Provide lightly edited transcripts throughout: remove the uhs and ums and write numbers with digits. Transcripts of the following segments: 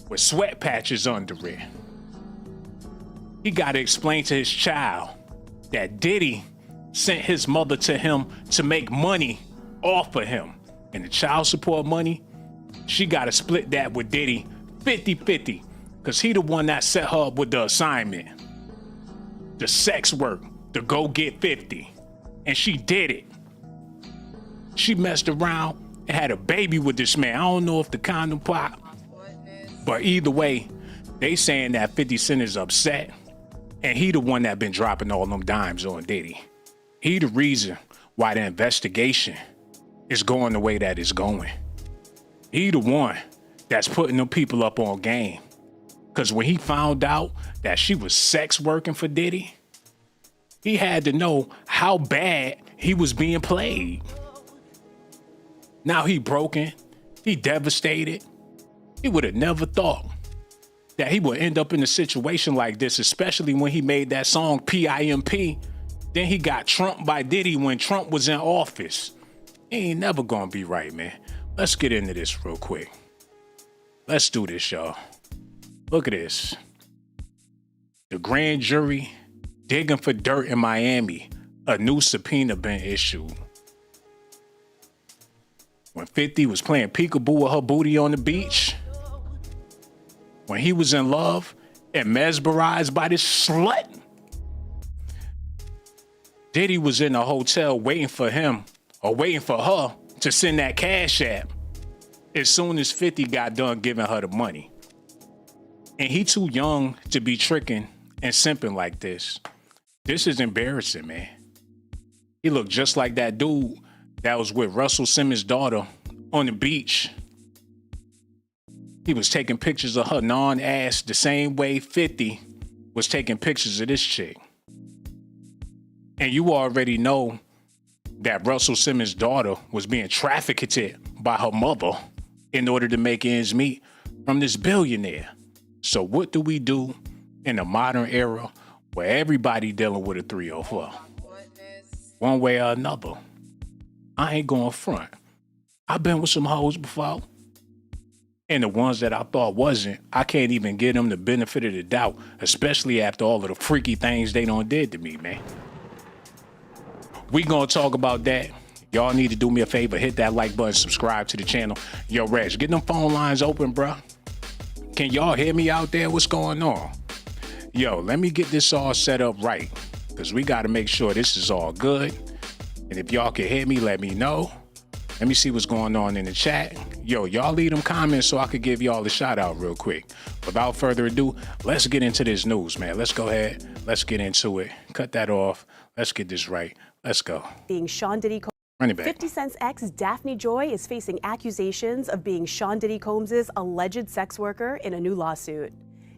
with sweat patches under it. He got to explain to his child that Diddy sent his mother to him to make money off of him. And the child support money, she got to split that with Diddy 50-50, because he the one that set her up with the assignment. The sex work, to go get 50. And she did it. She messed around and had a baby with this man. I don't know if the condom popped, but either way, they saying that 50 Cent is upset, and he the one that been dropping all them dimes on Diddy. He the reason why the investigation is going the way that it's going. He the one that's putting them people up on game. Because when he found out that she was sex working for Diddy, he had to know how bad he was being played. Now he broken, he devastated. He would have never thought that he would end up in a situation like this, especially when he made that song PIMP. Then he got trumped by Diddy when Trump was in office. He ain't never gonna be right, man. Let's get into this real quick. Let's do this, y'all. Look at this. The grand jury digging for dirt in Miami. A new subpoena been issued. When 50 was playing peekaboo with her booty on the beach. When he was in love and mesmerized by this slut. Diddy was in a hotel waiting for him or waiting for her to send that cash app as soon as 50 got done giving her the money. And he too young to be tricking and simping like this. This is embarrassing, man. He looked just like that dude that was with Russell Simmons' daughter on the beach. He was taking pictures of her non-ass the same way 50 was taking pictures of this chick. And you already know that Russell Simmons' daughter was being trafficked by her mother in order to make ends meet from this billionaire. So what do we do in a modern era where everybody dealing with a 304? One way or another. I ain't going front. I've been with some hoes before. And the ones that I thought wasn't, I can't even give them the benefit of the doubt, especially after all of the freaky things they done did to me, man. We gonna talk about that. Y'all need to do me a favor, hit that like button, subscribe to the channel. Yo, Reg, get them phone lines open, bruh. Can y'all hear me out there? What's going on? Yo, let me get this all set up right, because we got to make sure this is all good. And if y'all can hear me, let me know. Let me see what's going on in the chat. Yo, y'all leave them comments so I could give y'all a shout out real quick. Without further ado, let's get into this news, man. Let's go ahead. Let's get into it. Cut that off. Let's get this right. Let's go. Being Sean Diddy. 50 Cent's ex, Daphne Joy, is facing accusations of being Sean Diddy Combs' alleged sex worker in a new lawsuit.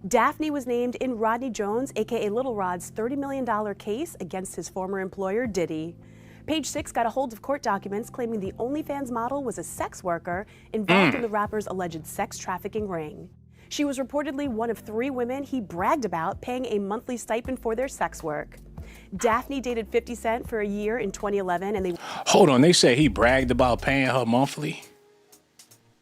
Daphne was named in Rodney Jones, aka Little Rod's $30 million case against his former employer, Diddy. Page 6 got a hold of court documents claiming the OnlyFans model was a sex worker involved in the rapper's alleged sex trafficking ring. She was reportedly one of 3 women he bragged about paying a monthly stipend for their sex work. Daphne dated 50 Cent for a year in 2011 and they... Hold on, they say he bragged about paying her monthly?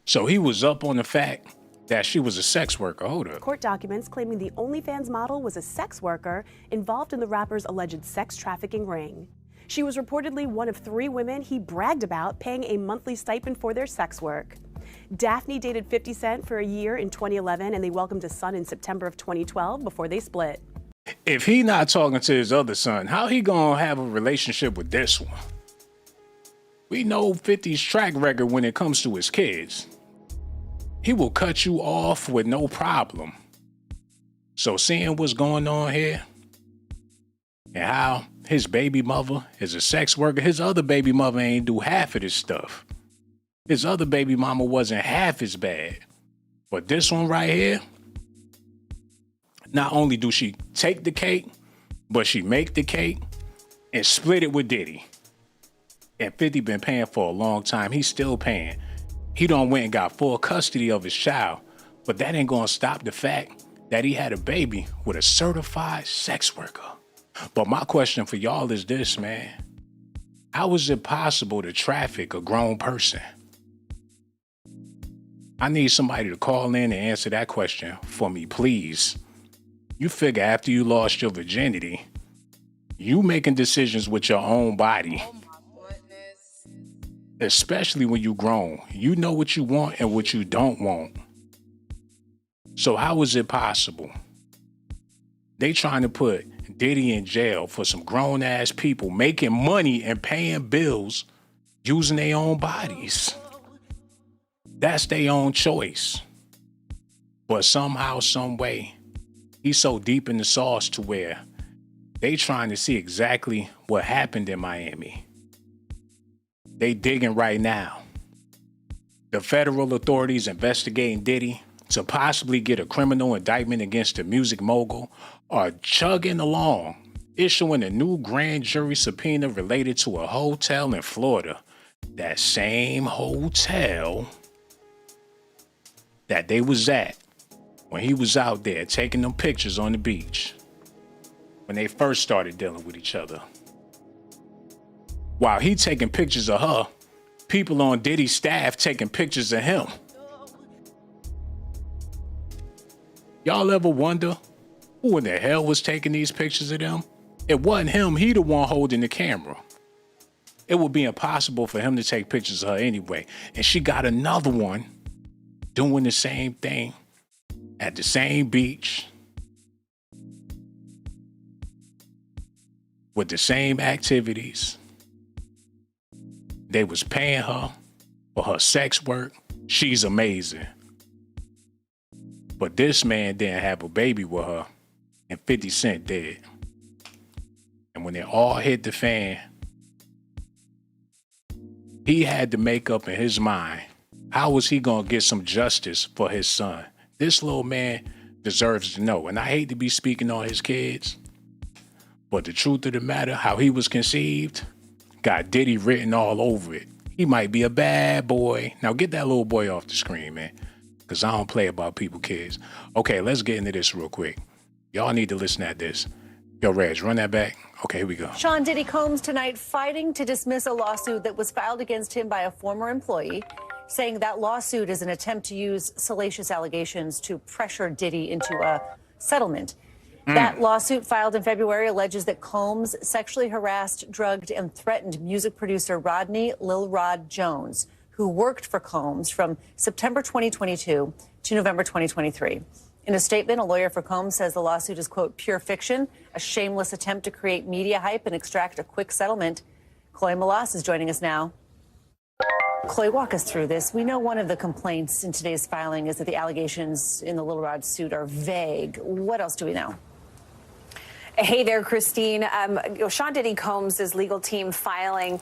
So he was up on the fact that she was a sex worker. Hold up. Court documents claiming the OnlyFans model was a sex worker involved in the rapper's alleged sex trafficking ring. She was reportedly one of 3 women he bragged about paying a monthly stipend for their sex work. Daphne dated 50 Cent for a year in 2011 and they welcomed a son in September of 2012 before they split. If he not talking to his other son, how he gonna have a relationship with this one? We know 50's track record when it comes to his kids. He will cut you off with no problem. So seeing what's going on here and how his baby mother is a sex worker, his other baby mother ain't do half of this stuff. His other baby mama wasn't half as bad. But this one right here, not only do she take the cake, but she make the cake and split it with Diddy. And 50 been paying for a long time. He's still paying. He done went and got full custody of his child. But that ain't gonna stop the fact that he had a baby with a certified sex worker. But my question for y'all is this, man. How is it possible to traffic a grown person? I need somebody to call in and answer that question for me, please. You figure after you lost your virginity, you making decisions with your own body. Oh my goodness. Especially when you grown. You know what you want and what you don't want. So how is it possible? They trying to put Diddy in jail for some grown ass people making money and paying bills using their own bodies. That's their own choice. But somehow, some way, he's so deep in the sauce to where they trying to see exactly what happened in Miami. They digging right now. The federal authorities investigating Diddy to possibly get a criminal indictment against the music mogul are chugging along, issuing a new grand jury subpoena related to a hotel in Florida. That same hotel that they was at when he was out there taking them pictures on the beach when they first started dealing with each other. While he taking pictures of her, people on Diddy's staff taking pictures of him. Y'all ever wonder who in the hell was taking these pictures of them? It wasn't him, he the one holding the camera. It would be impossible for him to take pictures of her anyway. And she got another one doing the same thing at the same beach with the same activities. They was paying her for her sex work. She's amazing. But this man didn't have a baby with her, and 50 Cent did. And when it all hit the fan, he had to make up in his mind, how was he gonna get some justice for his son? This little man deserves to know. And I hate to be speaking on his kids, but the truth of the matter, how he was conceived, got Diddy written all over it. He might be a bad boy. Now get that little boy off the screen, man, because I don't play about people's kids. Okay, let's get into this real quick. Y'all need to listen at this. Yo, Reg, run that back. Okay, here we go. Sean Diddy Combs tonight fighting to dismiss a lawsuit that was filed against him by a former employee, saying that lawsuit is an attempt to use salacious allegations to pressure Diddy into a settlement. That lawsuit filed in February alleges that Combs sexually harassed, drugged, and threatened music producer Rodney Lil Rod Jones, who worked for Combs from September 2022 to November 2023. In a statement, a lawyer for Combs says the lawsuit is, quote, pure fiction, a shameless attempt to create media hype and extract a quick settlement. Chloe Malas is joining us now. Chloe, walk us through this. We know one of the complaints in today's filing is that the allegations in the Lil Rod suit are vague. What else do we know? Hey there, Christine. Sean Diddy Combs' legal team filing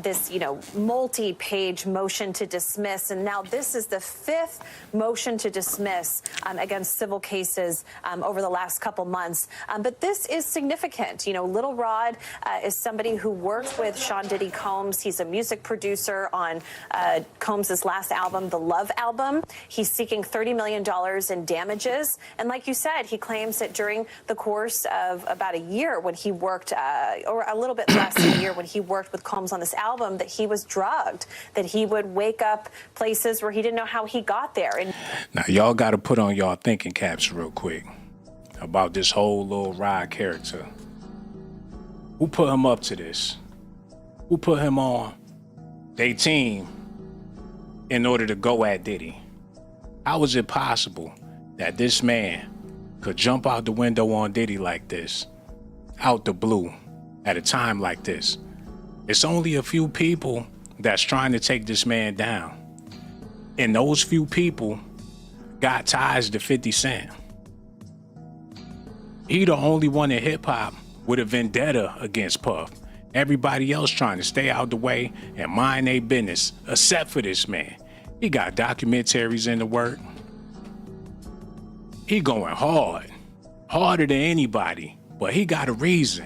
this, multi-page motion to dismiss. And now this is the fifth motion to dismiss against civil cases over the last couple months. But this is significant. Lil Rod is somebody who worked with Sean Diddy Combs. He's a music producer on Combs' last album, the Love album. He's seeking $30 million in damages. And like you said, he claims that during the course of about a year when he worked, or a little bit less than a year when he worked with Combs on this album, that he was drugged, that he would wake up places where he didn't know how he got there. And now y'all got to put on y'all thinking caps real quick about this whole Lil Rod character. Who put him up to this? Who put him on their team in order to go at Diddy? How is it possible that this man could jump out the window on Diddy like this, out the blue, at a time like this? It's only a few people that's trying to take this man down. And those few people got ties to 50 Cent. He the only one in hip hop with a vendetta against Puff. Everybody else trying to stay out the way and mind their business, except for this man. He got documentaries in the work. He going hard, harder than anybody, but he got a reason.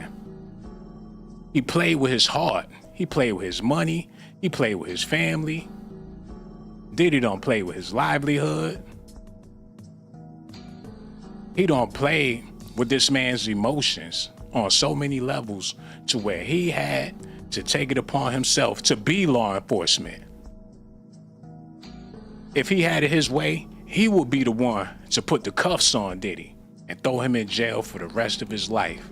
He played with his heart. He played with his money. He played with his family. Diddy don't play with his livelihood. He don't play with this man's emotions on so many levels to where he had to take it upon himself to be law enforcement. If he had it his way, he would be the one to put the cuffs on Diddy and throw him in jail for the rest of his life.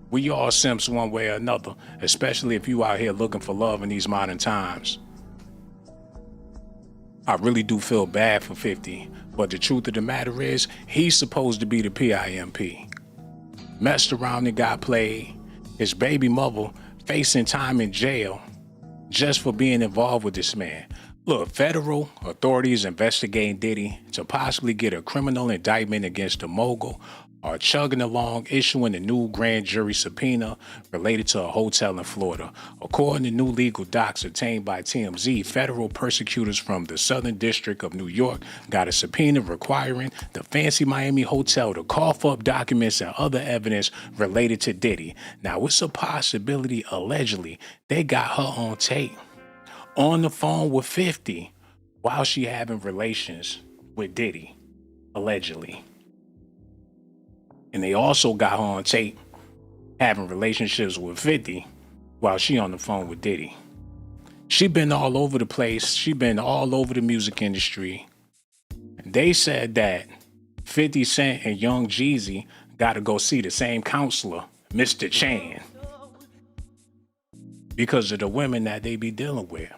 We all simps one way or another, especially if you out here looking for love in these modern times. I really do feel bad for 50, but the truth of the matter is, he's supposed to be the PIMP. Messed around and got played. His baby mother facing time in jail just for being involved with this man. Look, federal authorities investigating Diddy to possibly get a criminal indictment against the mogul are chugging along, issuing a new grand jury subpoena related to a hotel in Florida. According to new legal docs obtained by TMZ, federal prosecutors from the Southern District of New York got a subpoena requiring the Fancy Miami Hotel to cough up documents and other evidence related to Diddy. Now, it's a possibility, allegedly, they got her on tape, on the phone with 50, while she having relations with Diddy, allegedly. And they also got her on tape having relationships with 50 while she on the phone with Diddy. She been all over the place. She been all over the music industry. They said that 50 Cent and Young Jeezy got to go see the same counselor, Mr. Chan, because of the women that they be dealing with.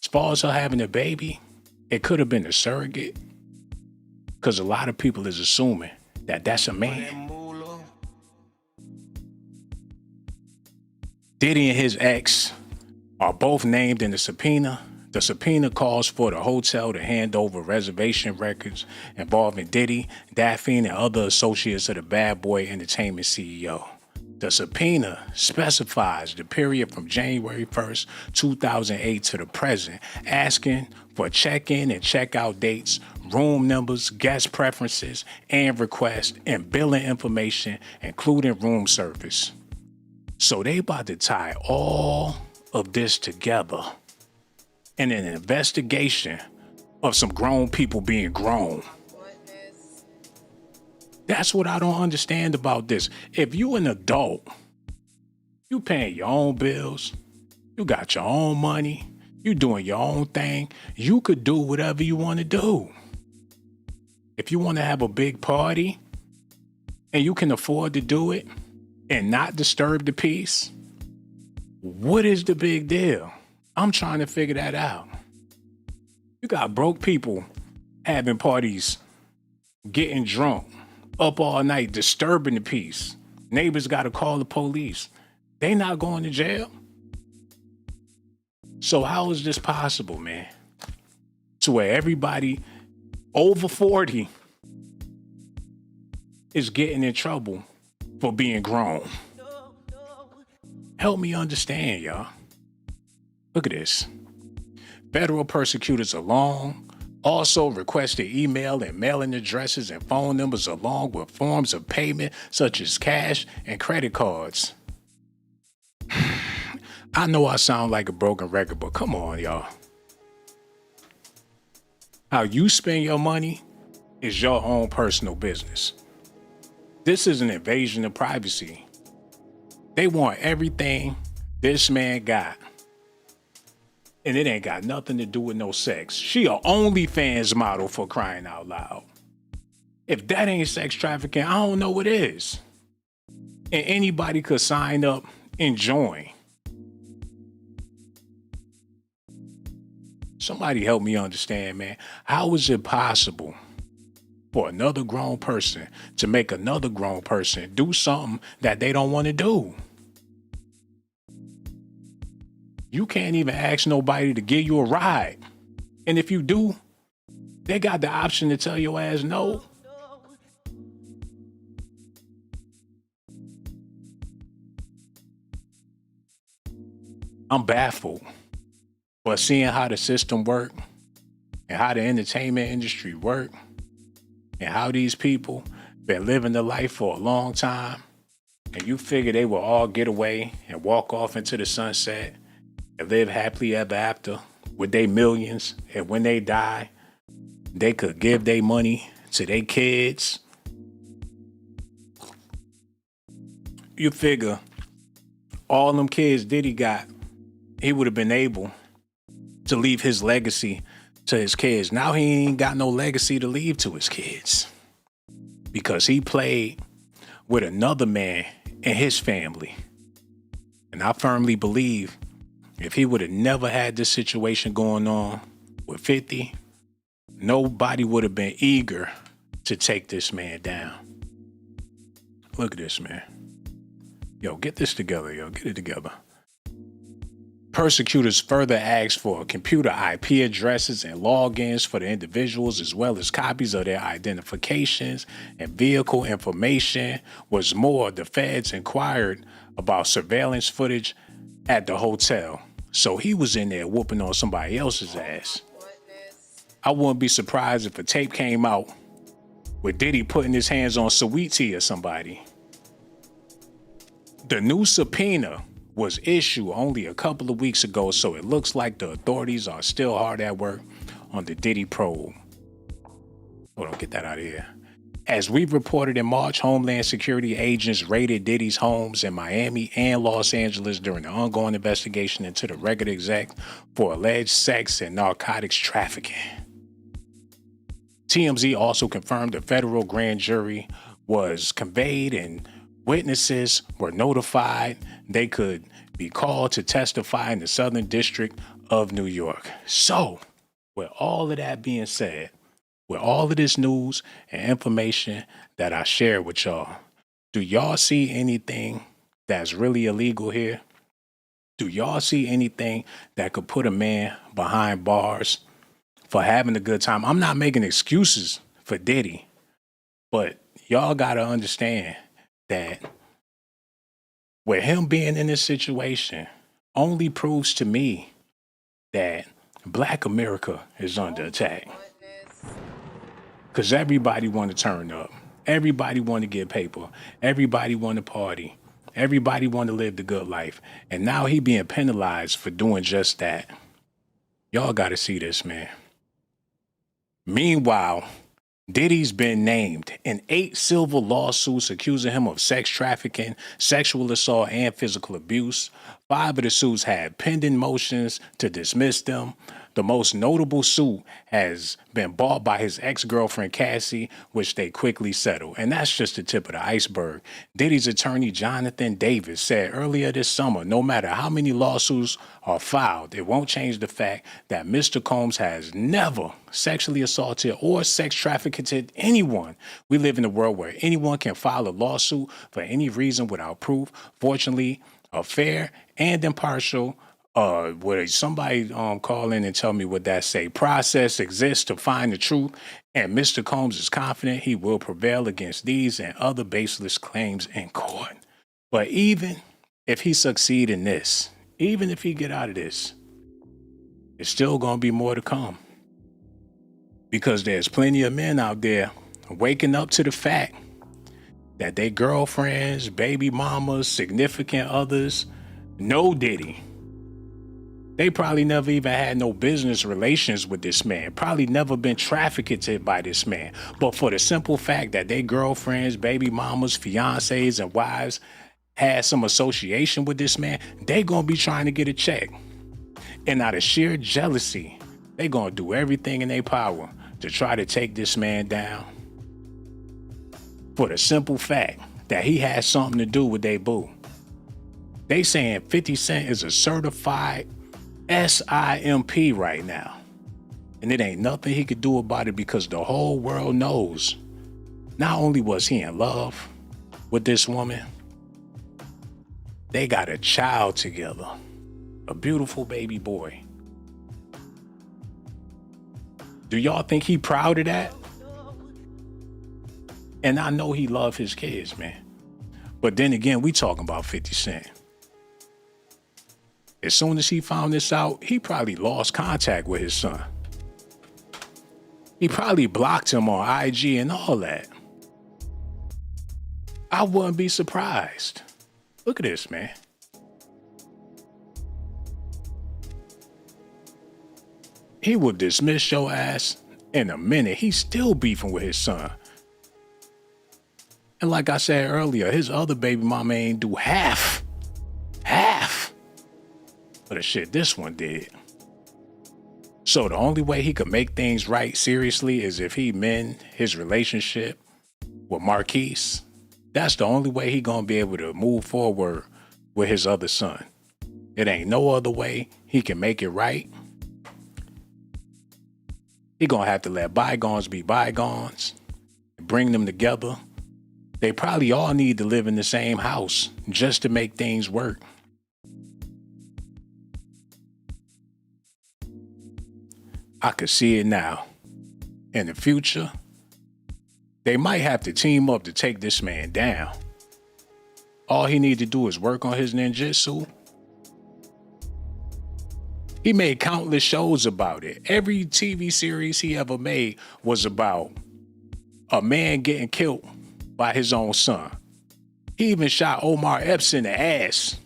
As far as her having a baby, it could have been a surrogate, because a lot of people is assuming that that's a man. Diddy and his ex are both named in the subpoena. The subpoena calls for the hotel to hand over reservation records involving Diddy, Daphne, and other associates of the Bad Boy Entertainment CEO. The subpoena specifies the period from January 1st, 2008 to the present, asking for check-in and check-out dates, room numbers, guest preferences, and requests, and billing information, including room service. So they about to tie all of this together in an investigation of some grown people being grown. That's what I don't understand about this. If you an adult, you paying your own bills, you got your own money, you doing your own thing, you could do whatever you want to do. If you want to have a big party and you can afford to do it and not disturb the peace, what is the big deal? I'm trying to figure that out. You got broke people having parties, getting drunk, up all night, disturbing the peace. Neighbors got to call the police. They not going to jail. So how is this possible, man? To where everybody over 40 is getting in trouble for being grown. Help me understand, y'all. Look at this. Federal prosecutors along also requested email and mailing addresses and phone numbers along with forms of payment such as cash and credit cards. I know I sound like a broken record, but come on, y'all. How you spend your money is your own personal business. This is an invasion of privacy. They want everything this man got. And it ain't got nothing to do with no sex. She a OnlyFans model, for crying out loud. If that ain't sex trafficking, I don't know what is. And anybody could sign up and join. Somebody help me understand, man. How is it possible for another grown person to make another grown person do something that they don't want to do? You can't even ask nobody to give you a ride. And if you do, they got the option to tell your ass no. I'm baffled. But seeing how the system work and how the entertainment industry work and how these people been living the life for a long time, and you figure they will all get away and walk off into the sunset and live happily ever after with their millions, and when they die, they could give their money to their kids. You figure all them kids Diddy got, he would have been able to leave his legacy to his kids. Now he ain't got no legacy to leave to his kids because he played with another man and his family. And I firmly believe if he would have never had this situation going on with 50, nobody would have been eager to take this man down. Look at this, man. Yo, get this together, yo. Get it together. Persecutors further asked for computer IP addresses and logins for the individuals, as well as copies of their identifications and vehicle information. What's more, the feds inquired about surveillance footage at the hotel. So he was in there whooping on somebody else's ass. I wouldn't be surprised if a tape came out with Diddy putting his hands on Saweetie or somebody. The new subpoena was issued only a couple of weeks ago, so it looks like the authorities are still hard at work on the Diddy probe. Hold on, get that out of here. As we've reported in March, Homeland Security agents raided Diddy's homes in Miami and Los Angeles during the ongoing investigation into the record exec for alleged sex and narcotics trafficking. TMZ also confirmed the federal grand jury was convened and witnesses were notified they could be called to testify in the Southern District of New York. So, with all of that being said, with all of this news and information that I share with y'all, do y'all see anything that's really illegal here? Do y'all see anything that could put a man behind bars for having a good time? I'm not making excuses for Diddy, but y'all gotta understand that with him being in this situation only proves to me that Black America is under attack. Because everybody want to turn up. Everybody want to get paper. Everybody want to party. Everybody want to live the good life. And now he being penalized for doing just that. Y'all got to see this, man. Meanwhile, Diddy's been named in 8 civil lawsuits accusing him of sex trafficking, sexual assault, and physical abuse. 5 of the suits had pending motions to dismiss them. The most notable suit has been bought by his ex-girlfriend Cassie, which they quickly settled. And that's just the tip of the iceberg. Diddy's attorney Jonathan Davis said earlier this summer, no matter how many lawsuits are filed, it won't change the fact that Mr. Combs has never sexually assaulted or sex trafficked anyone. We live in a world where anyone can file a lawsuit for any reason without proof. Fortunately, a fair and impartial where somebody call in and tell me what that say. Process exists to find the truth, and Mr. Combs is confident he will prevail against these and other baseless claims in court. But even if he succeed in this, even if he get out of this, it's still going to be more to come. Because there's plenty of men out there waking up to the fact that their girlfriends, baby mamas, significant others know Diddy. They probably never even had no business relations with this man, probably never been trafficked by this man. But for the simple fact that their girlfriends, baby mamas, fiancés, and wives had some association with this man, they gonna be trying to get a check. And out of sheer jealousy, they gonna do everything in their power to try to take this man down. For the simple fact that he has something to do with their boo. They saying 50 Cent is a certified SIMP right now. And it ain't nothing he could do about it because the whole world knows not only was he in love with this woman, they got a child together, a beautiful baby boy. Do y'all think he proud of that? And I know he love his kids, man. But then again, we talking about 50 Cent. As soon as he found this out, he probably lost contact with his son. He probably blocked him on IG and all that. I wouldn't be surprised. Look at this, man. He will dismiss your ass in a minute. He's still beefing with his son. And like I said earlier, his other baby mama ain't do half of the shit this one did. So So the only way he could make things right seriously is if he mend his relationship with Marquise. That's the only way he gonna be able to move forward with his other son. It ain't no other way he can make it right. He gonna have to let bygones be bygones and bring them together. They probably all need to live in the same house just to make things work. I could see it now. In the future, they might have to team up to take this man down. All he needs to do is work on his ninjutsu. He made countless shows about it. Every TV series he ever made was about a man getting killed by his own son. He even shot Omar Epps in the ass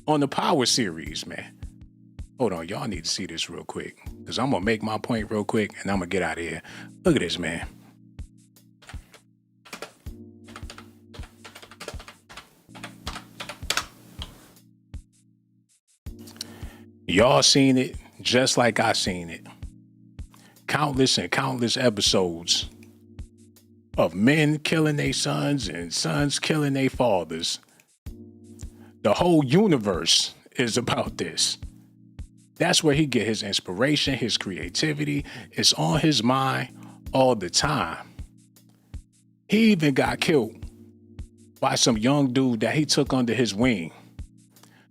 on the Power series, man. Hold on, y'all need to see this real quick, because I'm going to make my point real quick, and I'm going to get out of here. Look at this, man. Y'all seen it just like I seen it. Countless and countless episodes of men killing their sons and sons killing their fathers. The whole universe is about this. That's where he get his inspiration, his creativity. It's on his mind all the time. He even got killed by some young dude that he took under his wing.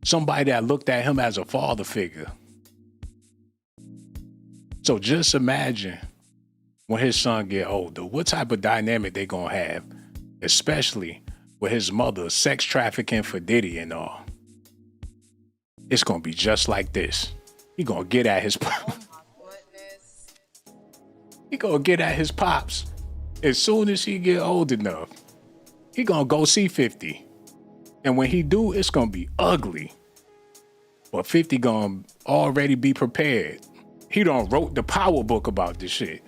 Somebody that looked at him as a father figure. So just imagine when his son get older, what type of dynamic they gonna have, especially with his mother sex trafficking for Diddy and all. It's gonna be just like this. He gonna get at his pops. He gonna get at his pops. As soon as he get old enough, he gonna go see 50. And when he do, it's gonna be ugly. But 50 gonna already be prepared. He done wrote the power book about this shit.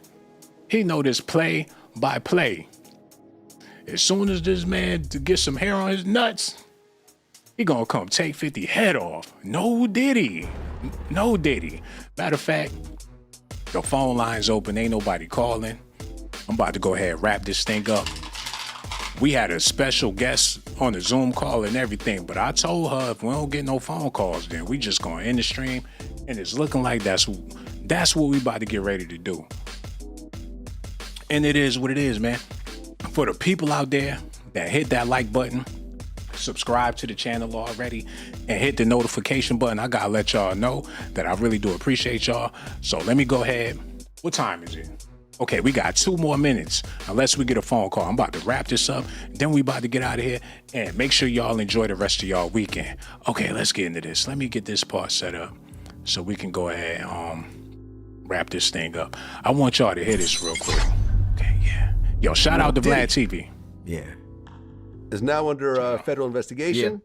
He know this play by play. As soon as this man gets some hair on his nuts, he gonna come take 50 head off. No Diddy. No Diddy. Matter of fact, the phone line's open. Ain't nobody calling. I'm about to go ahead and wrap this thing up. We had a special guest on the Zoom call and everything, but I told her if we don't get no phone calls, then we just gonna end the stream. And it's looking like that's what we about to get ready to do. And it is what it is, man. For the people out there that hit that like button, subscribe to the channel already, and hit the notification button, I gotta let y'all know that I really do appreciate y'all. So let me go ahead. What time is it? Okay, we got 2 more minutes unless we get a phone call. I'm about to wrap this up. Then we about to get out of here, and make sure y'all enjoy the rest of y'all weekend. Okay, let's get into this. Let me get this part set up so we can go ahead and wrap this thing up. I want y'all to hear this real quick. Okay, yeah. Yo, shout out to Vlad TV. Yeah. Is now under federal investigation.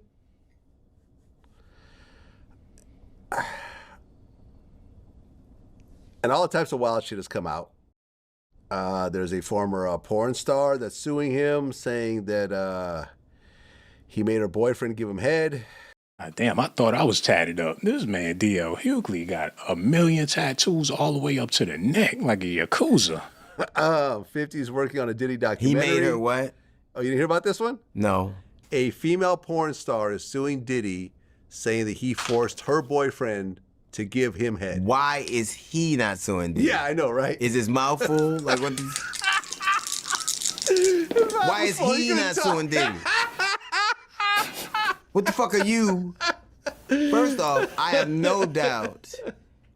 Yeah. And all the types of wild shit has come out. There's a former porn star that's suing him, saying that he made her boyfriend give him head. Damn, I thought I was tatted up. This man, D.L. Hughley, got 1 million tattoos all the way up to the neck, like a Yakuza. 50's working on a Diddy documentary. He made her what? Oh, you didn't hear about this one? No. A female porn star is suing Diddy, saying that he forced her boyfriend to give him head. Why is he not suing Diddy? Yeah, I know, right? Is his mouth full? Like what? Why is he not suing Diddy? What the fuck are you? First off, I have no doubt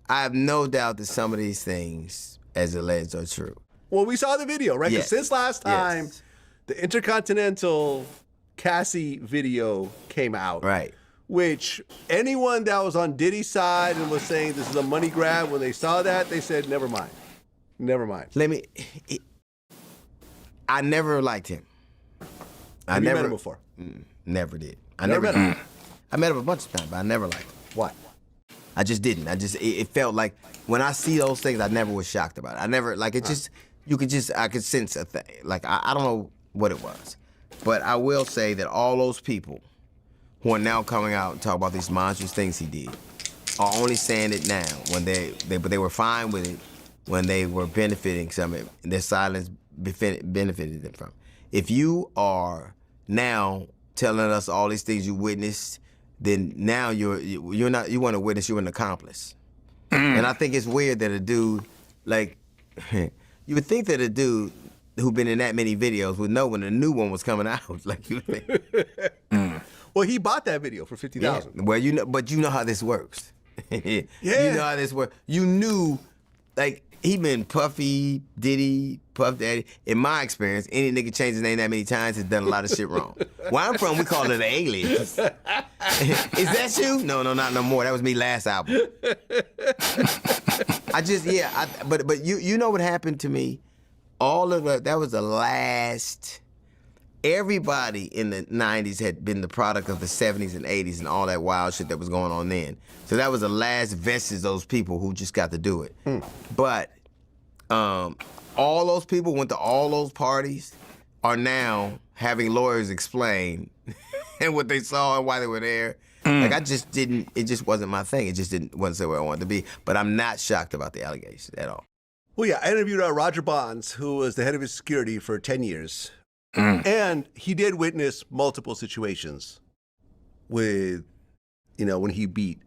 that some of these things, as alleged, are true. Well, we saw the video, right? Because since last time, the Intercontinental Cassie video came out. Right. Which anyone that was on Diddy's side and was saying this is a money grab, when they saw that, they said, never mind. Never mind. I never liked him. Have you met him before? Never did. I never met him. I met him a bunch of times, but I never liked him. Why? I just didn't. It felt like when I see those things, I never was shocked about it. I never, like, it just, I could sense a thing. Like, I don't know what it was. But I will say that all those people who are now coming out and talk about these monstrous things he did, are only saying it now when but they were fine with it when they were benefiting from it. And their silence benefited them from it. If you are now telling us all these things you witnessed, then now you want to witness, you're an accomplice. And I think it's weird that a dude, like, you would think that a dude who'd been in that many videos would know when a new one was coming out. Like, you think. Well, he bought that video for $50,000. Yeah. Well, but you know how this works. Yeah. You know how this works. You knew, like, he been Puffy, Diddy, Puff Daddy. In my experience, any nigga changed his name that many times has done a lot of shit wrong. Where I'm from, we call it an alias. Is that you? No, not no more. That was me last album. But you know what happened to me? All of that was the last. Everybody in the 90s had been the product of the 70s and 80s and all that wild shit that was going on then. So that was the last vestige of those people who just got to do it. But all those people went to all those parties are now having lawyers explain and what they saw and why they were there. Like, it just wasn't my thing. It just wasn't where I wanted to be. But I'm not shocked about the allegations at all. Well, yeah, I interviewed Roger Bonds, who was the head of his security for 10 years. And he did witness multiple situations with, when he beat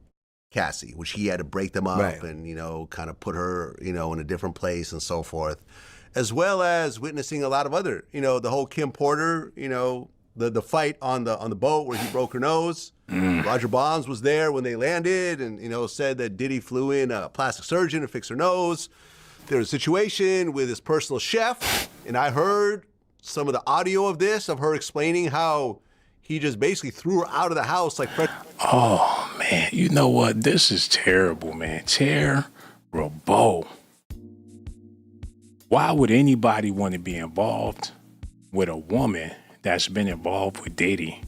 Cassie, which he had to break them up and, kind of put her, in a different place and so forth, as well as witnessing a lot of other, the whole Kim Porter, the fight on the boat where he broke her nose. Roger Bonds was there when they landed and, said that Diddy flew in a plastic surgeon to fix her nose. There was a situation with his personal chef, and I heard some of the audio of this, of her explaining how he just basically threw her out of the house like Fred. Oh, man. You know what? This is terrible, man. Terrible. Why would anybody want to be involved with a woman that's been involved with Diddy?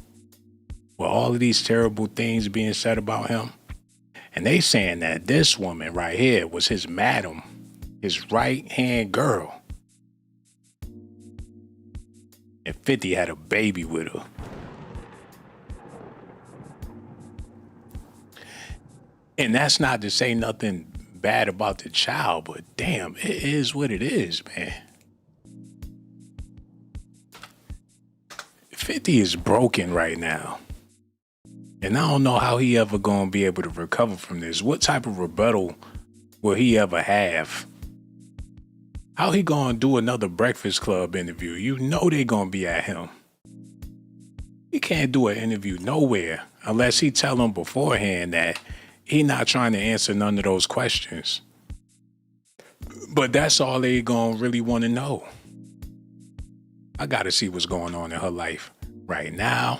With all of these terrible things being said about him. And they saying that this woman right here was his madam, his right-hand girl. And 50 had a baby with her. And that's not to say nothing bad about the child, but damn, it is what it is, man. 50 is broken right now. And I don't know how he ever gonna be able to recover from this. What type of rebuttal will he ever have? How he gonna do another Breakfast Club interview? You know they gonna be at him. He can't do an interview nowhere unless he tell them beforehand that he not trying to answer none of those questions. But that's all they gonna really want to know. I gotta see what's going on in her life right now.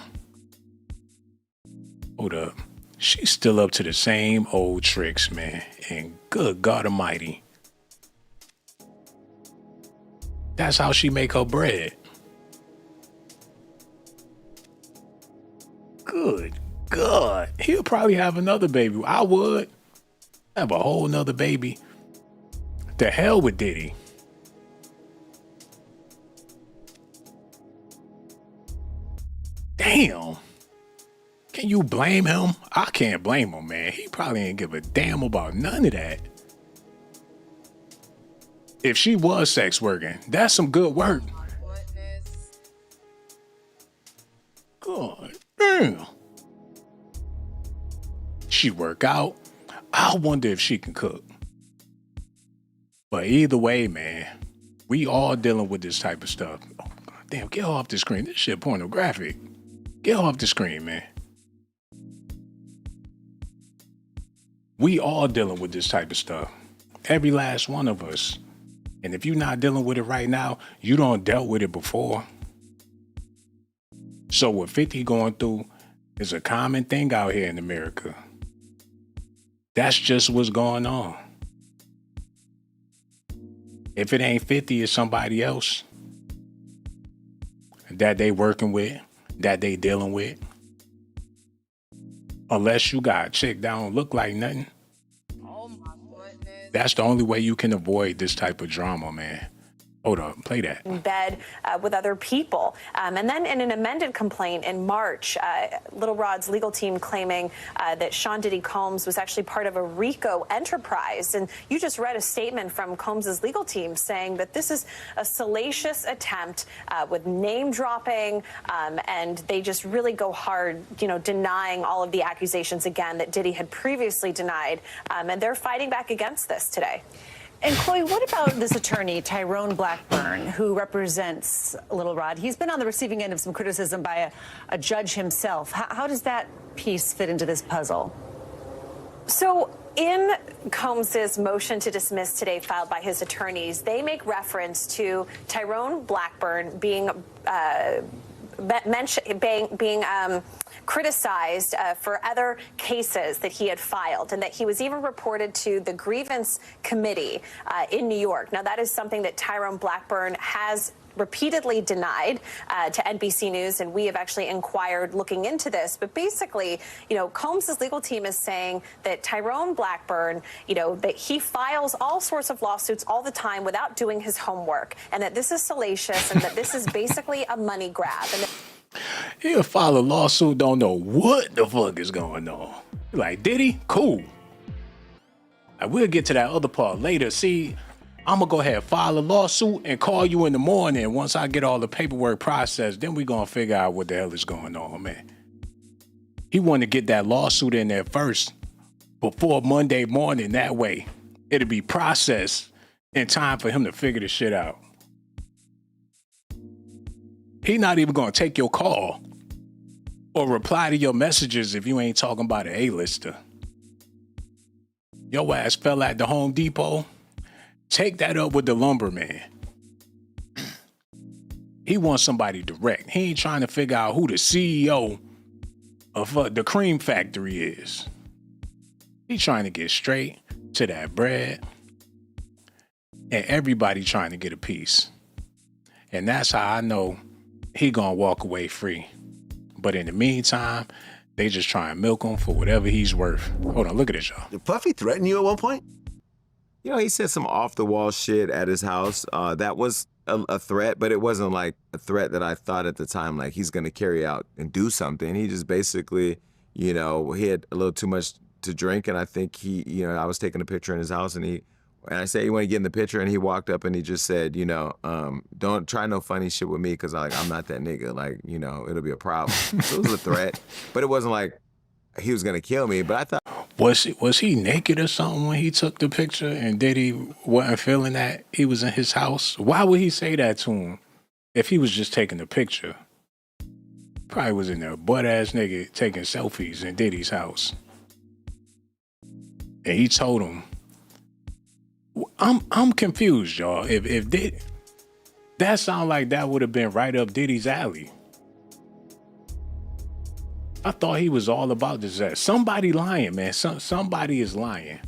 Hold up. She's still up to the same old tricks, man. And good God Almighty. That's how she make her bread. Good God. He'll probably have another baby. I would have a whole nother baby. The hell with Diddy. Damn. Can you blame him? I can't blame him, man. He probably ain't give a damn about none of that. If she was sex working, that's some good work. God damn. She work out. I wonder if she can cook. But either way, man, we all dealing with this type of stuff. Oh, damn, get her off the screen. This shit pornographic. Get her off the screen, man. We all dealing with this type of stuff. Every last one of us. And if you're not dealing with it right now, you don't dealt with it before. So what 50 going through is a common thing out here in America. That's just what's going on. If it ain't 50, it's somebody else that they working with, that they dealing with. Unless you got a chick that don't look like nothing. Oh my goodness. That's the only way you can avoid this type of drama, man. Hold on, play that. In bed with other people. And then in an amended complaint in March, Little Rod's legal team claiming that Sean Diddy Combs was actually part of a RICO enterprise. And you just read a statement from Combs's legal team saying that this is a salacious attempt with name dropping, and they just really go hard, denying all of the accusations again that Diddy had previously denied. And they're fighting back against this today. And Chloe, what about this attorney, Tyrone Blackburn, who represents Little Rod? He's been on the receiving end of some criticism by a judge himself. How does that piece fit into this puzzle? So in Combs's motion to dismiss today filed by his attorneys, they make reference to Tyrone Blackburn being criticized for other cases that he had filed, and that he was even reported to the grievance committee in New York. Now, that is something that Tyrone Blackburn has repeatedly denied to NBC News, and we have actually inquired looking into this. But basically, Combs's legal team is saying that Tyrone Blackburn, that he files all sorts of lawsuits all the time without doing his homework, and that this is salacious, and that this is basically a money grab. And He'll file a lawsuit, don't know what the fuck is going on. Like, Diddy? Cool. We'll get to that other part later. See, I'm going to go ahead and file a lawsuit and call you in the morning once I get all the paperwork processed. Then we're going to figure out what the hell is going on, man. He wanted to get that lawsuit in there first before Monday morning. That way, it'll be processed in time for him to figure the shit out. He not even going to take your call or reply to your messages if you ain't talking about an A-lister. Your ass fell at the Home Depot. Take that up with the lumberman. He wants somebody direct. He ain't trying to figure out who the CEO of the cream factory is. He trying to get straight to that bread. And everybody trying to get a piece. And that's how I know he gonna walk away free. But in the meantime, they just try and milk him for whatever he's worth. Hold on, look at this, y'all. Did Puffy threaten you at one point? He said some off-the-wall shit at his house. That was a threat, but it wasn't like a threat that I thought at the time, like he's going to carry out and do something. He just basically, he had a little too much to drink, and I think I was taking a picture in his house, and I said, you want to get in the picture? And he walked up and he just said, don't try no funny shit with me because I'm not that nigga. It'll be a problem. So it was a threat, but it wasn't like he was going to kill me. But I thought, Was he naked or something when he took the picture and Diddy wasn't feeling that he was in his house? Why would he say that to him if he was just taking the picture? Probably was in there butt-ass nigga taking selfies in Diddy's house. And he told him, I'm confused, y'all. If Diddy, that sound like that would have been right up Diddy's alley. I thought he was all about this. Somebody lying, man. Somebody is lying.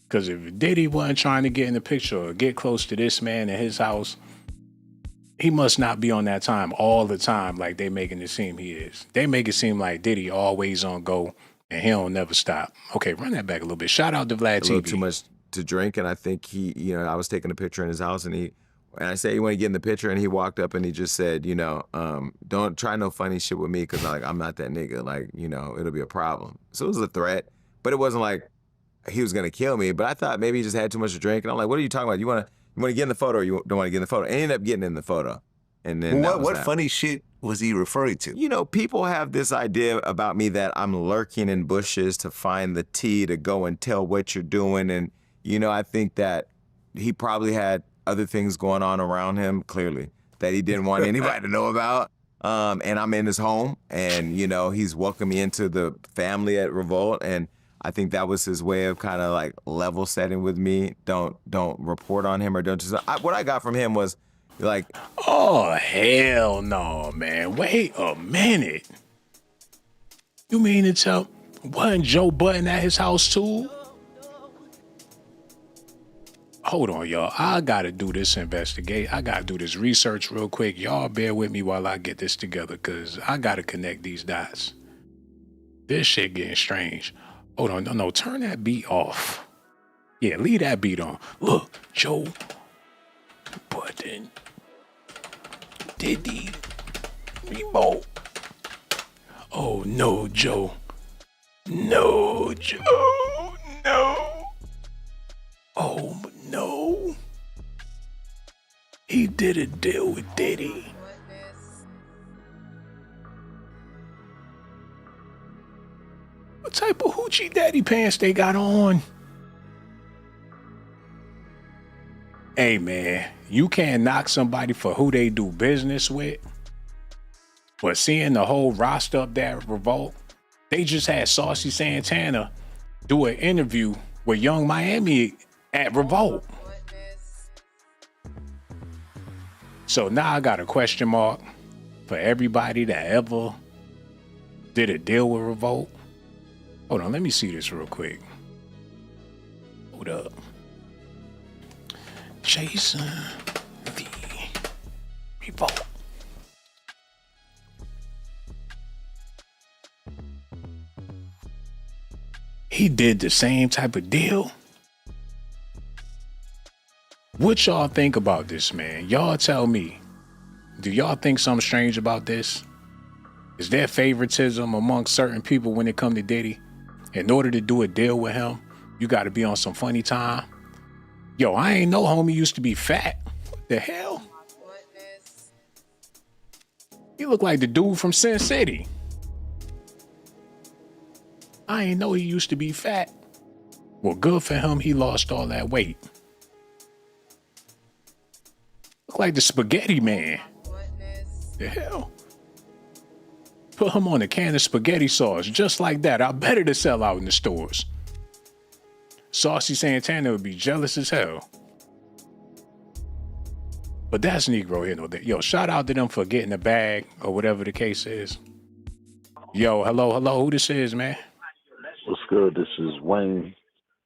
Because if Diddy wasn't trying to get in the picture or get close to this man in his house, he must not be on that time all the time like they making it seem he is. They make it seem like Diddy always on go and he don't never stop. Okay, run that back a little bit. Shout out to Vlad TV. A little too much to drink, and I think I was taking a picture in his house, and I said, you want to get in the picture? And he walked up and he just said, don't try no funny shit with me because I'm not that nigga. It'll be a problem. So it was a threat, but it wasn't like he was going to kill me. But I thought maybe he just had too much to drink. And I'm like, what are you talking about? You want to get in the photo or you don't want to get in the photo? And he ended up getting in the photo. And then what funny shit was he referring to? People have this idea about me that I'm lurking in bushes to find the tea to go and tell what you're doing. And, I think that he probably had other things going on around him, clearly, that he didn't want anybody to know about. And I'm in his home, and, he's welcomed me into the family at Revolt. And I think that was his way of kind of like level setting with me. Don't report on him or don't just. What I got from him was like, oh, hell no, man. Wait a minute. You mean to tell, wasn't Joe Budden at his house too? Hold on, y'all. I gotta do this investigate. I gotta do this research real quick. Y'all bear with me while I get this together, because I gotta connect these dots. This shit getting strange. Hold on, no, turn that beat off. Yeah, leave that beat on. Look, Joe. Button. Diddy. Remote. Oh no, Joe. No, Joe. No. Oh no. He did a deal with Diddy. What type of hoochie daddy pants they got on? Hey man, you can't knock somebody for who they do business with. But seeing the whole roster up there at Revolt, they just had Saucy Santana do an interview with Young Miami at Revolt. So now I got a question mark for everybody that ever did a deal with Revolt. Hold on, let me see this real quick. Hold up. Jason V. Revolt. He did the same type of deal. What y'all think about this, man? Y'all tell me. Do y'all think something strange about this? Is there favoritism amongst certain people when it come to Diddy? In order to do a deal with him, you got to be on some funny time. Yo, I ain't know homie used to be fat. What the hell? He look like the dude from Sin City. I ain't know he used to be fat. Well, good for him, he lost all that weight. Look like the spaghetti man. The hell? Put him on a can of spaghetti sauce, just like that. I bet it'll sell out in the stores. Saucy Santana would be jealous as hell. But that's Negro here, no that. Yo, shout out to them for getting the bag or whatever the case is. Yo, hello, who this is, man? What's good? This is Wayne.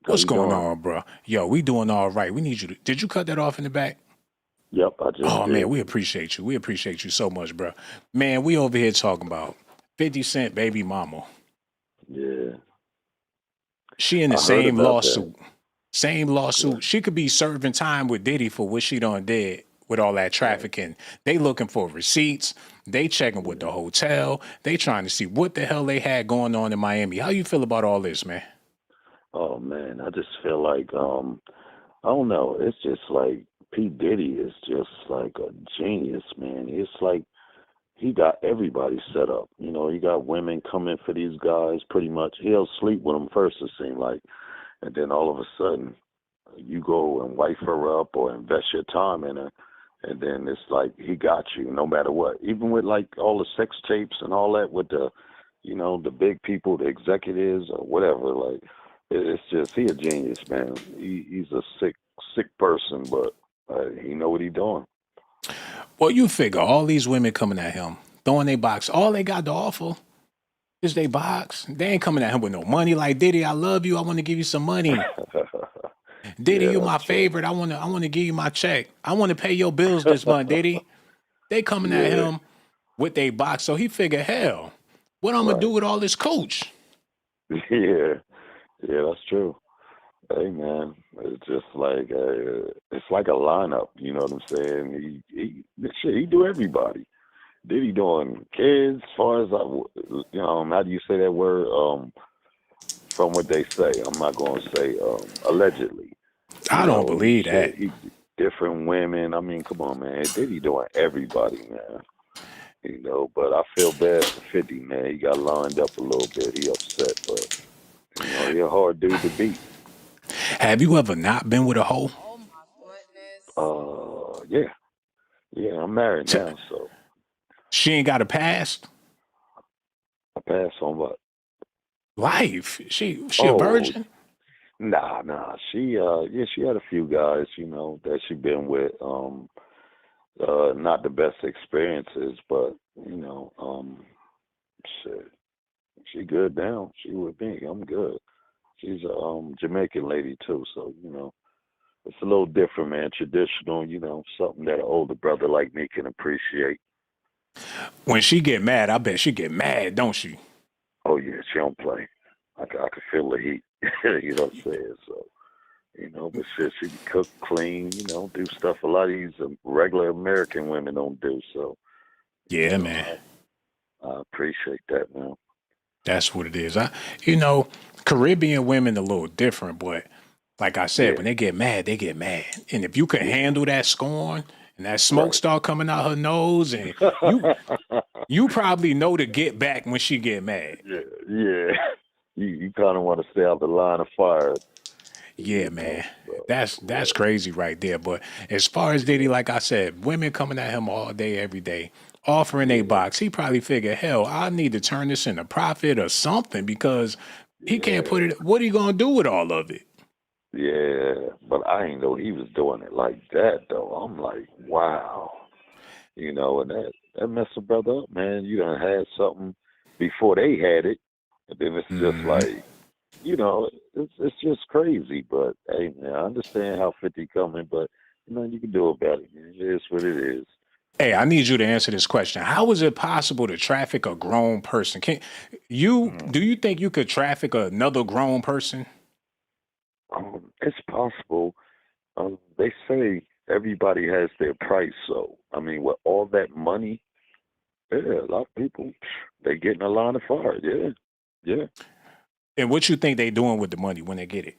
What's going on, bro? Yo, we doing all right. We need you to. Did you cut that off in the back? Yep, I just Oh, did. man, we appreciate you. We appreciate you so much, bro. Man, we over here talking about 50 Cent baby mama. Yeah. She in the I heard same about lawsuit. Same lawsuit. Yeah. She could be serving time with Diddy for what she done did with all that trafficking. They looking for receipts. They checking with the hotel. They trying to see what the hell they had going on in Miami. How you feel about all this, man? Oh man, I just feel like I don't know. It's just like P. Diddy is just like a genius, man. It's like he got everybody set up. You know, he got women coming for these guys pretty much. He'll sleep with them first, it seems like. And then all of a sudden, you go and wife her up or invest your time in her. And then it's like he got you no matter what. Even with like all the sex tapes and all that with the, you know, the big people, the executives or whatever. Like, it's just, he a genius, man. He's a sick person, but he know what he doing. Well, you figure all these women coming at him, throwing their box, all they got to offer is they box. They ain't coming at him with no money like Diddy. I love you. I want to give you some money. Diddy, you my favorite. I want to give you my check. I want to pay your bills this month, Diddy. They coming at him with their box. So he figured, hell, what I'm going to do with all this coach? Yeah, that's true. Hey, man, it's just like, it's like a lineup, you know what I'm saying? He do everybody. Diddy doing kids, as far as, how do you say that word? From what they say, I'm not going to say allegedly. I don't believe that. Different women. I mean, come on, man. Diddy doing everybody, man. You know, but I feel bad for 50, man. He got lined up a little bit. He upset, but, you know, he a hard dude to beat. Have you ever not been with a hoe? Yeah. Yeah, I'm married now, so. She ain't got a past? A past on what? Life. She a virgin? Nah. She had a few guys, you know, that she been with. Not the best experiences, but, you know, shit. She good now. She with me. I'm good. She's a Jamaican lady too, so, you know, it's a little different, man. Traditional, you know, something that an older brother like me can appreciate. When she get mad, I bet she get mad, don't she? Oh yeah, she don't play. I can feel the heat. You know what I'm saying? So You know, but shit, she can cook, clean, you know, do stuff a lot of these regular American women don't do. So, Yeah, you know, man. I appreciate that, man. That's what it is. Caribbean women a little different, but like I said, Yeah, when they get mad, they get mad. And if you can handle that scorn and that smoke right. start coming out her nose, and you probably know to get back when she get mad. Yeah, yeah. You kind of want to stay out the line of fire, Yeah, you know. man. So, That's crazy right there. But as far as Diddy, like I said, women coming at him all day, every day, offering a box, he probably figured, hell, I need to turn this into profit or something because he can't put yeah, it. What are you gonna do with all of it? yeah. But I ain't know he was doing it like that, though. I'm like, wow. You know, and that messed a brother up, man. You done had something before they had it, and then it's just Mhm. like, you know, it's just crazy. But hey, man, I understand how 50 coming, but you know, you can do about it, man. It is what it is. Hey, I need you to answer this question. How is it possible to traffic a grown person? Mm. Do you think you could traffic another grown person? It's possible. They say everybody has their price, so I mean, with all that money, yeah, a lot of people they get in a line of fire. Yeah, yeah. And what you think they doing with the money when they get it?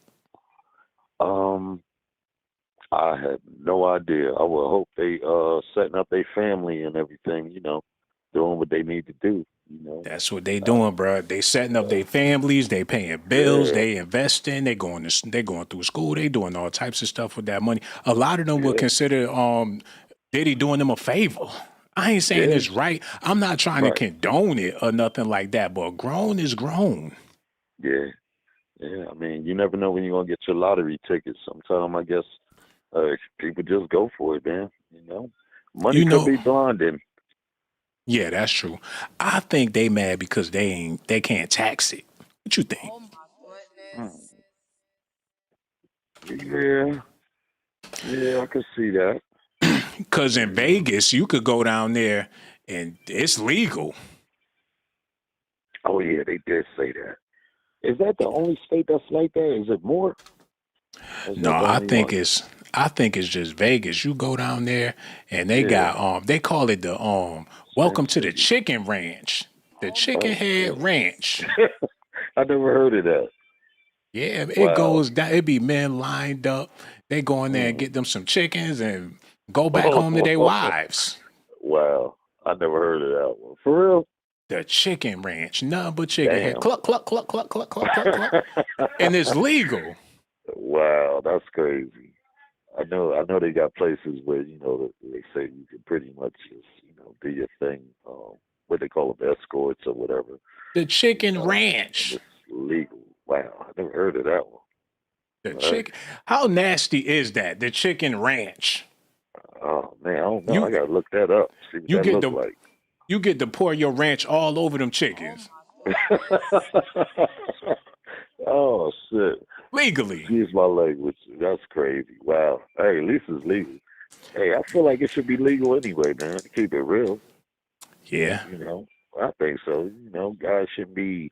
Um, I have no idea. I would hope they setting up their family and everything, you know, doing what they need to do, you know. That's what they Uh, doing, bro. They setting up their families. They paying bills. yeah, They investing. They going through school. They doing all types of stuff with that money. A lot of them would yeah, consider Diddy doing them a favor. I ain't saying yeah, it's right. I'm not trying to right. condone it or nothing like that. But grown is grown. Yeah, yeah. I mean, you never know when you're gonna get your lottery ticket. Sometime I guess people just go for it, man. You know, money You could know, be blinding. yeah, that's true. I think they mad because they can't tax it. What you think? Hmm. Yeah, yeah, I could see that. Because in You know. Vegas, you could go down there and it's legal. Oh yeah, they did say that. Is that the only state that's like that? Is it more? Or is No, that the only one? I think it's just Vegas. You go down there and they Yeah, got they call it the Sin welcome to the City. chicken ranch. The chicken Oh head shit. ranch. I never heard of that. Yeah, it Wow. goes down. It be men lined up. They go in there and Mm. get them some chickens and go back home to their wives. Wow. I never heard of that one. For real? The chicken ranch, nothing but chicken head. Damn. Cluck, cluck, cluck, cluck, cluck, cluck, cluck, cluck. And it's legal. Wow, that's crazy. I know they got places where, you know, they say you can pretty much just, you know, do your thing, what they call them, escorts or whatever, The you chicken know, and ranch. it's legal. Wow, I never heard of that The one. Hey, chicken. How nasty is that? The chicken ranch. oh man, I don't know. I You gotta look that up, see what you that get look the like. you get to pour your ranch all over them chickens Oh shit. legally. Excuse my language. That's crazy. Wow. Hey, at least it's legal. Hey, I feel like it should be legal anyway, man. To keep it real. Yeah. You know, I think so. You know, guys shouldn't be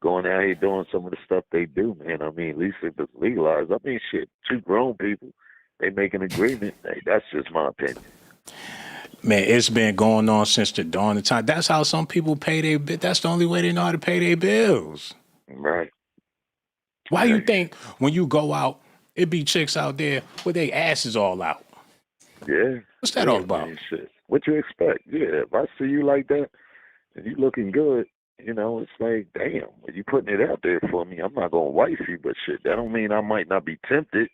going out here doing some of the stuff they do, man. I mean, at least if it's legalized. I mean, shit, two grown people, they make an agreement. Hey, that's just my opinion. Man, it's been going on since the dawn of time. That's how some people pay their bill. That's the only way they know how to pay their bills. Right. Why you Hey, think when you go out, it be chicks out there with their asses all out? yeah, What's that yeah, all about? man. Shit. What you expect? Yeah, if I see you like that and you looking good, you know, it's like, damn, you putting it out there for me. I'm not gonna wife you, but shit, that don't mean I might not be tempted,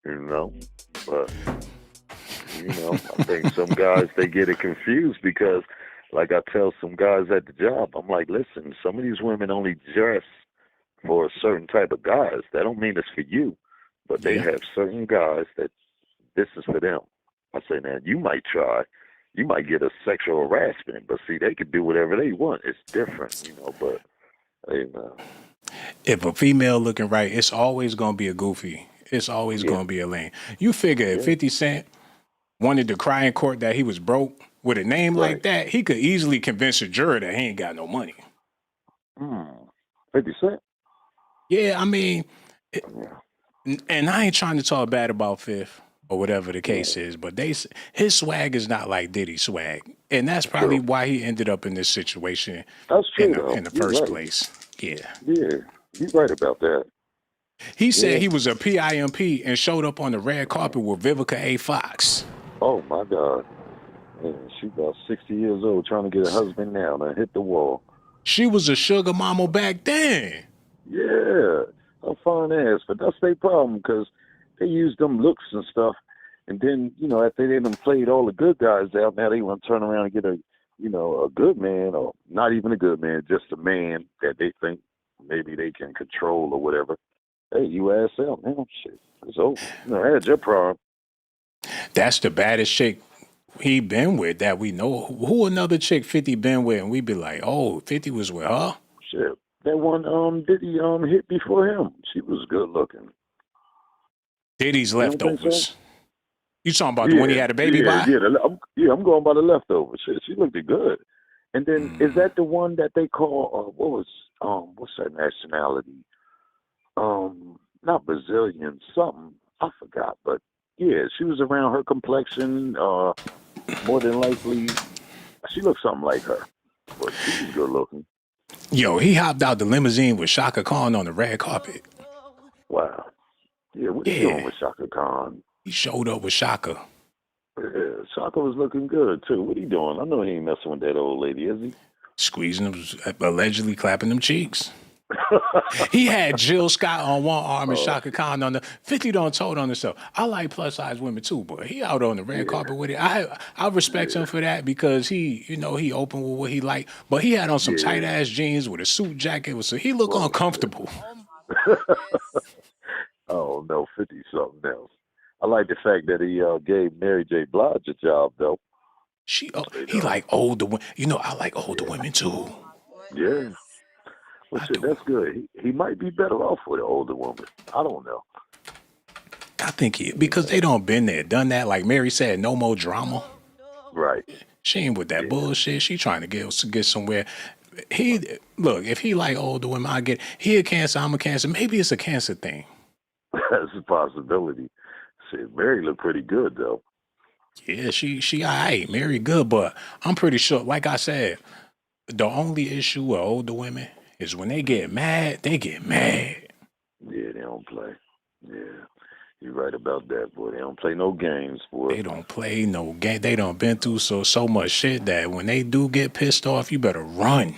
you know. But you know, I think some guys they get it confused because, like I tell some guys at the job, I'm like, listen, some of these women only dress for a certain type of guys. That don't mean it's for you, but they Yeah. have certain guys that this is for them. I say, now you might try, you might get a sexual harassment, but see, they can do whatever they want. It's different, you know. But hey, man, If a female looking right, it's always gonna be a goofy. It's always yeah, gonna be a lame. You figure if yeah, 50 Cent wanted to cry in court that he was broke with a name like right. that, he could easily convince a juror that he ain't got no money. Hmm. 50 Cent. Yeah, I mean, Yeah. And I ain't trying to talk bad about Fifth or whatever the Yeah, case is, but his swag is not like Diddy's swag, and that's probably true. why he ended up in this situation That's in true though. the You're first right. place. Yeah, Yeah, you're right about that. he said Yeah. he was a PIMP and showed up on the red carpet with Vivica A. Fox. Oh my God. Man, she about 60 years old, trying to get a husband now. Now hit the wall. She was a sugar mama back then. Yeah, a fine ass, but that's their problem because they use them looks and stuff, and then after they done played all the good guys out, now they want to turn around and get a good man, or not even a good man, just a man that they think maybe they can control or whatever. Hey, you ass out, man. Shit, it's over. That's your problem. That's the baddest chick he been with that we know. Who another chick 50 been with, and we be like, oh, 50 was with her? Shit, that one Diddy hit before him. She was good looking. Diddy's You don't think so? leftovers. You talking about the one he Yeah, had a baby yeah, by? yeah. I'm going by the leftovers. She looked good. And then is that the one that they call what's that nationality? Not Brazilian, something I forgot. But yeah, she was around her complexion. More than likely, she looked something like her, but she was good looking. Yo, he hopped out the limousine with Shaka Khan on the red carpet. Wow. Yeah, what are you doing Yeah, with Shaka Khan? he showed up with Shaka, Yeah, Shaka was looking good too. What are you doing? I know he ain't messing with that old lady, is he? squeezing him, allegedly clapping them cheeks. He had Jill Scott on one arm and Oh, Shaka Khan on the 50 don't told on himself. I like plus size women too, but he out on the red yeah, carpet with it. I respect him for that because he open with what he like, but he had on some tight yeah. ass jeans with a suit jacket, so he look Well, shit. uncomfortable. Oh no, 50 something else. I like the fact that he gave Mary J. Blige a job though. Straight He up. like older women. I like older women too. Yeah. Well, I shit, do. that's good. He might be better off with an older woman. I don't know. I think because they don't been there, done that. Like Mary said, no more drama. Right. She ain't with that Yeah. bullshit. She trying to get somewhere. He look, if he like older women, I get he a Cancer, I'm a Cancer. Maybe it's a Cancer thing. That's a possibility. Shit, Mary looked pretty good though. Yeah, she alright, Mary good, but I'm pretty sure, like I said, the only issue with older women is when they get mad, they get mad. Yeah, they don't play. Yeah. You're right about that, boy. They don't play no games, boy. They don't play no game. They done been through so much shit that when they do get pissed off, you better run.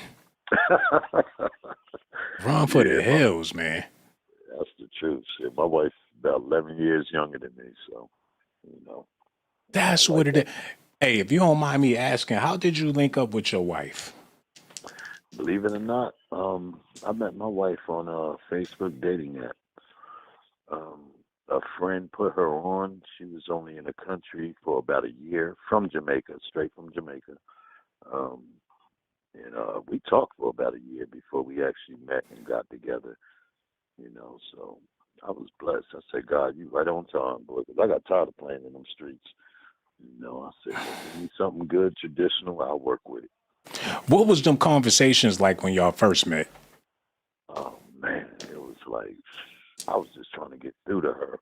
Run for the Yeah, hills, man. that's the truth. Shit, my wife's about 11 years younger than me, so you know, I That's what like it that. is. Hey, if you don't mind me asking, how did you link up with your wife? Believe it or not, I met my wife on a Facebook dating app. Um, a friend put her on. She was only in the country for about a year from Jamaica, straight from Jamaica. Um, and we talked for about a year before we actually met and got together. So I was blessed. I said, God, you right on time, boy, 'cause I got tired of playing in them streets. I said, give me something good, traditional, I'll work with it. What was them conversations like when y'all first met? Oh, man, it was like, I was just trying to get through to her.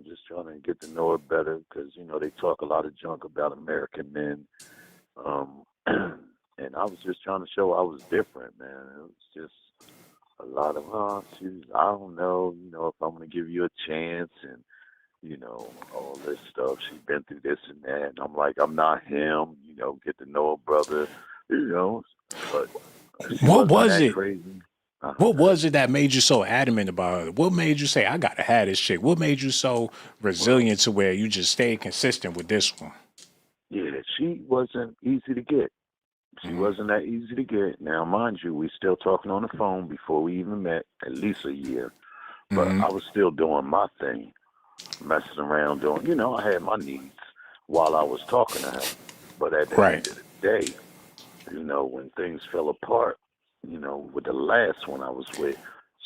Just trying to get to know her better because, they talk a lot of junk about American men. Um, and I was just trying to show I was different, man. It was just a lot of, I don't know, if I'm going to give you a chance and, all this stuff. She's been through this and that. And I'm like, I'm not him, get to know her brother, but she What wasn't was that it? crazy. What was it that made you so adamant about it? What made you say, I gotta have this chick? What made you so Well, resilient to where you just stayed consistent with this one? yeah, she wasn't easy to get. She Mhm. wasn't that easy to get. Now, mind you, we still talking on the phone before we even met, at least a year. But Mhm. I was still doing my thing, messing around doing, I had my needs while I was talking to her. But at the Right. end of the day, when things fell apart, with the last one I was with,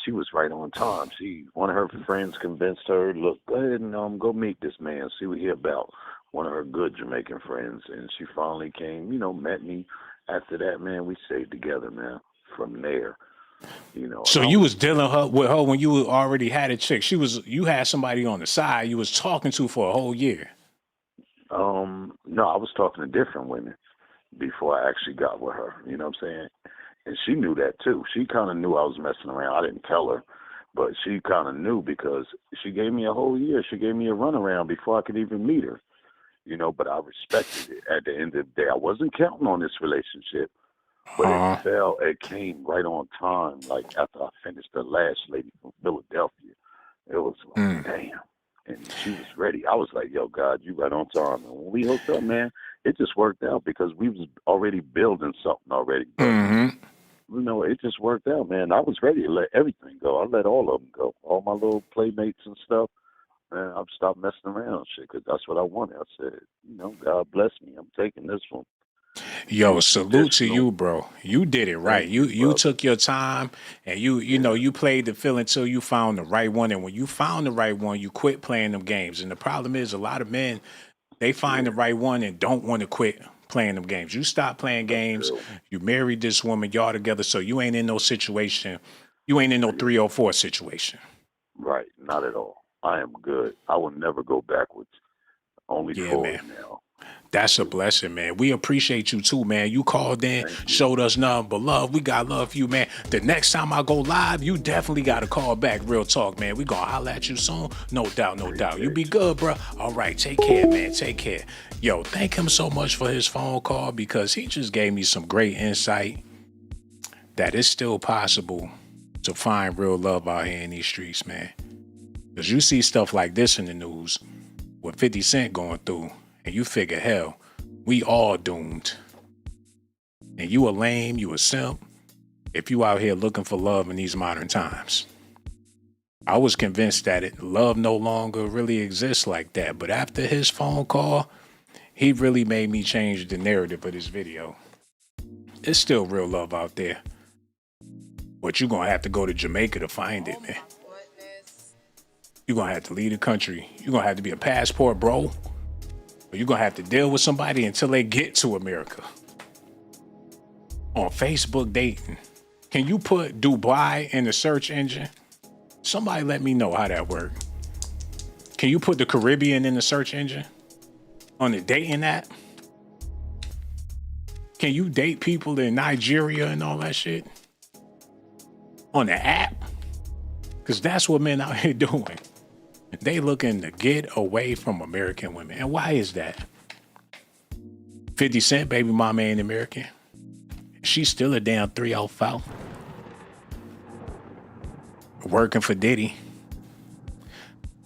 she was right on time. One of her friends convinced her, look, go ahead and go meet this man, see what he about. One of her good Jamaican friends, and she finally came, met me. After that, man, we stayed together, man. From there, You know. So you was dealing with her when you already had a chick. You had somebody on the side you was talking to for a whole year. No, I was talking to different women before I actually got with her. You know what I'm saying? And she knew that too. She kind of knew I was messing around. I didn't tell her, but she kind of knew because she gave me a whole year. She gave me a runaround before I could even meet her. You know, but I respected it. At the end of the day, I wasn't counting on this relationship, but it came right on time. Like after I finished the last lady from Philadelphia, it was like, damn. And she was ready. I was like, yo, God, you right on time. And when we hooked up, man, it just worked out because we was already building something already. But, you know, it just worked out, man. I was ready to let everything go. I let all of them go. All my little playmates and stuff. Man, I've stopped messing around and shit because that's what I wanted. I said, you know, God bless me. I'm taking this one. Yo, salute to you, bro. You did it right. You took your time and you know, you played the field until you found the right one. And when you found the right one, you quit playing them games. And the problem is a lot of men, they find the right one and don't want to quit playing them games. You stop playing games, you married this woman, y'all together, so you ain't in no situation, you ain't in no 304 situation. Right, not at all. I am good. I will never go backwards. Only forward now. That's a blessing, man. We appreciate you too, man. You called in, showed us nothing but love. We got love for you, man. The next time I go live, you definitely got to call back. Real talk, man. We gonna holler at you soon. No doubt, no doubt. You be good, bro. All right, take care, man. Take care. Yo, thank him so much for his phone call because he just gave me some great insight that it's still possible to find real love out here in these streets, man. Because you see stuff like this in the news with 50 Cent going through, and you figure, hell, we all doomed. And you a lame, you a simp, if you out here looking for love in these modern times. I was convinced that love no longer really exists like that, but after his phone call, he really made me change the narrative of this video. It's still real love out there, but you're gonna have to go to Jamaica to find it, man. You're gonna have to leave the country. You're gonna have to be a passport bro. Or you're gonna have to deal with somebody until they get to America. On Facebook dating. Can you put Dubai in the search engine? Somebody let me know how that works. Can you put the Caribbean in the search engine? On the dating app? Can you date people in Nigeria and all that shit? On the app? Because that's what men out here doing. They looking to get away from American women. And why is that? 50 Cent, baby mama ain't American. She's still a damn 305. Working for Diddy.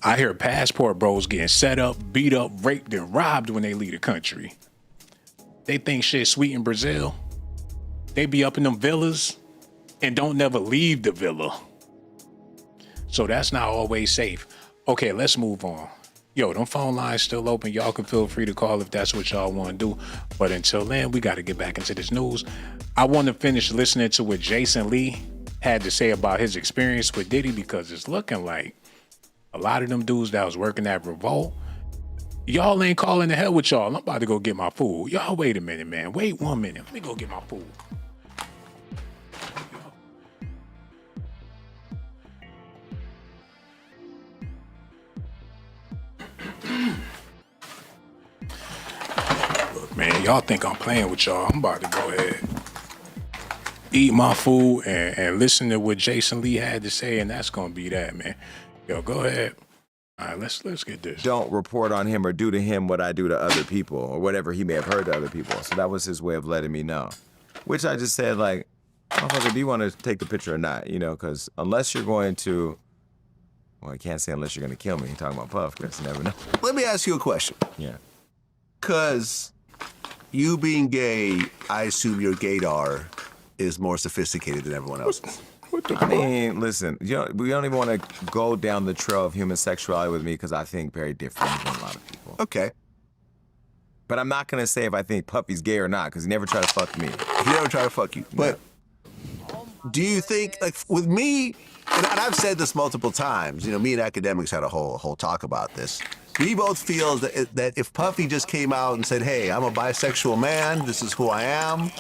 I hear passport bros getting set up, beat up, raped, and robbed when they leave the country. They think shit sweet in Brazil. They be up in them villas and don't never leave the villa. So that's not always safe. Okay, let's move on. Yo, them phone lines still open. Y'all can feel free to call if that's what y'all want to do. But until then, we got to get back into this news. I want to finish listening to what Jason Lee had to say about his experience with Diddy because it's looking like a lot of them dudes that was working at Revolt, y'all ain't calling the hell with y'all. I'm about to go get my food. Y'all wait a minute, man. Wait 1 minute. Let me go get my food. Look, man, y'all think I'm playing with y'all. I'm about to go ahead, eat my food, and listen to what Jason Lee had to say, and that's gonna be that, man. Yo, go ahead. All right, let's get this. Don't report on him or do to him what I do to other people or whatever he may have heard to other people. So that was his way of letting me know. Which I just said, like, motherfucker, do you want to take the picture or not? You know, because unless you're going to, well, I can't say unless you're going to kill me. You're talking about Puff, because you never know. Let me ask you a question. Yeah. Because you being gay, I assume your gaydar is more sophisticated than everyone else's. I mean, listen, we don't even want to go down the trail of human sexuality with me because I think very differently than a lot of people. Okay. But I'm not going to say if I think Puffy's gay or not because he never tried to fuck me. He never tried to fuck you. But do you think, like, with me, and I've said this multiple times, you know, me and academics had a whole talk about this. We both feel that if Puffy just came out and said, hey, I'm a bisexual man, this is who I am,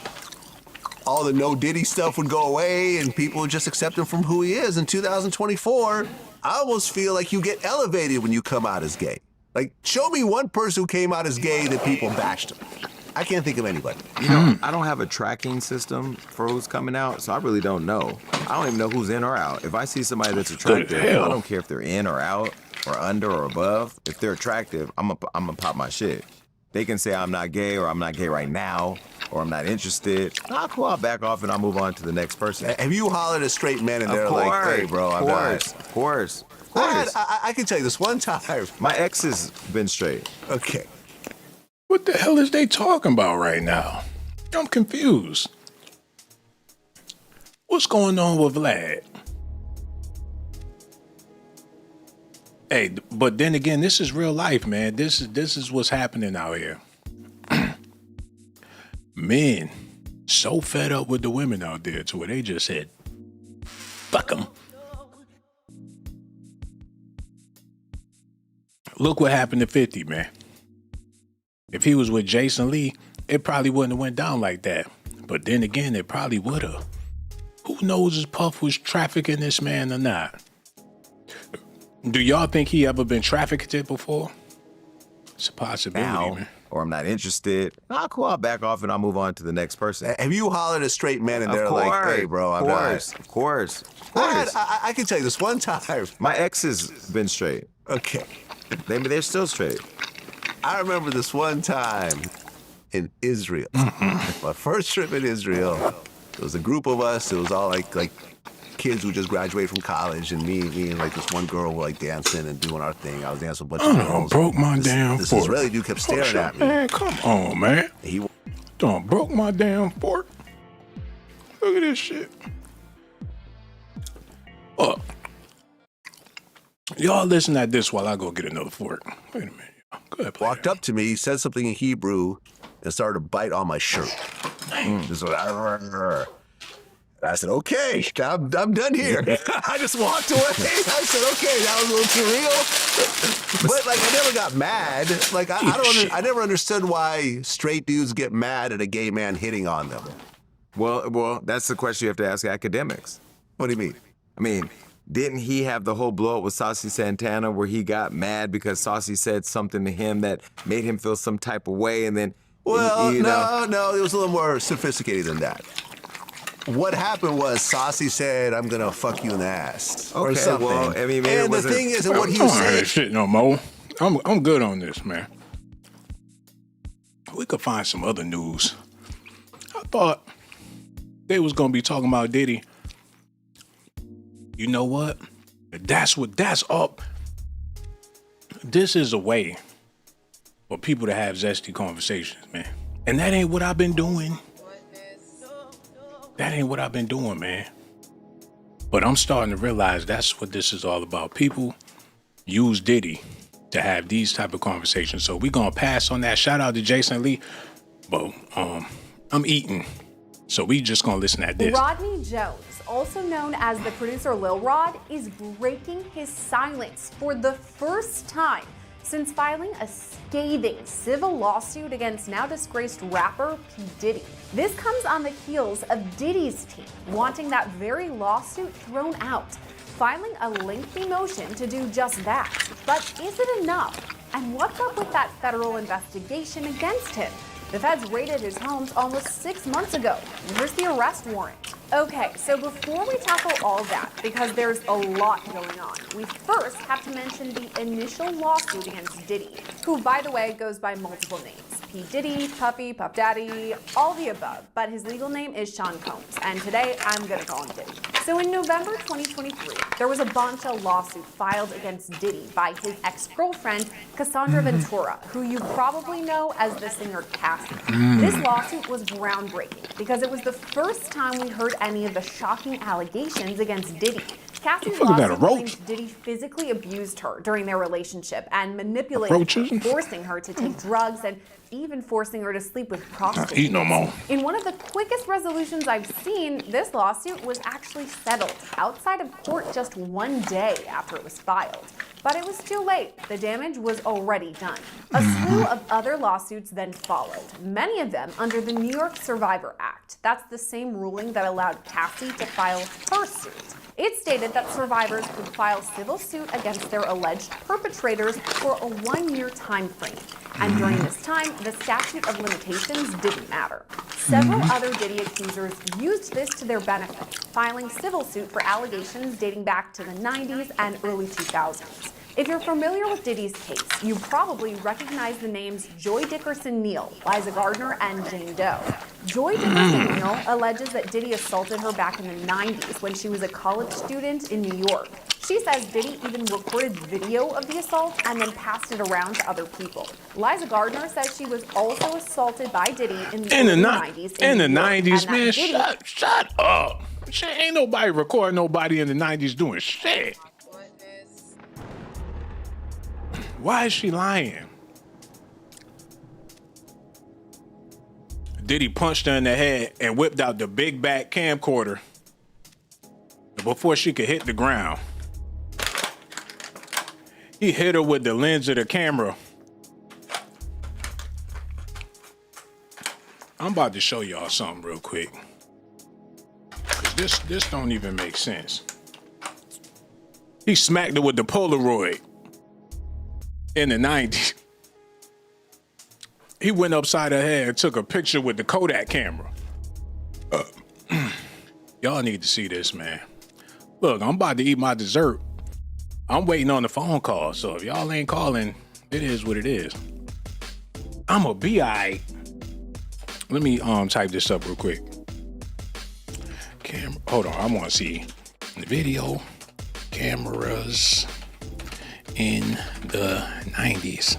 all the no Diddy stuff would go away and people would just accept him from who he is. In 2024, I almost feel like you get elevated when you come out as gay. Like, show me one person who came out as gay that people bashed him. I can't think of anybody. You know, I don't have a tracking system for who's coming out, so I really don't know. I don't even know who's in or out. If I see somebody that's attractive, I don't care if they're in or out or under or above. If they're attractive, I'm gonna pop my shit. They can say I'm not gay or I'm not gay right now or I'm not interested. I'll back off and I'll move on to the next person. Have you hollered at straight men and they're like, hey, bro, I'm not. Of course. I can tell you this one time. My ex has been straight. Okay. What the hell is they talking about right now? I'm confused. What's going on with Vlad? Hey, but then again, this is real life, man. This is what's happening out here. Men so fed up with the women out there to where they just said, fuck them. Look what happened to 50, man. If he was with Jason Lee, it probably wouldn't have went down like that. But then again, it probably would have. Who knows if Puff was trafficking this man or not? Do y'all think he ever been trafficked before? It's a possibility, Now, man. or I'm not interested. I'll back off and I'll move on to the next person. Have you hollered at straight men and they're like, hey, bro, I'm not. Of course. I can tell you this one time. My ex has been straight. Okay. They're still straight. I remember this one time in Israel. My first trip in Israel. It was a group of us. It was all like kids who just graduated from college, and me and like this one girl were like dancing and doing our thing. I was dancing with a bunch of girls. Broke my damn This fork. Israeli dude kept staring at me. Man, come on, man. He Done broke my damn fork. Look at this shit. Look. Y'all listen at this while I go get another fork. Wait a minute. Go ahead, walked up to me, said something in Hebrew, and started to bite on my shirt. This was, I said, okay, I'm done here. I just walked away. I said, okay, that was a little surreal. But like, I never got mad. Like, I never understood why straight dudes get mad at a gay man hitting on them. Well, that's the question you have to ask academics. What do you mean? I mean, didn't he have the whole blow up with Saucy Santana where he got mad because Saucy said something to him that made him feel some type of way, and then no, it was a little more sophisticated than that. What happened was Saucy said, "I'm gonna fuck you in the ass," or something. Well, I mean, maybe and the thing is, what he was saying. Shit, no more. I'm good on this, man. We could find some other news. I thought they was gonna be talking about Diddy. You know what? That's up. This is a way for people to have zesty conversations, man. And that ain't what I've been doing. That ain't what I've been doing, man. But I'm starting to realize that's what this is all about. People use Diddy to have these type of conversations. So we gonna pass on that. Shout out to Jason Lee. But I'm eating. So we just gonna listen at this. Rodney Jones, also known as the producer Lil Rod, is breaking his silence for the first time since filing a scathing civil lawsuit against now disgraced rapper P. Diddy. This comes on the heels of Diddy's team wanting that very lawsuit thrown out, filing a lengthy motion to do just that. But is it enough? And what's up with that federal investigation against him? The feds raided his homes almost 6 months ago. Here's the arrest warrant. Okay, so before we tackle all that, because there's a lot going on, we first have to mention the initial lawsuit against Diddy, who, by the way, goes by multiple names. P. Diddy, Puffy, Puff Daddy, all the above, but his legal name is Sean Combs, and today I'm gonna call him Diddy. So in November 2023, there was a bombshell lawsuit filed against Diddy by his ex-girlfriend, Cassandra Ventura, who you probably know as the singer Cassie. This lawsuit was groundbreaking because it was the first time we heard any of the shocking allegations against Diddy. Cassie's lawsuit claims Diddy physically abused her during their relationship and manipulated her, forcing her to take drugs and even forcing her to sleep with prostitutes. Eat no more. In one of the quickest resolutions I've seen, this lawsuit was actually settled outside of court just one day after it was filed. But it was too late. The damage was already done. A slew of other lawsuits then followed, many of them under the New York Survivor Act. That's the same ruling that allowed Cassie to file her suit. It stated that survivors could file civil suit against their alleged perpetrators for a 1-year time frame. And during this time, the statute of limitations didn't matter. Several other Diddy accusers used this to their benefit, filing civil suit for allegations dating back to the 90s and early 2000s. If you're familiar with Diddy's case, you probably recognize the names Joy Dickerson-Neal, Liza Gardner, and Jane Doe. Joy Dickerson-Neal alleges that Diddy assaulted her back in the 90s when she was a college student in New York. She says Diddy even recorded video of the assault and then passed it around to other people. Liza Gardner says she was also assaulted by Diddy in the early 90s. In the 90s, man, shut up. Shit, ain't nobody recording nobody in the 90s doing shit. Why is she lying? Diddy punched her in the head and whipped out the big back camcorder before she could hit the ground. He hit her with the lens of the camera. I'm about to show y'all something real quick. This don't even make sense. He smacked her with the Polaroid in the 90s. He went upside her head and took a picture with the Kodak camera. Y'all need to see this, man. Look, I'm about to eat my dessert. I'm waiting on the phone call, so if y'all ain't calling, it is what it is. I'ma be all right. Let me type this up real quick. Hold on, I want to see the video cameras in the 90s.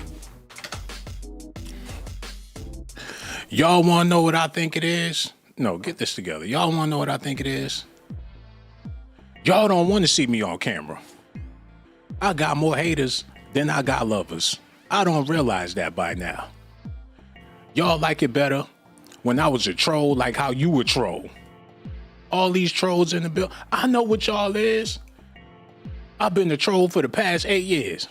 Y'all want to know what I think it is? No, get this together. Y'all want to know what I think it is? Y'all don't want to see me on camera. I got more haters than I got lovers. I don't realize that by now. Y'all like it better when I was a troll, like how you would troll. All these trolls in the bill. I know what y'all is. I've been a troll for the past 8 years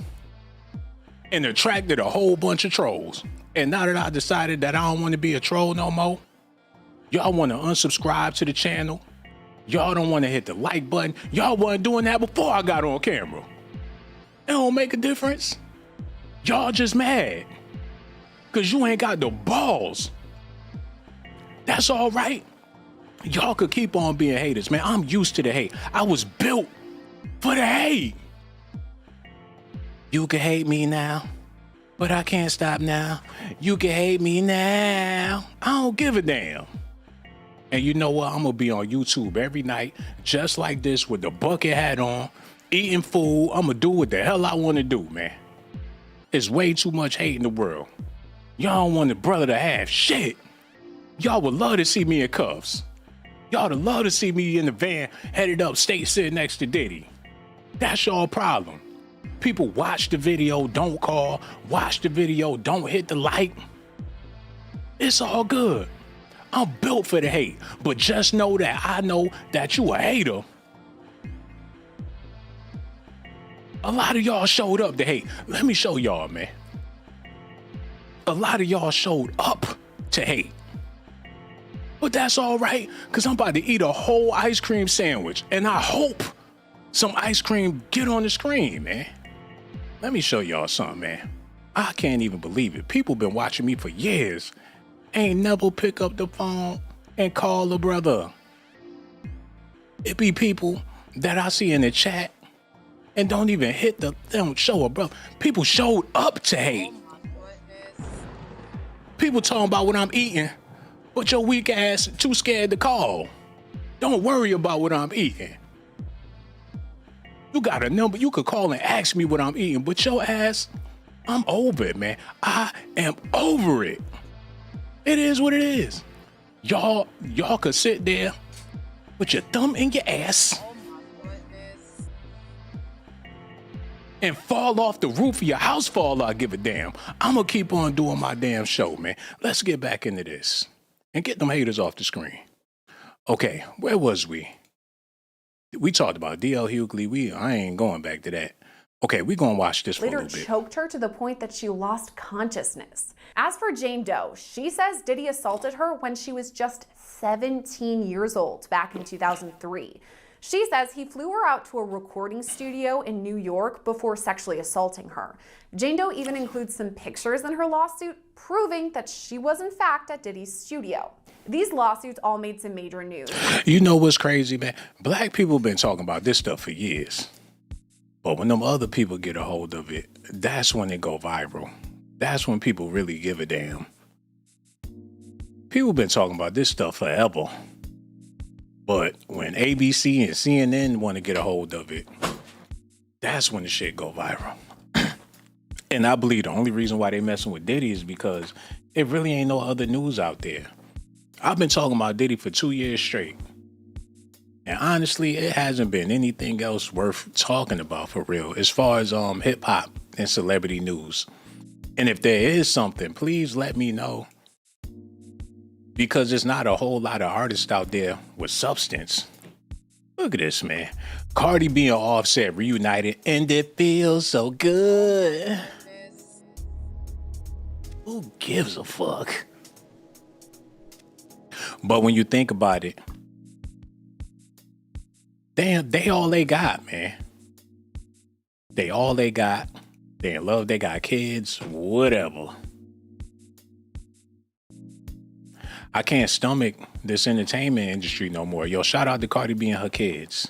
and attracted a whole bunch of trolls. And now that I decided that I don't want to be a troll no more, y'all want to unsubscribe to the channel. Y'all don't want to hit the like button. Y'all wasn't doing that before I got on camera. It don't make a difference. Y'all just mad because you ain't got the balls. That's all right. Y'all could keep on being haters, man. I'm used to the hate. I was built for the hate. You can hate me now, but I can't stop now. You can hate me now. I don't give a damn. And you know what? I'm going to be on YouTube every night, just like this, with the bucket hat on, eating food. I'm going to do what the hell I want to do, man. There's way too much hate in the world. Y'all don't want the brother to have shit. Y'all would love to see me in cuffs. Y'all would love to see me in the van, headed upstate, sitting next to Diddy. That's y'all problem. People watch the video, don't call. Watch the video, don't hit the like. It's all good. I'm built for the hate, but just know that I know that you a hater. A lot of y'all showed up to hate. Let me show y'all, man. A lot of y'all showed up to hate. But that's all right, because I'm about to eat a whole ice cream sandwich, and I hope some ice cream get on the screen, man. Let me show y'all something, man. I can't even believe it. People been watching me for years. Ain't never pick up the phone and call a brother. It be people that I see in the chat and don't even they don't show a brother. People showed up to hate. People talking about what I'm eating, but your weak ass too scared to call. Don't worry about what I'm eating. You got a number, you could call and ask me what I'm eating, but your ass, I'm over it, man. I am over it. It is what it is. Y'all could sit there with your thumb in your ass and fall off the roof of your house for all I give a damn. I'm gonna keep on doing my damn show, man. Let's get back into this and get them haters off the screen. Okay, where was we? We talked about D.L. Hughley. I ain't going back to that. Okay, we're gonna watch this for a Later little bit. choked her to the point that she lost consciousness. As for Jane Doe, she says Diddy assaulted her when she was just 17 years old back in 2003. She says he flew her out to a recording studio in New York before sexually assaulting her. Jane Doe even includes some pictures in her lawsuit proving that she was in fact at Diddy's studio. These lawsuits all made some major news. You know what's crazy, man? Black people been talking about this stuff for years. But when them other people get a hold of it, that's when it go viral. That's when people really give a damn. People been talking about this stuff forever. But when ABC and CNN want to get a hold of it, that's when the shit go viral. And I believe the only reason why they messing with Diddy is because it really ain't no other news out there. I've been talking about Diddy for 2 years straight. And honestly, it hasn't been anything else worth talking about for real as far as hip hop and celebrity news. And if there is something, please let me know. Because there's not a whole lot of artists out there with substance. Look at this, man. Cardi B and Offset reunited, and it feels so good. Who gives a fuck? But when you think about it, damn, they all they got, man. They all they got. They in love, they got kids, whatever. I can't stomach this entertainment industry no more. Yo, shout out to Cardi B and her kids.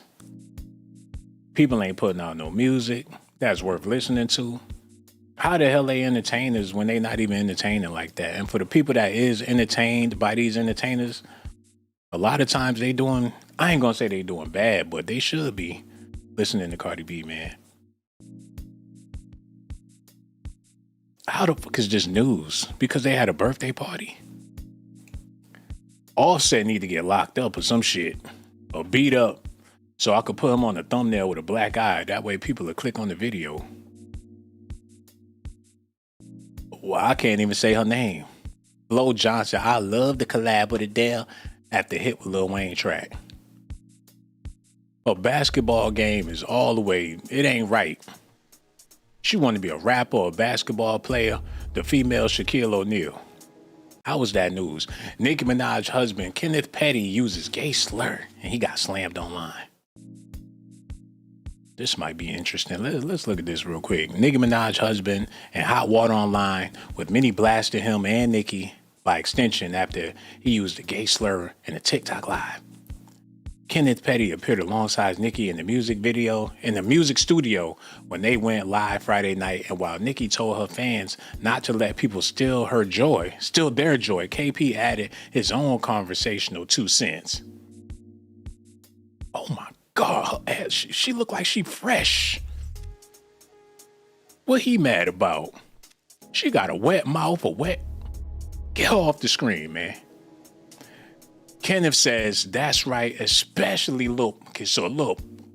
People ain't putting out no music that's worth listening to. How the hell they entertainers when they not even entertaining like that? And for the people that is entertained by these entertainers, a lot of times they doing, I ain't gonna say they doing bad, but they should be listening to Cardi B, man. How the fuck is this news? Because they had a birthday party? Offset need to get locked up or some shit, or beat up, so I could put him on a thumbnail with a black eye. That way people will click on the video. Well, I can't even say her name. Flo Johnson, I love the collab with Adele at the hit with Lil Wayne track. Her basketball game is all the way, it ain't right. She want to be a rapper or a basketball player, the female Shaquille O'Neal. How was that news? Nicki Minaj's husband, Kenneth Petty, uses gay slur and he got slammed online. This might be interesting. Let's look at this real quick. Nicki Minaj's husband and hot water online with many blasting him and Nicki by extension after he used a gay slur in a TikTok live. Kenneth Petty appeared alongside Nicki in the music studio when they went live Friday night. And while Nicki told her fans not to let people steal their joy, KP added his own conversational 2 cents. Oh my God, she looked like she fresh. What he mad about? She got a wet mouth, Get her off the screen, man. Kenneth says, that's right, especially little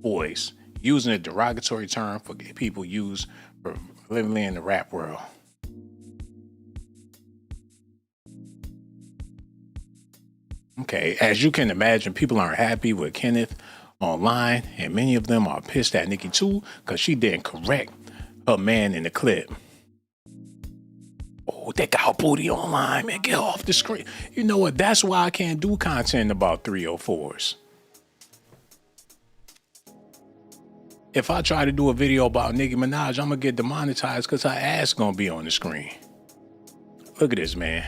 boys, using a derogatory term for people use for living in the rap world. Okay, as you can imagine, people aren't happy with Kenneth online, and many of them are pissed at Nicki too, because she didn't correct her man in the clip. Oh, they got her booty online, man. Get her off the screen. You know what? That's why I can't do content about 304s. If I try to do a video about Nicki Minaj, I'm going to get demonetized because her ass going to be on the screen. Look at this, man.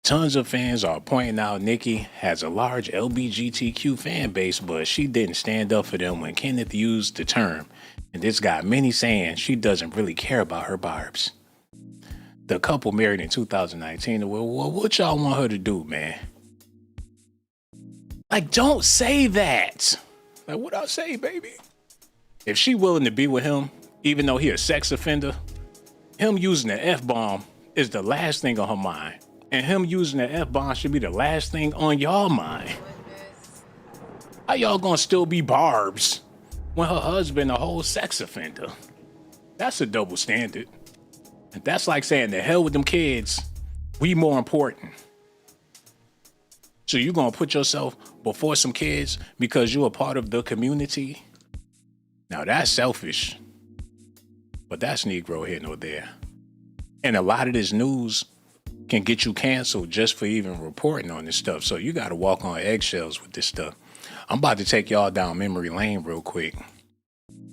Tons of fans are pointing out Nicki has a large LGBTQ fan base, but she didn't stand up for them when Kenneth used the term. And this got many saying she doesn't really care about her barbs. The couple married in 2019. Well, what y'all want her to do, man? Like, don't say that. Like, what I say, baby? If she willing to be with him, even though he a sex offender, him using the F-bomb is the last thing on her mind. And him using the F-bomb should be the last thing on y'all mind. How y'all gonna still be barbs when her husband a whole sex offender? That's a double standard. And that's like saying, the hell with them kids, we more important. So you gonna put yourself before some kids because you're a part of the community? Now that's selfish. But that's Negro here nor there. And a lot of this news can get you canceled just for even reporting on this stuff. So you got to walk on eggshells with this stuff. I'm about to take y'all down memory lane real quick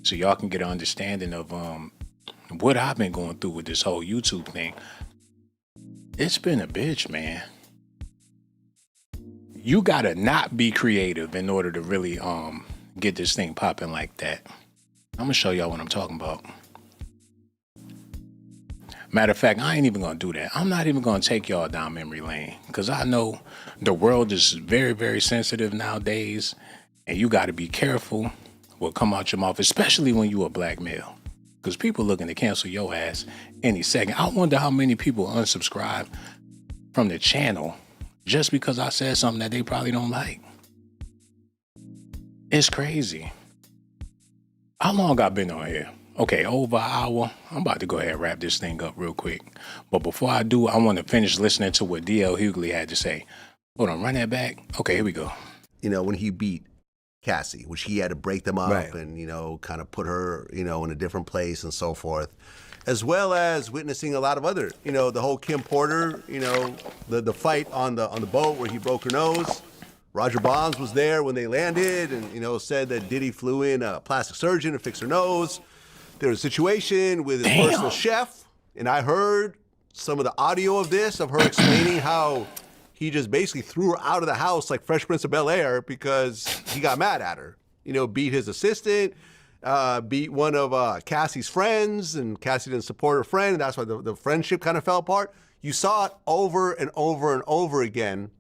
so y'all can get an understanding of what I've been going through with this whole YouTube thing. It's been a bitch, man. You got to not be creative in order to really get this thing popping like that. I'm going to show y'all what I'm talking about. Matter of fact, I ain't even going to do that. I'm not even going to take y'all down memory lane because I know the world is very, very sensitive nowadays, and you got to be careful what come out your mouth, especially when you a black male, because people looking to cancel your ass any second. I wonder how many people unsubscribe from the channel just because I said something that they probably don't like. It's crazy. How long I been on here? Okay, over an hour. I'm about to go ahead and wrap this thing up real quick. But before I do, I want to finish listening to what D.L. Hughley had to say. Hold on, run that back. Okay, here we go. You know, when he beat Cassie, which he had to break them up Right. and, you know, kind of put her, you know, in a different place and so forth, as well as witnessing a lot of other, you know, the whole Kim Porter, you know, the fight on the boat where he broke her nose. Roger Bonds was there when they landed and, you know, said that Diddy flew in a plastic surgeon to fix her nose. There was a situation with his personal chef, and I heard some of the audio of this, of her explaining how he just basically threw her out of the house like Fresh Prince of Bel-Air because he got mad at her. You know, beat his assistant, beat one of Cassie's friends, and Cassie didn't support her friend, and that's why the friendship kind of fell apart. You saw it over and over and over again.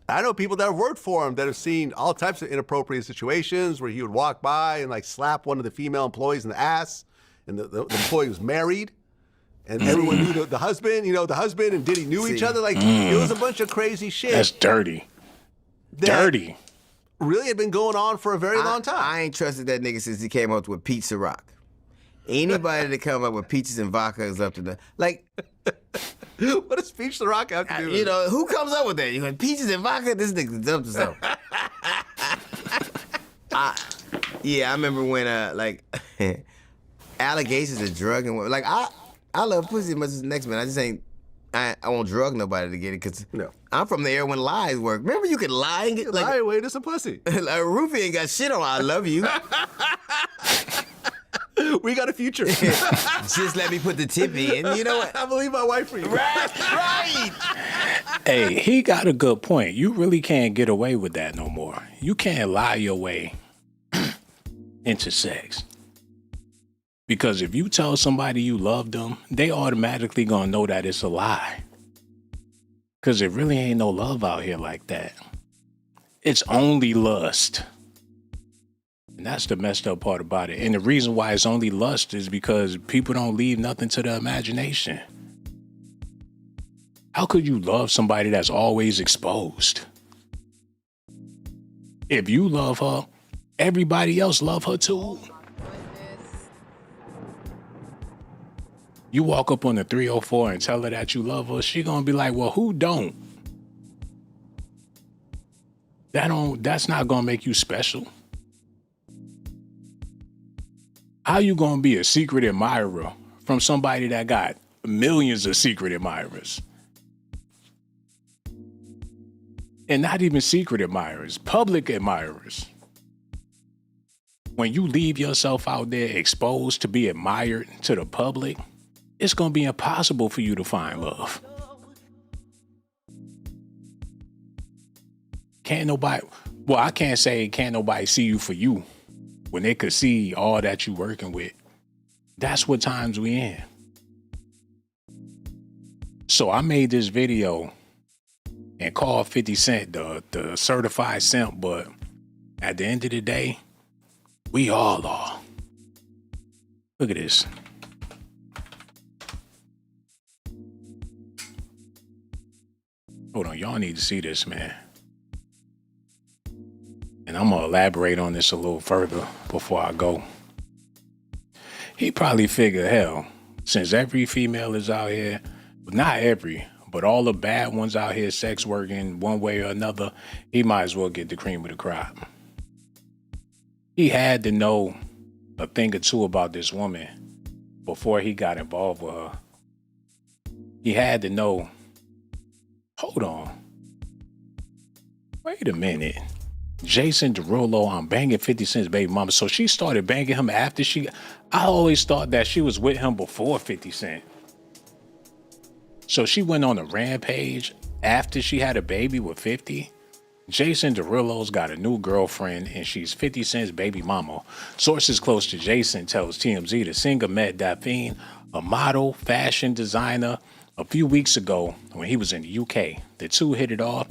I know people that have worked for him that have seen all types of inappropriate situations where he would walk by and like slap one of the female employees in the ass, and the employee was married, and everyone knew the husband. You know, the husband and Diddy knew each other. Like it was a bunch of crazy shit. That's dirty. Dirty. Really had been going on for a very long time. I ain't trusted that nigga since he came up with Pizza Rock. Anybody that come up with peaches and vodka is up to the like. What does Peach the Rock have to do with You know, who comes up with that? You got peaches and vodka? This nigga's up to something. I remember when like allegations of drug and like I love pussy as much as the next man. I just ain't I won't drug nobody to get it because I'm from the era when lies work. Remember you could lie and get like lie away to some pussy. Like Rufy ain't got shit on I love you. We got a future. Just let me put the tip in. You know what? I believe my wife for you. Right. Hey, he got a good point. You really can't get away with that no more. You can't lie your way into sex. Because if you tell somebody you love them, they automatically gonna know that it's a lie. Because there really ain't no love out here like that. It's only lust. And that's the messed up part about it. And the reason why it's only lust is because people don't leave nothing to the imagination. How could you love somebody that's always exposed? If you love her, everybody else love her too. You walk up on the 304 and tell her that you love her, she gonna be like, well, who don't? That's not gonna make you special. How you gonna be a secret admirer from somebody that got millions of secret admirers? And not even secret admirers, public admirers. When you leave yourself out there exposed to be admired to the public, it's gonna be impossible for you to find love. I can't say can't nobody see you for you when they could see all that you working with. That's what times we in. So I made this video and called 50 Cent the certified simp, but at the end of the day, we all are. Look at this. Hold on, y'all need to see this, man. And I'm gonna elaborate on this a little further before I go. He probably figured, hell, since every female is out here, not every, but all the bad ones out here sex working one way or another, he might as well get the cream of the crop. He had to know a thing or two about this woman before he got involved with her. He had to know. Hold on. Wait a minute. Jason Derulo, I'm banging 50 Cent's baby mama. So she started banging him after I always thought that she was with him before 50 Cent. So she went on a rampage after she had a baby with 50. Jason Derulo's got a new girlfriend and she's 50 Cent's baby mama. Sources close to Jason tells TMZ the singer met Daphne, a model, fashion designer, a few weeks ago when he was in the UK. The two hit it off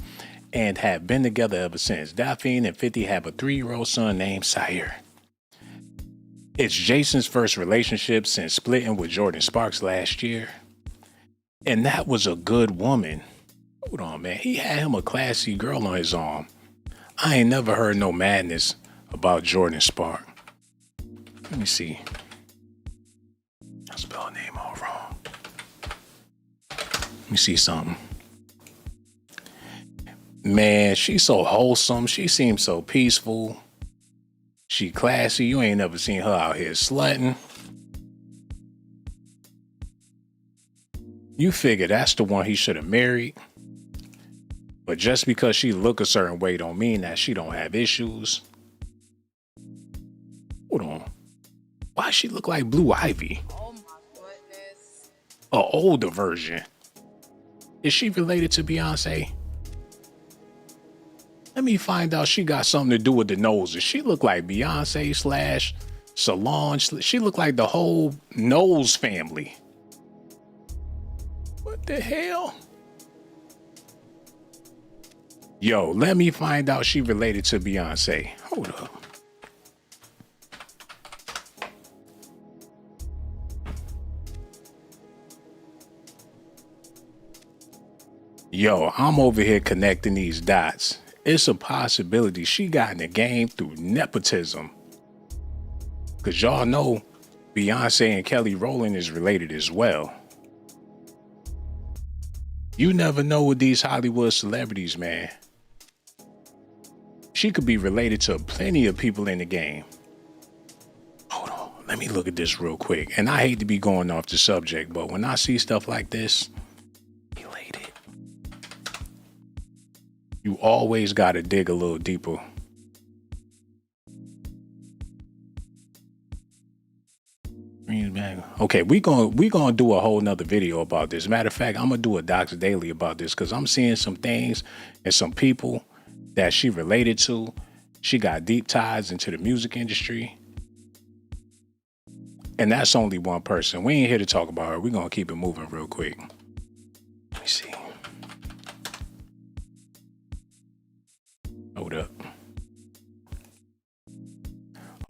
and have been together ever since. Daphne and 50 have a 3-year-old son named Satire. It's Jason's first relationship since splitting with Jordan Sparks last year. And that was a good woman. Hold on, man. He had him a classy girl on his arm. I ain't never heard no madness about Jordan Sparks. Let me see. I spelled her name all wrong. Let me see something. Man, she's so wholesome. She seems so peaceful. She classy. You ain't never seen her out here slutting. You figure that's the one he should have married. But just because she look a certain way don't mean that she don't have issues. Hold on. Why she look like Blue Ivy? Oh my goodness. An older version. Is she related to Beyonce? Let me find out she got something to do with the noses. She look like Beyonce / Solange. She look like the whole Knowles family. What the hell? Yo, let me find out she related to Beyonce. Hold up. Yo, I'm over here connecting these dots. It's a possibility she got in the game through nepotism. Cause y'all know Beyonce and Kelly Rowland is related as well. You never know with these Hollywood celebrities, man. She could be related to plenty of people in the game. Hold on, let me look at this real quick. And I hate to be going off the subject, but when I see stuff like this, related. You always gotta dig a little deeper. Okay, we gonna do a whole nother video about this. Matter of fact, I'm gonna do a Docs Daily about this because I'm seeing some things and some people that she related to. She got deep ties into the music industry. And that's only one person. We ain't here to talk about her. We're gonna keep it moving real quick. Let me see. Hold up.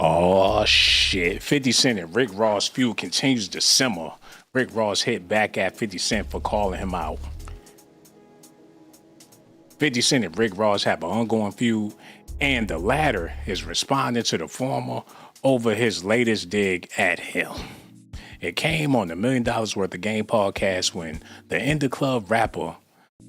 Oh, shit. 50 Cent and Rick Ross feud continues to simmer. Rick Ross hit back at 50 Cent for calling him out. 50 Cent and Rick Ross have an ongoing feud, and the latter is responding to the former over his latest dig at him. It came on the $1 Million Worth of Game podcast when the In the Club rapper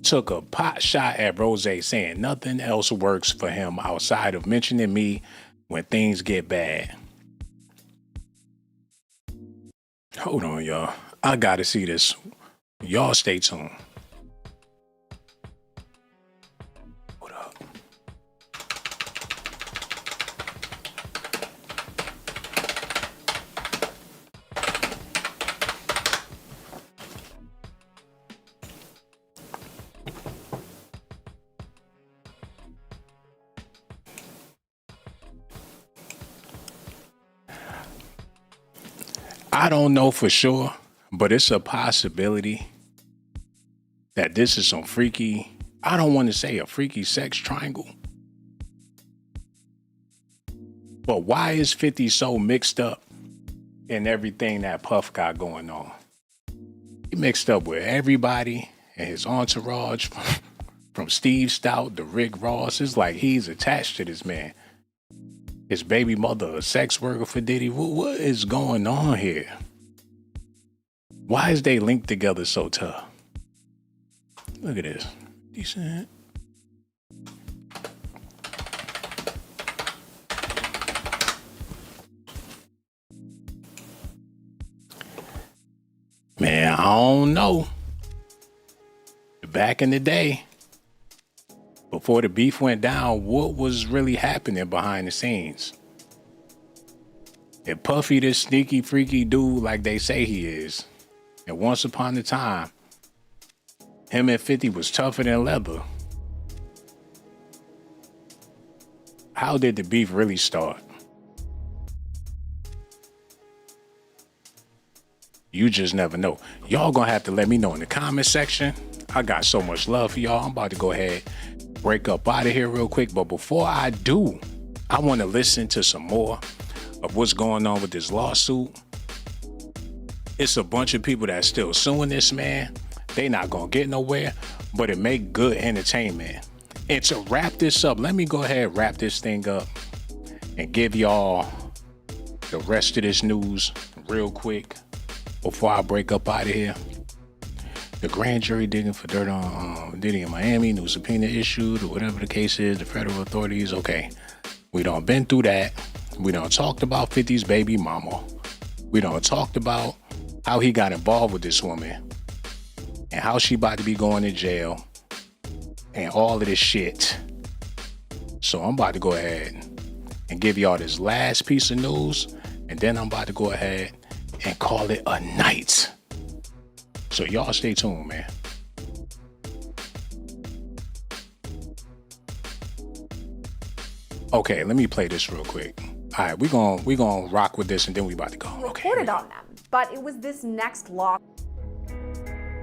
took a pot shot at Rose, saying nothing else works for him outside of mentioning me when things get bad. Hold on, y'all. I gotta see this. Y'all stay tuned. Hold up. I don't know for sure, but it's a possibility that this is some freaky, I don't want to say a freaky sex triangle. But why is 50 so mixed up in everything that Puff got going on? He mixed up with everybody and his entourage, from Steve Stout to Rick Ross. It's like he's attached to this man. His baby mother, a sex worker for Diddy. What is going on here? Why is they linked together so tough? Look at this. Decent. I don't know. Back in the day, before the beef went down, what was really happening behind the scenes? If Puffy this sneaky, freaky dude like they say he is, and once upon a time, him and 50 was tougher than leather, how did the beef really start? You just never know. Y'all gonna have to let me know in the comment section. I got so much love for y'all. I'm about to go ahead, break up out of here real quick. But before I do, I want to listen to some more of what's going on with this lawsuit. It's a bunch of people that's still suing this man. They not gonna get nowhere, but it make good entertainment. And to wrap this up, let me go ahead and wrap this thing up and give y'all the rest of this news real quick before I break up out of here. The grand jury digging for dirt on Diddy in Miami, new subpoena issued, or whatever the case is, the federal authorities, okay. We done been through that. We done talked about 50's baby mama. We done talked about how he got involved with this woman and how she about to be going to jail and all of this shit. So I'm about to go ahead and give y'all this last piece of news, and then I'm about to go ahead and call it a night. So y'all stay tuned, man. Okay, let me play this real quick. All right, we gonna rock with this, and then we about to go. Reported on them, but it was this next law.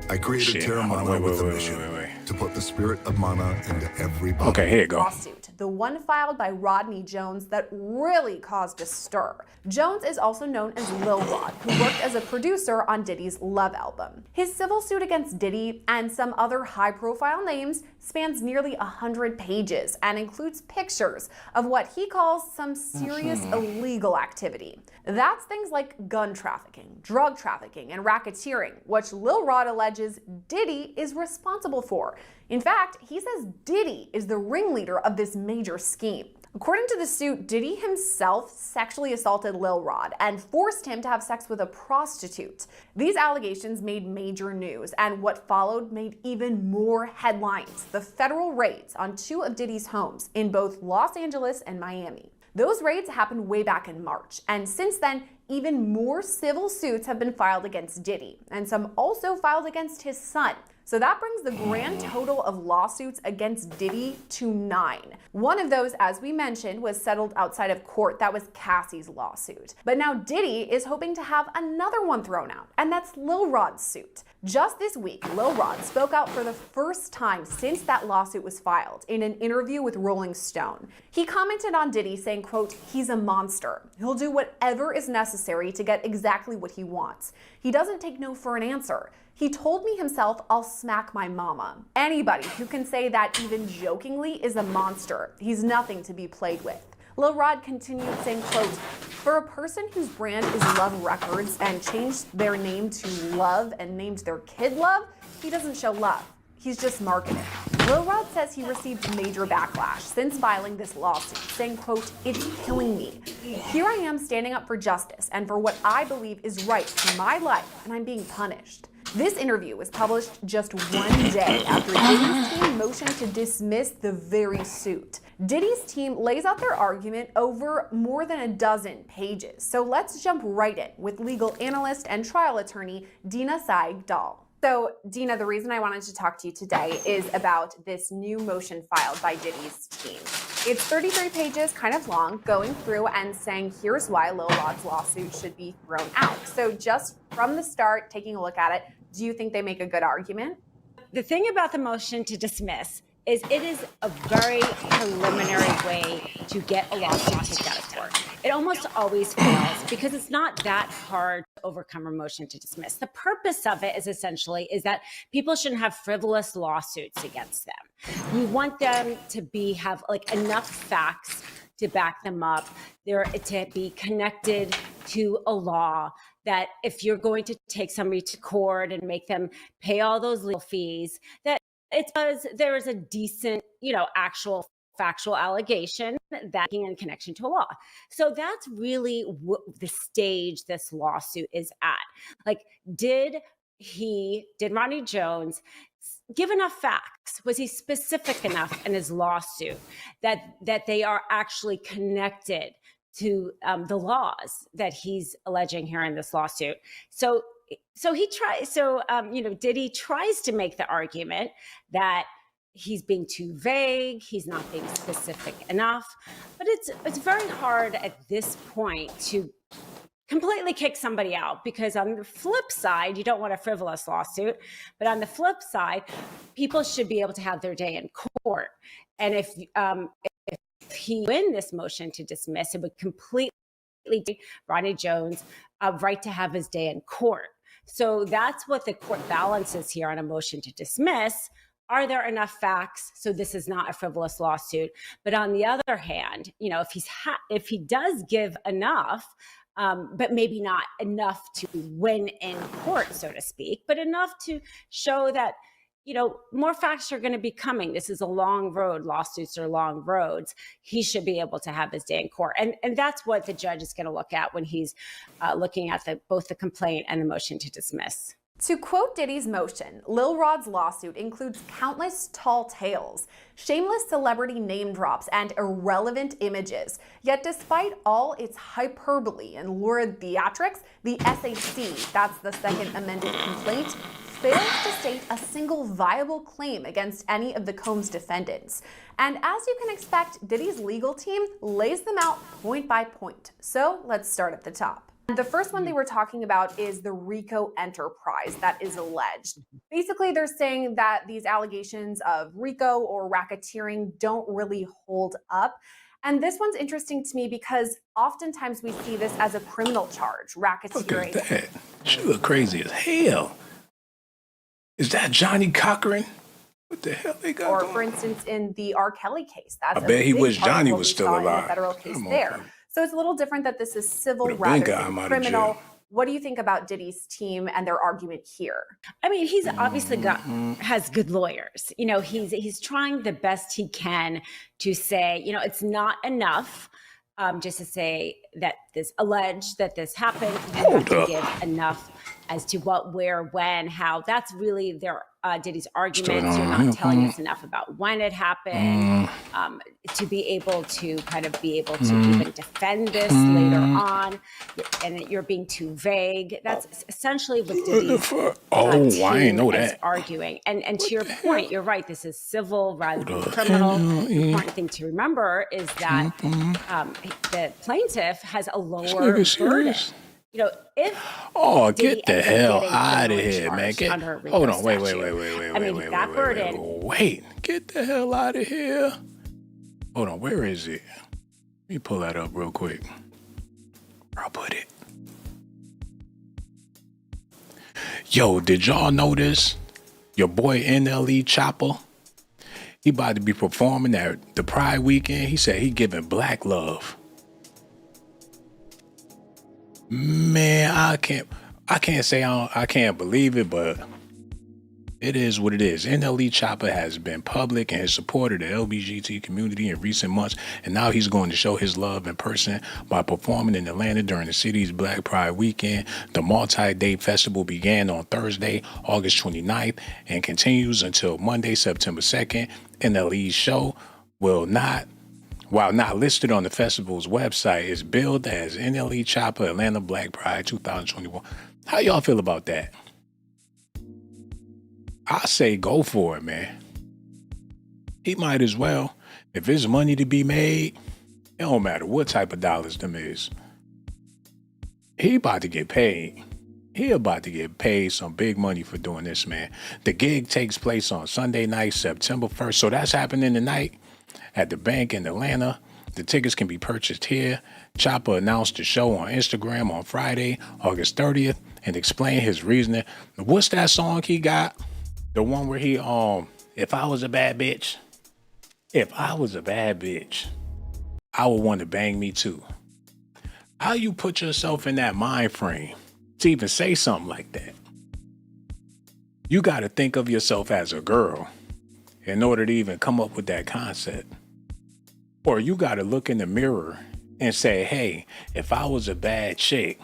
I created Terra Mana with a mission to put the spirit of mana into every body. Okay, here you go. Lawsuit, the one filed by Rodney Jones that really caused a stir. Jones is also known as Lil Rod, who worked as a producer on Diddy's Love album. His civil suit against Diddy and some other high-profile names spans nearly 100 pages and includes pictures of what he calls some serious illegal activity. That's things like gun trafficking, drug trafficking, and racketeering, which Lil Rod alleges Diddy is responsible for. In fact, he says Diddy is the ringleader of this major scheme. According to the suit, Diddy himself sexually assaulted Lil Rod and forced him to have sex with a prostitute. These allegations made major news, and what followed made even more headlines: the federal raids on two of Diddy's homes in both Los Angeles and Miami. Those raids happened way back in March, and since then, even more civil suits have been filed against Diddy, and some also filed against his son. So that brings the grand total of lawsuits against Diddy to 9. One of those, as we mentioned, was settled outside of court. That was Cassie's lawsuit. But now Diddy is hoping to have another one thrown out, and that's Lil Rod's suit. Just this week, Lil Rod spoke out for the first time since that lawsuit was filed in an interview with Rolling Stone. He commented on Diddy saying, quote, "He's a monster. He'll do whatever is necessary to get exactly what he wants. He doesn't take no for an answer. He told me himself, I'll smack my mama. Anybody who can say that even jokingly is a monster. He's nothing to be played with." Lil Rod continued saying, quote, "For a person whose brand is Love Records and changed their name to Love and named their kid Love, he doesn't show love. He's just marketing." Lil Rod says he received major backlash since filing this lawsuit, saying, quote, "It's killing me. Here I am standing up for justice and for what I believe is right for my life, and I'm being punished." This interview was published just one day after Diddy's team motioned to dismiss the very suit. Diddy's team lays out their argument over more than a dozen pages. So let's jump right in with legal analyst and trial attorney Dina Saig-Dahl. So, Dina, the reason I wanted to talk to you today is about this new motion filed by Diddy's team. It's 33 pages, kind of long, going through and saying, here's why Lil Rod's lawsuit should be thrown out. So just from the start, taking a look at it, do you think they make a good argument? The thing about the motion to dismiss is it is a very preliminary way to get a lawsuit kicked out of court. It almost always fails because it's not that hard to overcome a motion to dismiss. The purpose of it is essentially is that people shouldn't have frivolous lawsuits against them. We want them to have like enough facts to back them up, to be connected to a law, that if you're going to take somebody to court and make them pay all those legal fees, that it's because there is a decent, actual factual allegation that in connection to a law. So that's really the stage this lawsuit is at. Like, did did Ronnie Jones give enough facts? Was he specific enough in his lawsuit that they are actually connected to the laws that he's alleging here in this lawsuit? So Diddy tries to make the argument that he's being too vague, he's not being specific enough, but it's very hard at this point to completely kick somebody out, because on the flip side, you don't want a frivolous lawsuit, but on the flip side, people should be able to have their day in court. And if he win this motion to dismiss, it would completely give Ronnie Jones a right to have his day in court. So that's what the court balances here on a motion to dismiss. Are there enough facts so this is not a frivolous lawsuit? But on the other hand, if he does give enough, but maybe not enough to win in court, so to speak, but enough to show that, more facts are going to be coming. This is a long road. Lawsuits are long roads. He should be able to have his day in court. And that's what the judge is going to look at when he's looking at both the complaint and the motion to dismiss. To quote Diddy's motion, Lil Rod's lawsuit includes countless tall tales, shameless celebrity name drops, and irrelevant images. Yet despite all its hyperbole and lurid theatrics, the SAC, that's the second amended complaint, fails to state a single viable claim against any of the Combs defendants. And as you can expect, Diddy's legal team lays them out point by point. So let's start at the top. The first one they were talking about is the RICO enterprise that is alleged. Basically, they're saying that these allegations of RICO or racketeering don't really hold up. And this one's interesting to me because oftentimes we see this as a criminal charge, racketeering. Look at that. She look crazy as hell. Is that Johnny Cochran? What the hell they got? Or for instance, in the R. Kelly case, that's I bet he wished Johnny was still alive. Federal case there. So it's a little different that this is civil rather than criminal. What do you think about Diddy's team and their argument here? I mean, he's obviously has good lawyers. He's trying the best he can to say, it's not enough just to say that this alleged that this happened. You have to give enough as to what, where, when, how. That's really their Diddy's argument. You're not telling us enough about when it happened to be able to even defend this later on, and you're being too vague. That's essentially what Diddy's I ain't know that. Arguing. And to your point, you're right. This is civil rather than criminal. The important thing to remember is that the plaintiff has a lower burden. Get the hell out of here, man. Hold on, wait. Get the hell out of here. Hold on, where is it? Let me pull that up real quick. I'll put it. Yo, did y'all notice your boy NLE Chopper? He about to be performing at the Pride weekend. He said he giving black love. Man, I can't say I can't believe it, but it is what it is. NLE Chopper has been public in his support of the LGBT community in recent months, and now he's going to show his love in person by performing in Atlanta during the city's Black Pride weekend. The multi-day festival began on Thursday, August 29th, and continues until Monday, September 2nd. NLE's show while not listed on the festival's website, is billed as NLE Chopper Atlanta Black Pride 2021. How y'all feel about that? I say go for it, man. He might as well. If there's money to be made, it don't matter what type of dollars them is. He about to get paid. He about to get paid some big money for doing this, man. The gig takes place on Sunday night, September 1st. So that's happening tonight at the Bank in Atlanta. The tickets can be purchased here. Chopper announced the show on Instagram on Friday, August 30th, and explained his reasoning. What's that song he got? The one where he, if I was a bad bitch, I would want to bang me too. How you put yourself in that mind frame to even say something like that? You got to think of yourself as a girl in order to even come up with that concept. Or you got to look in the mirror and say, hey, if I was a bad chick,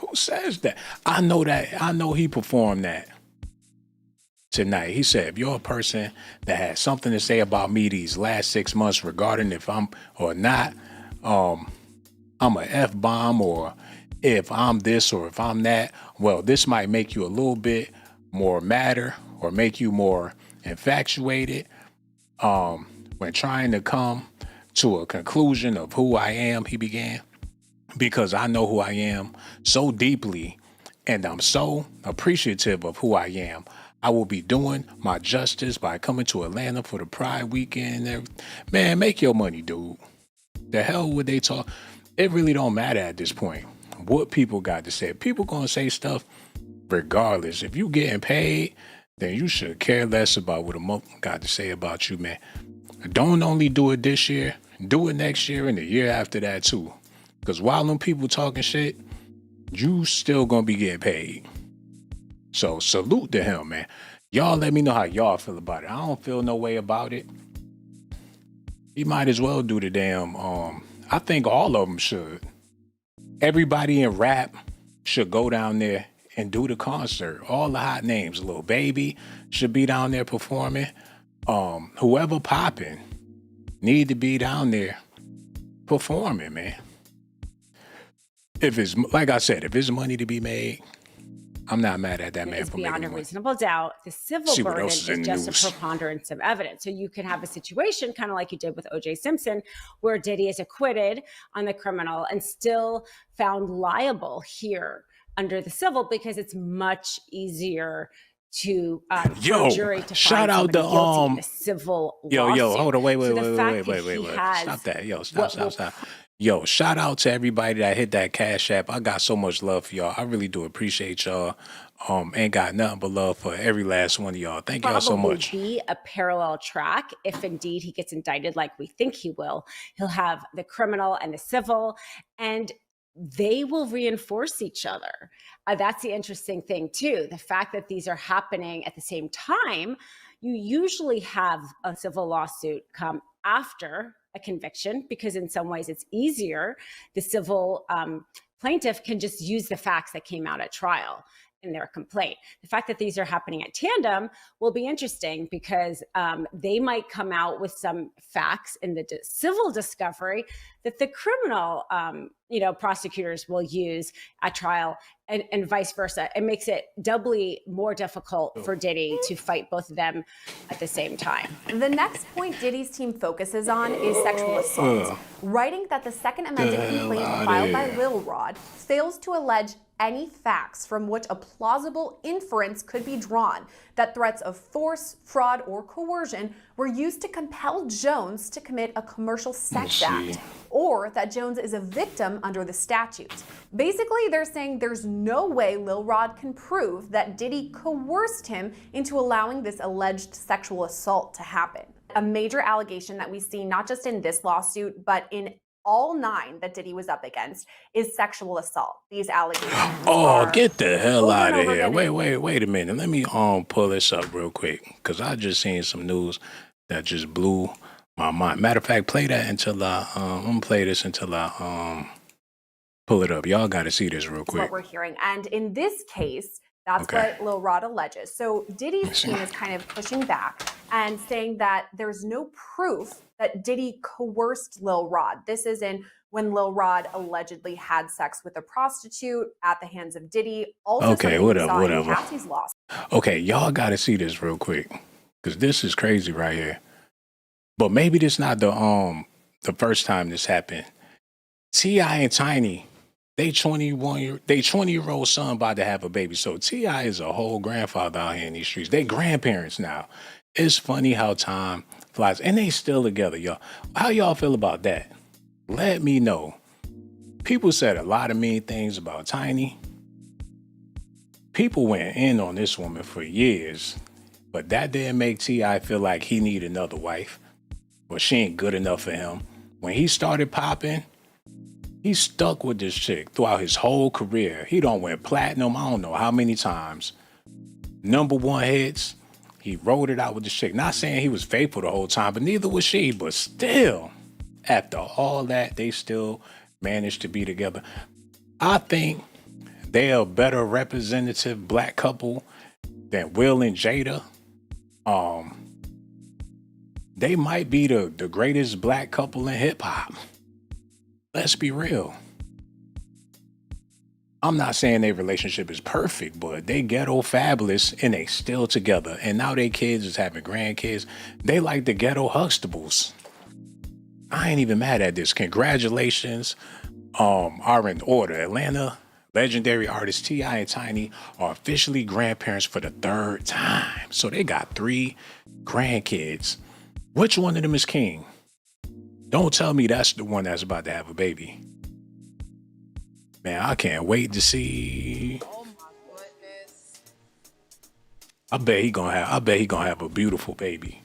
Who says that? I know that. I know he performed that tonight. He said, if you're a person that has something to say about me these last 6 months regarding if I'm or not, I'm a F-bomb, or if I'm this or if I'm that, well, this might make you a little bit more matter or make you more infatuated when trying to come to a conclusion of who I am, he began, because I know who I am so deeply and I'm so appreciative of who I am. I will be doing my justice by coming to Atlanta for the Pride weekend and everything. Man, make your money, dude. The hell would they talk? It really don't matter at this point what people got to say. People gonna say stuff regardless. If you getting paid, then you should care less about what a month got to say about you, man. Don't only do it this year, do it next year and the year after that too. Because while them people talking shit, you still gonna be getting paid. So salute to him, man. Y'all let me know how y'all feel about it. I don't feel no way about it. He might as well do the damn, I think all of them should. Everybody in rap should go down there and do the concert. All the hot names. Lil Baby should be down there performing. Whoever popping need to be down there performing, man. If it's, like I said, if it's money to be made, I'm not mad at that man for making beyond a money. reasonable doubt. The civil See what burden else is is in just news. a preponderance of evidence. So you can have a situation kind of like you did with O.J. Simpson, where Diddy is acquitted on the criminal and still found liable here under the civil, because it's much easier to for a jury to shout find out somebody the guilty in a civil lawsuit. hold on, wait, So the fact that wait. he has Stop that. Yo, what stop. Yo, shout out to everybody that hit that Cash App. I got so much love for y'all. I really do appreciate y'all. Ain't got nothing but love for every last one of y'all. Thank y'all so much. Be a parallel track if indeed he gets indicted like we think he will. He'll have the criminal and the civil, and they will reinforce each other. That's the interesting thing too. The fact that these are happening at the same time, you usually have a civil lawsuit come after a conviction, because in some ways it's easier. The civil plaintiff can just use the facts that came out at trial in their complaint. The fact that these are happening at tandem will be interesting, because they might come out with some facts in the civil discovery that the criminal prosecutors will use at trial, and vice versa. It makes it doubly more difficult for Diddy to fight both of them at the same time. The next point Diddy's team focuses on is sexual assault, writing that the second amended complaint filed by Lil Rod fails to allege any facts from which a plausible inference could be drawn that threats of force, fraud, or coercion were used to compel Jones to commit a commercial sex act, or that Jones is a victim under the statute. Basically, they're saying there's no way Lil Rod can prove that Diddy coerced him into allowing this alleged sexual assault to happen. A major allegation that we see not just in this lawsuit, but in all 9 that Diddy was up against is sexual assault. These allegations. Oh, get the hell out of here. Wait a minute. Let me pull this up real quick, because I just seen some news that just blew my mind. Matter of fact, play that until I'm gonna play this until I pull it up. Y'all gotta see this real quick. What we're hearing. And in this case, that's what Lil Rod alleges. So Diddy's team is kind of pushing back and saying that there's no proof that Diddy coerced Lil Rod. This is in when Lil Rod allegedly had sex with a prostitute at the hands of Diddy. Also, whatever. Cassie's loss. Okay, y'all gotta see this real quick, because this is crazy right here. But maybe this not the first time this happened. T.I. and Tiny, they 20-year-old son about to have a baby. So T.I. is a whole grandfather out here in these streets. They grandparents now. It's funny how time flies, and they still together, y'all. How y'all feel about that? Let me know. People said a lot of mean things about Tiny. People went in on this woman for years, but that didn't make T.I. feel like he need another wife, or she ain't good enough for him. When he started popping, he stuck with this chick throughout his whole career. He done went platinum, I don't know how many times. #1 hits. He rode it out with this chick. Not saying he was faithful the whole time, but neither was she. But still, after all that, they still managed to be together. I think they're a better representative black couple than Will and Jada. They might be the greatest black couple in hip hop. Let's be real. I'm not saying their relationship is perfect, but they ghetto fabulous and they still together. And now their kids is having grandkids. They like the ghetto Huxtables. I ain't even mad at this. Congratulations are in order. Atlanta legendary artists T.I. and Tiny are officially grandparents for the third time. So they got 3 grandkids. Which one of them is king? Don't tell me that's the one that's about to have a baby. Man, I can't wait to see. Oh my goodness. I bet he gonna have a beautiful baby.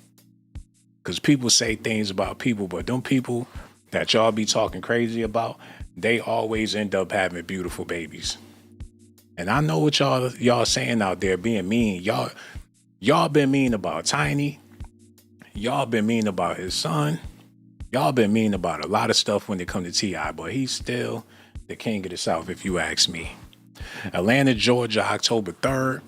Cause people say things about people, but them people that y'all be talking crazy about, they always end up having beautiful babies. And I know what y'all saying out there being mean. Y'all been mean about Tiny. Y'all been mean about his son. Y'all been mean about a lot of stuff when it comes to T.I., but he's still the king of the South, if you ask me. Atlanta, Georgia, October 3rd.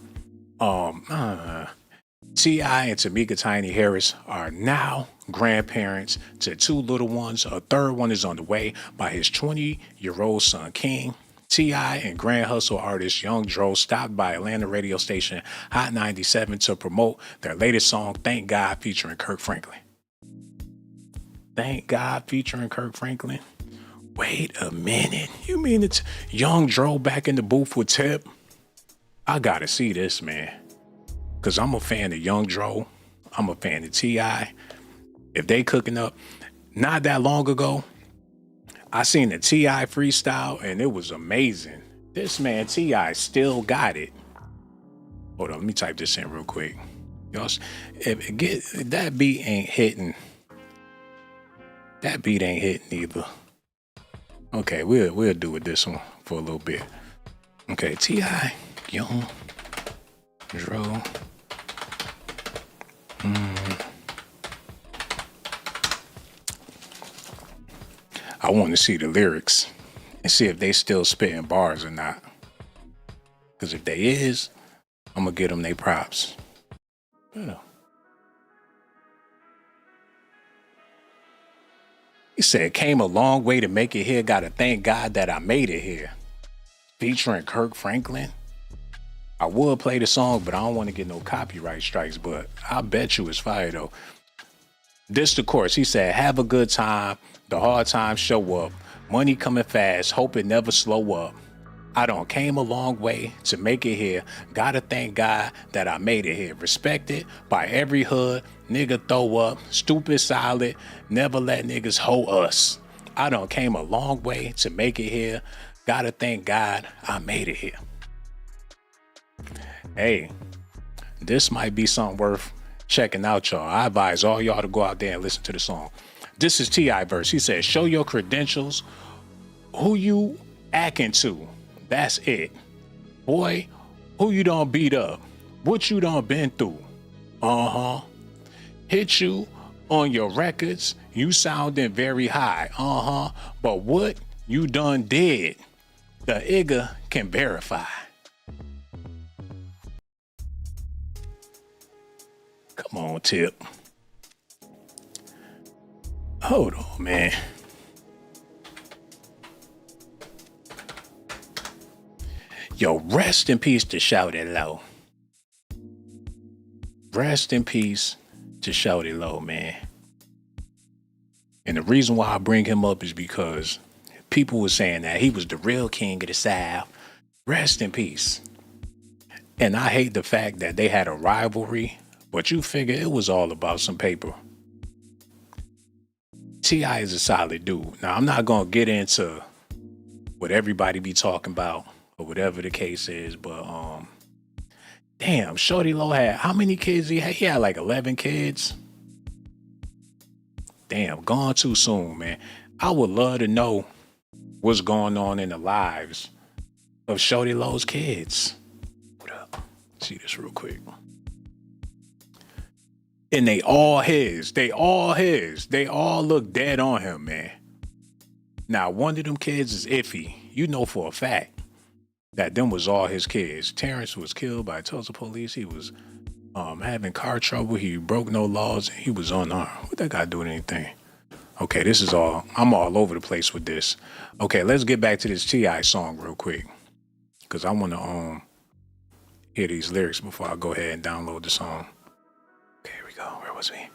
T.I. and Tamika Tiny Harris are now grandparents to 2 little ones. A third one is on the way by his 20-year-old son, King. T.I. and Grand Hustle artist Young Dro stopped by Atlanta radio station Hot 97 to promote their latest song, Thank God, featuring Kirk Franklin. Thank God featuring Kirk Franklin? Wait a minute. You mean it's Young Dro back in the booth with Tip? I gotta see this, man. Cause I'm a fan of Young Dro. I'm a fan of T.I. If they cooking up, not that long ago, I seen the T.I. freestyle and it was amazing. This man T.I. still got it. Hold on, let me type this in real quick. Y'all, if that beat ain't hitting. That beat ain't hitting either. Okay, we'll do it this one for a little bit. Okay, T.I. Young Dro. I want to see the lyrics and see if they still spitting bars or not. Because if they is, I'm going to get them they props. Yeah. He said, came a long way to make it here. Gotta thank God that I made it here. Featuring Kirk Franklin. I would play the song, but I don't want to get no copyright strikes, but I bet you it's fire though. This the chorus. He said, have a good time. The hard times show up. Money coming fast. Hope it never slow up. I done came a long way to make it here. Gotta thank God that I made it here. Respected by every hood. Nigga throw up. Stupid solid. Never let niggas hoe us. I done came a long way to make it here. Gotta thank God I made it here. Hey, this might be something worth checking out, y'all. I advise all y'all to go out there and listen to the song. This is T.I. verse. He says, show your credentials. Who you acting to? That's it. Boy, who you done beat up? What you done been through? Hit you on your records. You sounding very high. But what you done did, the IGA can verify. Come on, Tip. Hold on, man. Yo, rest in peace to Shawty Lo. Rest in peace to Shawty Lo, man. And the reason why I bring him up is because people were saying that he was the real king of the South. Rest in peace. And I hate the fact that they had a rivalry, but you figure it was all about some paper. T.I. is a solid dude. Now, I'm not going to get into what everybody be talking about or whatever the case is, but damn, Shawty Lo had, how many kids he had? He had like 11 kids. Damn, gone too soon, man. I would love to know what's going on in the lives of Shawty Lo's kids. What up? See this real quick. And they all his. They all look dead on him, man. Now, one of them kids is iffy. You know for a fact. that them was all his kids. Terrence was killed by Tulsa police. He was having car trouble. He broke no laws. He was unarmed. What that got to do with anything? Okay, this is all. I'm all over the place with this. Okay, let's get back to this T.I. song real quick, because I want to hear these lyrics before I go ahead and download the song. Okay, here we go. Where was he?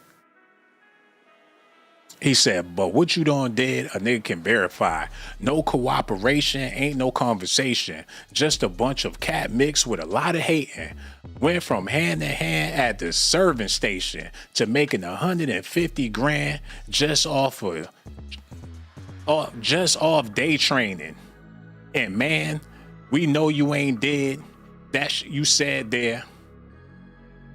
He said, but what you done did, a nigga can verify. No cooperation, ain't no conversation. Just a bunch of cat mixed with a lot of hating. Went from hand to hand at the serving station to making 150 grand just off day training. And man, we know you ain't dead. That you said there.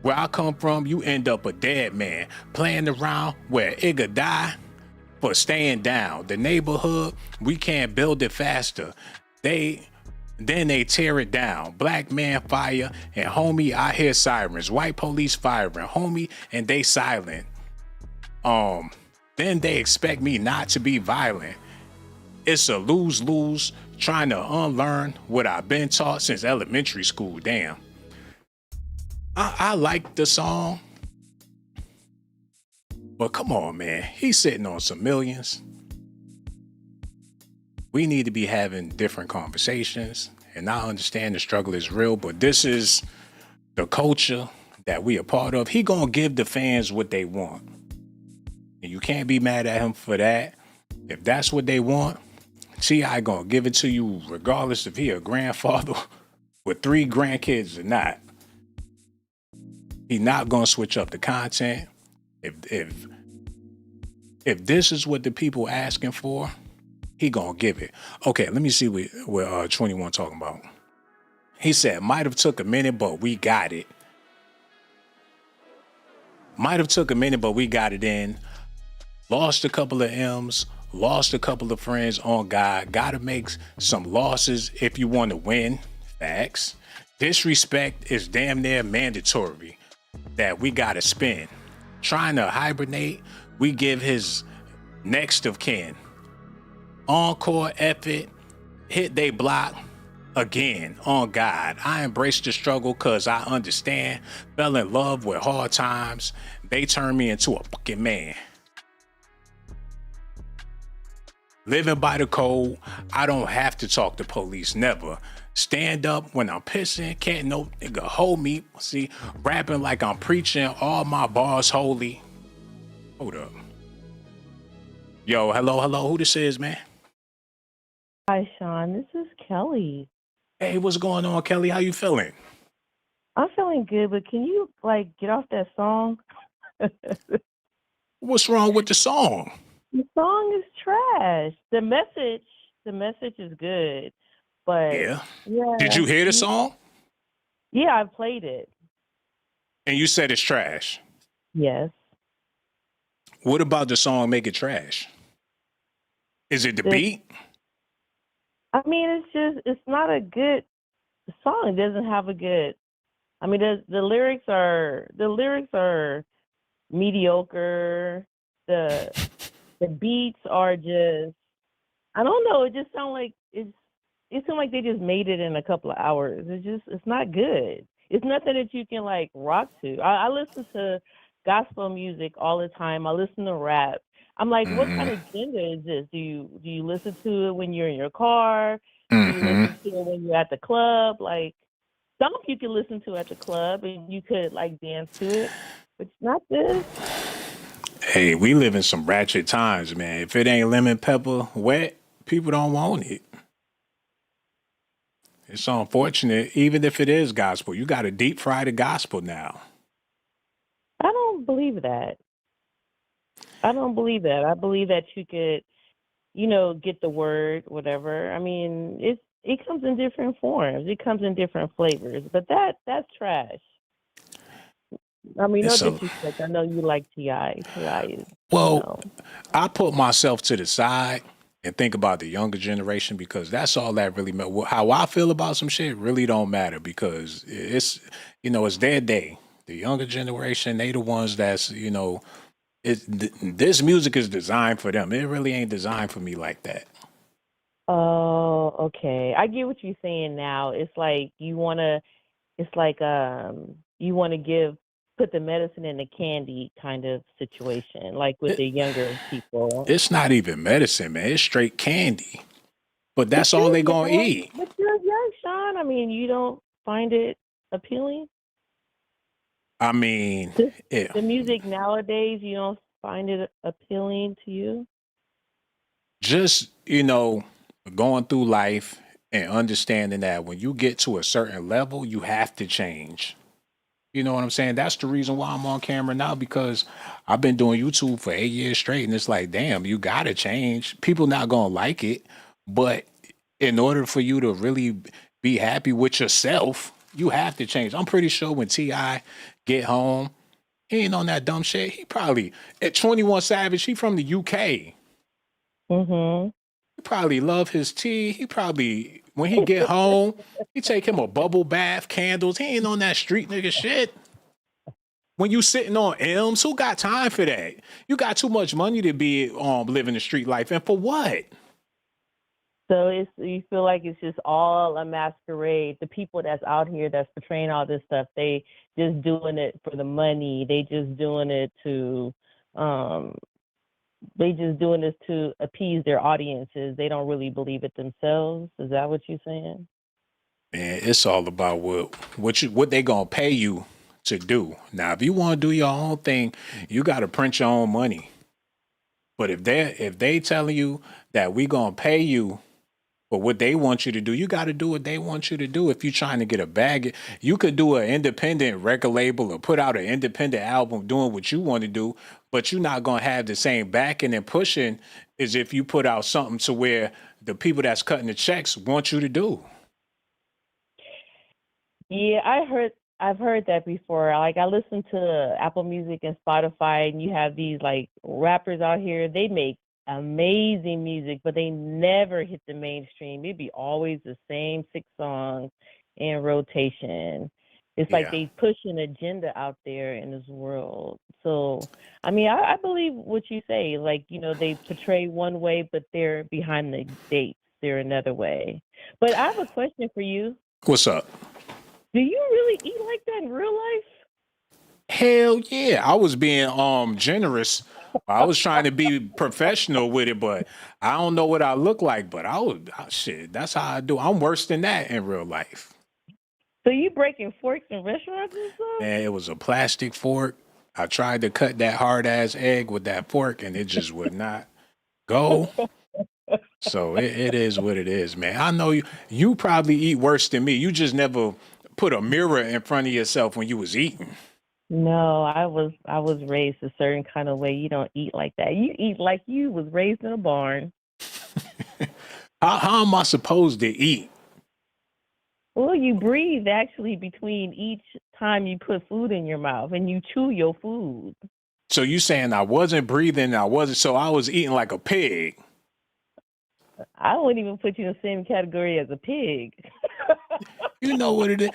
Where I come from, you end up a dead man, playing around where Igga die for staying down. The neighborhood, we can't build it faster. Then they tear it down. Black man fire, and homie, I hear sirens. White police firing, homie, and they silent. Then they expect me not to be violent. It's a lose-lose, trying to unlearn what I've been taught since elementary school. Damn. I like the song, but come on, man. He's sitting on some millions. We need to be having different conversations, and I understand the struggle is real, but this is the culture that we are part of. He gonna give the fans what they want, and you can't be mad at him for that. If that's what they want, T.I. gonna give it to you regardless if he a grandfather with 3 grandkids or not. He not gonna switch up the content. If this is what the people asking for, he gonna give it. Okay, let me see what 21 talking about. He said, might have took a minute, but we got it. Might have took a minute, but we got it in. Lost a couple of M's, lost a couple of friends on God. Gotta make some losses if you want to win. Facts. Disrespect is damn near mandatory that we gotta spend. Trying to hibernate, we give his next of kin. Encore effort, hit they block again. On God, I embrace the struggle cause I understand. Fell in love with hard times. They turned me into a fucking man. Living by the code, I don't have to talk to police, never. Stand up when I'm pissing, can't no nigga hold me. See, rapping like I'm preaching, all my bars holy. Hold up. Yo, hello, who this is, man? Hi, Sean. This is Kelly. Hey, what's going on, Kelly? How you feeling? I'm feeling good, but can you, get off that song? What's wrong with the song? The song is trash. The message is good, but yeah. Did you hear the song? Yeah, I played it. And you said it's trash. Yes. What about the song make it trash? Is it the beat? I mean, it's not a good song. It doesn't have a good. I mean, the lyrics are mediocre. The beats are just, I don't know. It just sounds like it seemed like they just made it in a couple of hours. It's not good. It's nothing that you can rock to. I listen to gospel music all the time. I listen to rap. I'm like, what kind of genre is this? Do you listen to it when you're in your car? Do you listen to it when you're at the club? Some you can listen to at the club and you could dance to it, but it's not this. Hey, we live in some ratchet times, man. If it ain't lemon pepper wet, people don't want it. It's unfortunate, even if it is gospel. You got to deep fry the gospel now. I don't believe that. I believe that you could, get the word, whatever. I mean, it comes in different forms. It comes in different flavors, but that's trash. I mean, no disrespect. I know you like T.I. Well, I put myself to the side and think about the younger generation because that's all that really matters. How I feel about some shit really don't matter because it's their day. The younger generation, they the ones that's, this music is designed for them. It really ain't designed for me like that. Oh, okay. I get what you're saying now. It's like it's like you wanna put the medicine in the candy kind of situation, like with It, the younger people. it's not even medicine, man. It's straight candy. But But that's all you're they gonna young. eat. But you're young, Sean. I mean, you don't find it appealing? I mean, The it, the music nowadays, you don't find it appealing to you? just going through life and understanding that when you get to a certain level, you have to change. You know what I'm saying? That's the reason why I'm on camera now because I've been doing YouTube for 8 years straight, and it's like, damn, you gotta change. People not gonna like it, but in order for you to really be happy with yourself, you have to change. I'm pretty sure when Ti get home, he ain't on that dumb shit. He probably at 21 Savage. He from the UK. Mhm. He probably love his tea. He probably when he get home, he take him a bubble bath, candles. He ain't on that street nigga shit. When you sitting on M's, who got time for that? You got too much money to be living the street life, and for what? So you feel like it's just all a masquerade. The people that's out here that's portraying all this stuff, they just doing it for the money. They just doing it to um they just doing this to appease their audiences. They don't really believe it themselves. Is that what you're saying? Man, it's all about what they gonna pay you to do. Now, if you want to do your own thing, you got to print your own money. But if they telling you that we gonna pay you for what they want you to do, you got to do what they want you to do. If you're trying to get a bag, you could do an independent record label or put out an independent album doing what you want to do, but you're not gonna have the same backing and pushing as if you put out something to where the people that's cutting the checks want you to do. Yeah, I've heard that before. Like I listen to Apple Music and Spotify and you have these like rappers out here, they make amazing music, but they never hit the mainstream. It'd be always the same 6 songs in rotation. It's like Yeah. they push an agenda out there in this world. So, I mean, I believe what you say. Like, they portray one way, but they're behind the dates. They're another way. But I have a question for you. What's up? Do you really eat like that in real life? Hell yeah. I was being generous. I was trying to be professional with it, but I don't know what I look like, but shit, that's how I do. I'm worse than that in real life. So you breaking forks in restaurants and stuff? Man, it was a plastic fork. I tried to cut that hard ass egg with that fork and it just would not go. So it is what it is, man. I know you probably eat worse than me. You just never put a mirror in front of yourself when you was eating. No, I was raised a certain kind of way. You don't eat like that. You eat like you was raised in a barn. How am I supposed to eat? Well, you breathe actually between each time you put food in your mouth and you chew your food. So you saying I wasn't breathing, so I was eating like a pig. I wouldn't even put you in the same category as a pig. You know what it is?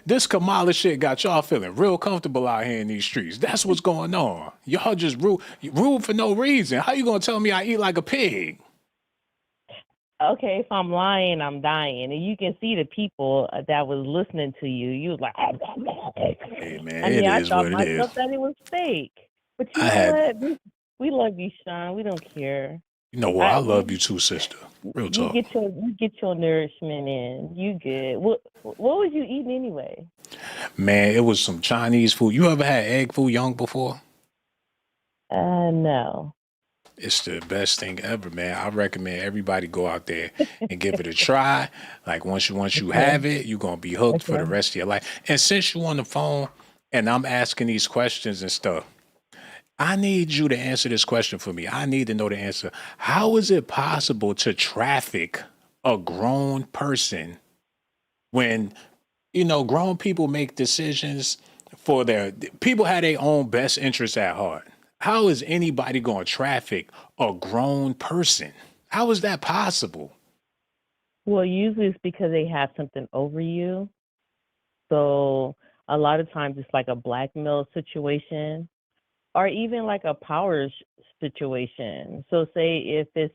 This Kamala shit got y'all feeling real comfortable out here in these streets. That's what's going on. Y'all just rude for no reason. How you gonna tell me I eat like a pig? Okay, if I'm lying, I'm dying. And you can see the people that was listening to you. You was like, hey man, I mean, I is thought what it is. myself that it was fake. But you know what? We love you, Sean. We don't care. You know what? I love you too, sister. Real talk. You get your nourishment in. You good. What was you eating anyway? Man, it was some Chinese food. You ever had egg foo young before? No. It's the best thing ever, man. I recommend everybody go out there and give it a try. Like once you have it, you're gonna be hooked for the rest of your life. And since you on the phone and I'm asking these questions and stuff, I need you to answer this question for me. I need to know the answer. How is it possible to traffic a grown person when, grown people make decisions for people have their own best interests at heart? How is anybody going to traffic a grown person? How is that possible? Well, usually it's because they have something over you. So a lot of times it's like a blackmail situation or even like a power situation. So say if it's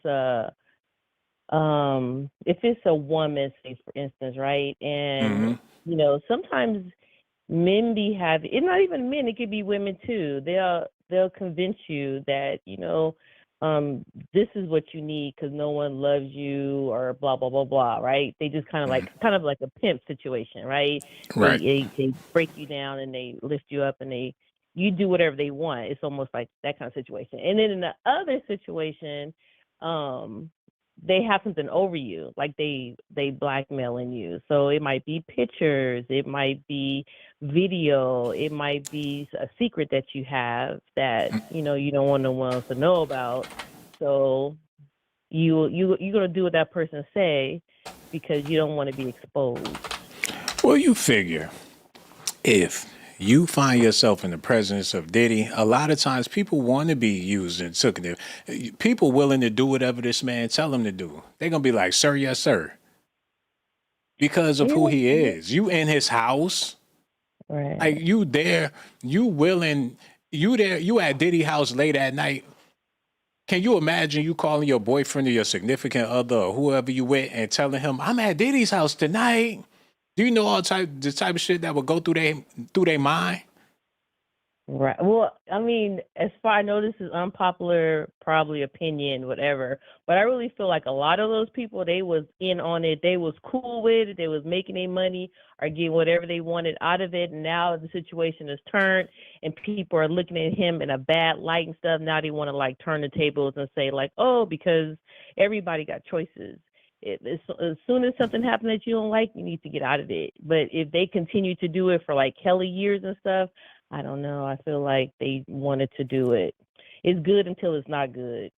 if it's a woman, say for instance, right? And sometimes men it's not even men, it could be women too. They'll convince you that, this is what you need because no one loves you or blah blah blah blah, right? They just kind of like a pimp situation, right? Right. They break you down and they lift you up and you do whatever they want. It's almost like that kind of situation. And then in the other situation, they have something over you, like they blackmailing you. So it might be pictures, it might be video, it might be a secret that you have that you don't want no one else to know about. So you're gonna do what that person say because you don't want to be exposed. Well, you figure if you find yourself in the presence of Diddy, a lot of times people want to be used and taken. People willing to do whatever this man tell them to do. They're going to be like, sir, yes, sir. Because of who he is. You in his house. Right. Like you there, you at Diddy house late at night. Can you imagine you calling your boyfriend or your significant other or whoever you with and telling him, I'm at Diddy's house tonight? Do you know the type of shit that would go through their mind? Right. Well, I mean, as far I know, this is unpopular, probably opinion, whatever. But I really feel like a lot of those people, they was in on it. They was cool with it. They was making their money or getting whatever they wanted out of it. And now the situation is turned, and people are looking at him in a bad light and stuff. Now they want to like turn the tables and say like, oh, because everybody got choices. As soon as something happens that you don't like, you need to get out of it. But if they continue to do it for like hella years and stuff, I don't know. I feel like they wanted to do it. It's good until it's not good.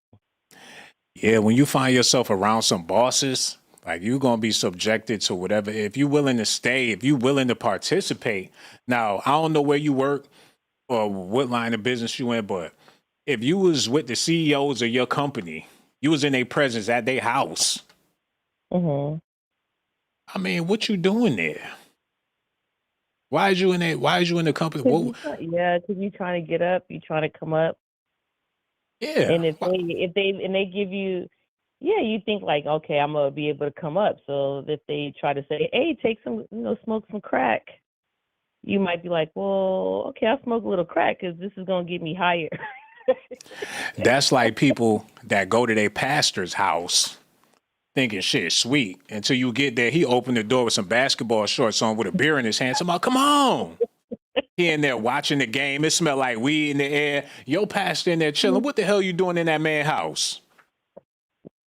Yeah, when you find yourself around some bosses, like you're going to be subjected to whatever. If you're willing to stay, if you're willing to participate. Now, I don't know where you work or what line of business you in, but if you was with the CEOs of your company, you was in their presence at their house. Mm-hmm. I mean, what you doing there? Why is you in there? Why is you in the company? Because you're trying to get up, you're trying to come up. Yeah. And if they give you, you think like, okay, I'm gonna be able to come up. So if they try to say, hey, take some, smoke some crack, you might be like, well, okay, I'll smoke a little crack because this is gonna get me higher. That's like people that go to their pastor's house thinking shit sweet until you get there. He opened the door with some basketball shorts on with a beer in his hand. Somebody, come on. He in there watching the game. It smelled like weed in the air. Your pastor in there chilling. What the hell you doing in that man's house?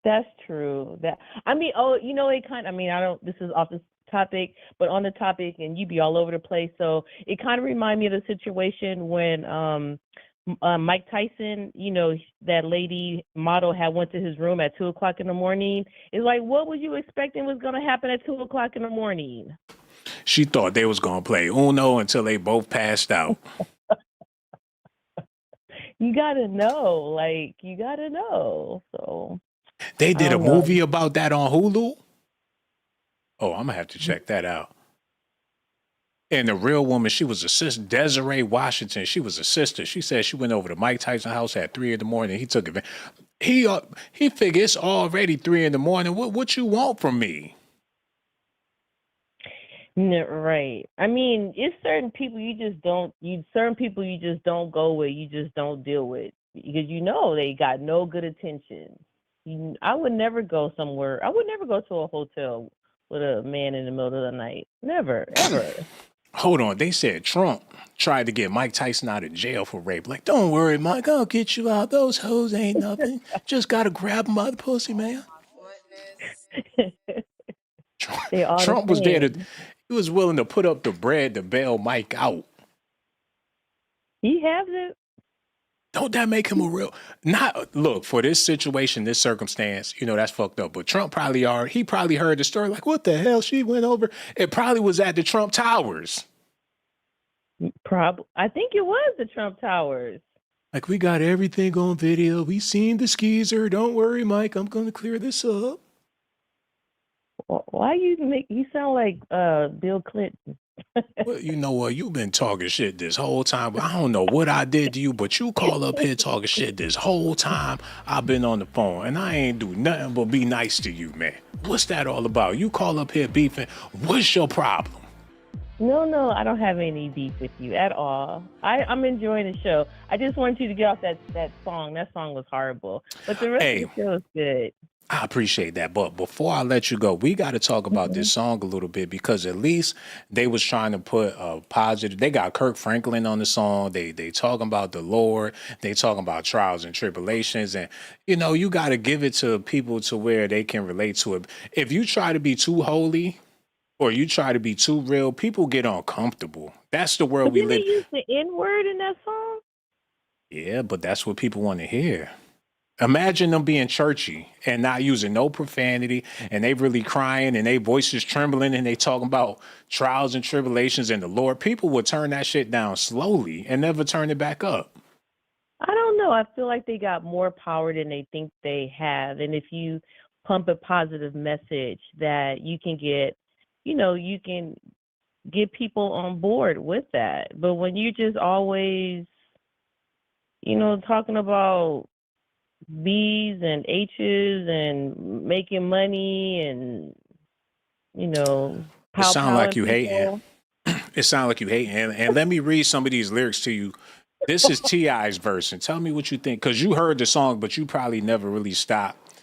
That's true. It kind of, I don't, this is off the topic, but on the topic, and you be all over the place. So it kind of remind me of the situation when, Mike Tyson, that lady model had went to his room at 2:00 in the morning. It's like, what was you expecting was going to happen at 2:00 in the morning? She thought they was going to play Uno until they both passed out. You got to know. So they did a movie about that on Hulu. Oh, I'm going to have to check that out. And the real woman, she was a sister, Desiree Washington. She was a sister. She said she went over to Mike Tyson's house at 3 a.m. He took it. He figured it's already 3 a.m. What you want from me? Right. I mean, it's certain people you just don't go with. You just don't deal with because they got no good intentions. I would never go somewhere. I would never go to a hotel with a man in the middle of the night. Never, ever. Hold on. They said Trump tried to get Mike Tyson out of jail for rape. Like, don't worry, Mike. I'll get you out. Those hoes ain't nothing. Just got to grab him by the pussy, man. Trump was there. He was willing to put up the bread to bail Mike out. He has it. Don't that make him a real... Look, for this situation, this circumstance, that's fucked up. But Trump probably heard the story like, what the hell? She went over. It probably was at the Trump Towers. I think it was the Trump Towers. Like, we got everything on video. We seen the skeezer. Don't worry, Mike. I'm going to clear this up. Why you sound like Bill Clinton? Well, you know what? You've been talking shit this whole time. I don't know what I did to you, but you call up here talking shit this whole time I've been on the phone, and I ain't do nothing but be nice to you, man. What's that all about? You call up here beefing. What's your problem? No, I don't have any beef with you at all. I'm enjoying the show. I just wanted you to get off that song. That song was horrible, but the rest of the show is good. I appreciate that. But before I let you go, we got to talk about this song a little bit, because at least they was trying to put a positive. They got Kirk Franklin on the song. They talking about the Lord. They talking about trials and tribulations. And, you know, you got to give it to people to where they can relate to it. If you try to be too holy or you try to be too real, people get uncomfortable. That's the world we live in. They use the N-word in that song? Yeah, but that's what people want to hear. Imagine them being churchy and not using no profanity, and they really crying and they voices trembling and they talking about trials and tribulations and the Lord. People would turn that shit down slowly and never turn it back up. I don't know. I feel like they got more power than they think they have. And if you pump a positive message, that you can get, you can get people on board with that. But when you just always, talking about B's and H's and making money and, It sound like you hating. It sound like you hating. And let me read some of these lyrics to you. This is T.I.'s verse, and tell me what you think, because you heard the song, but you probably never really stopped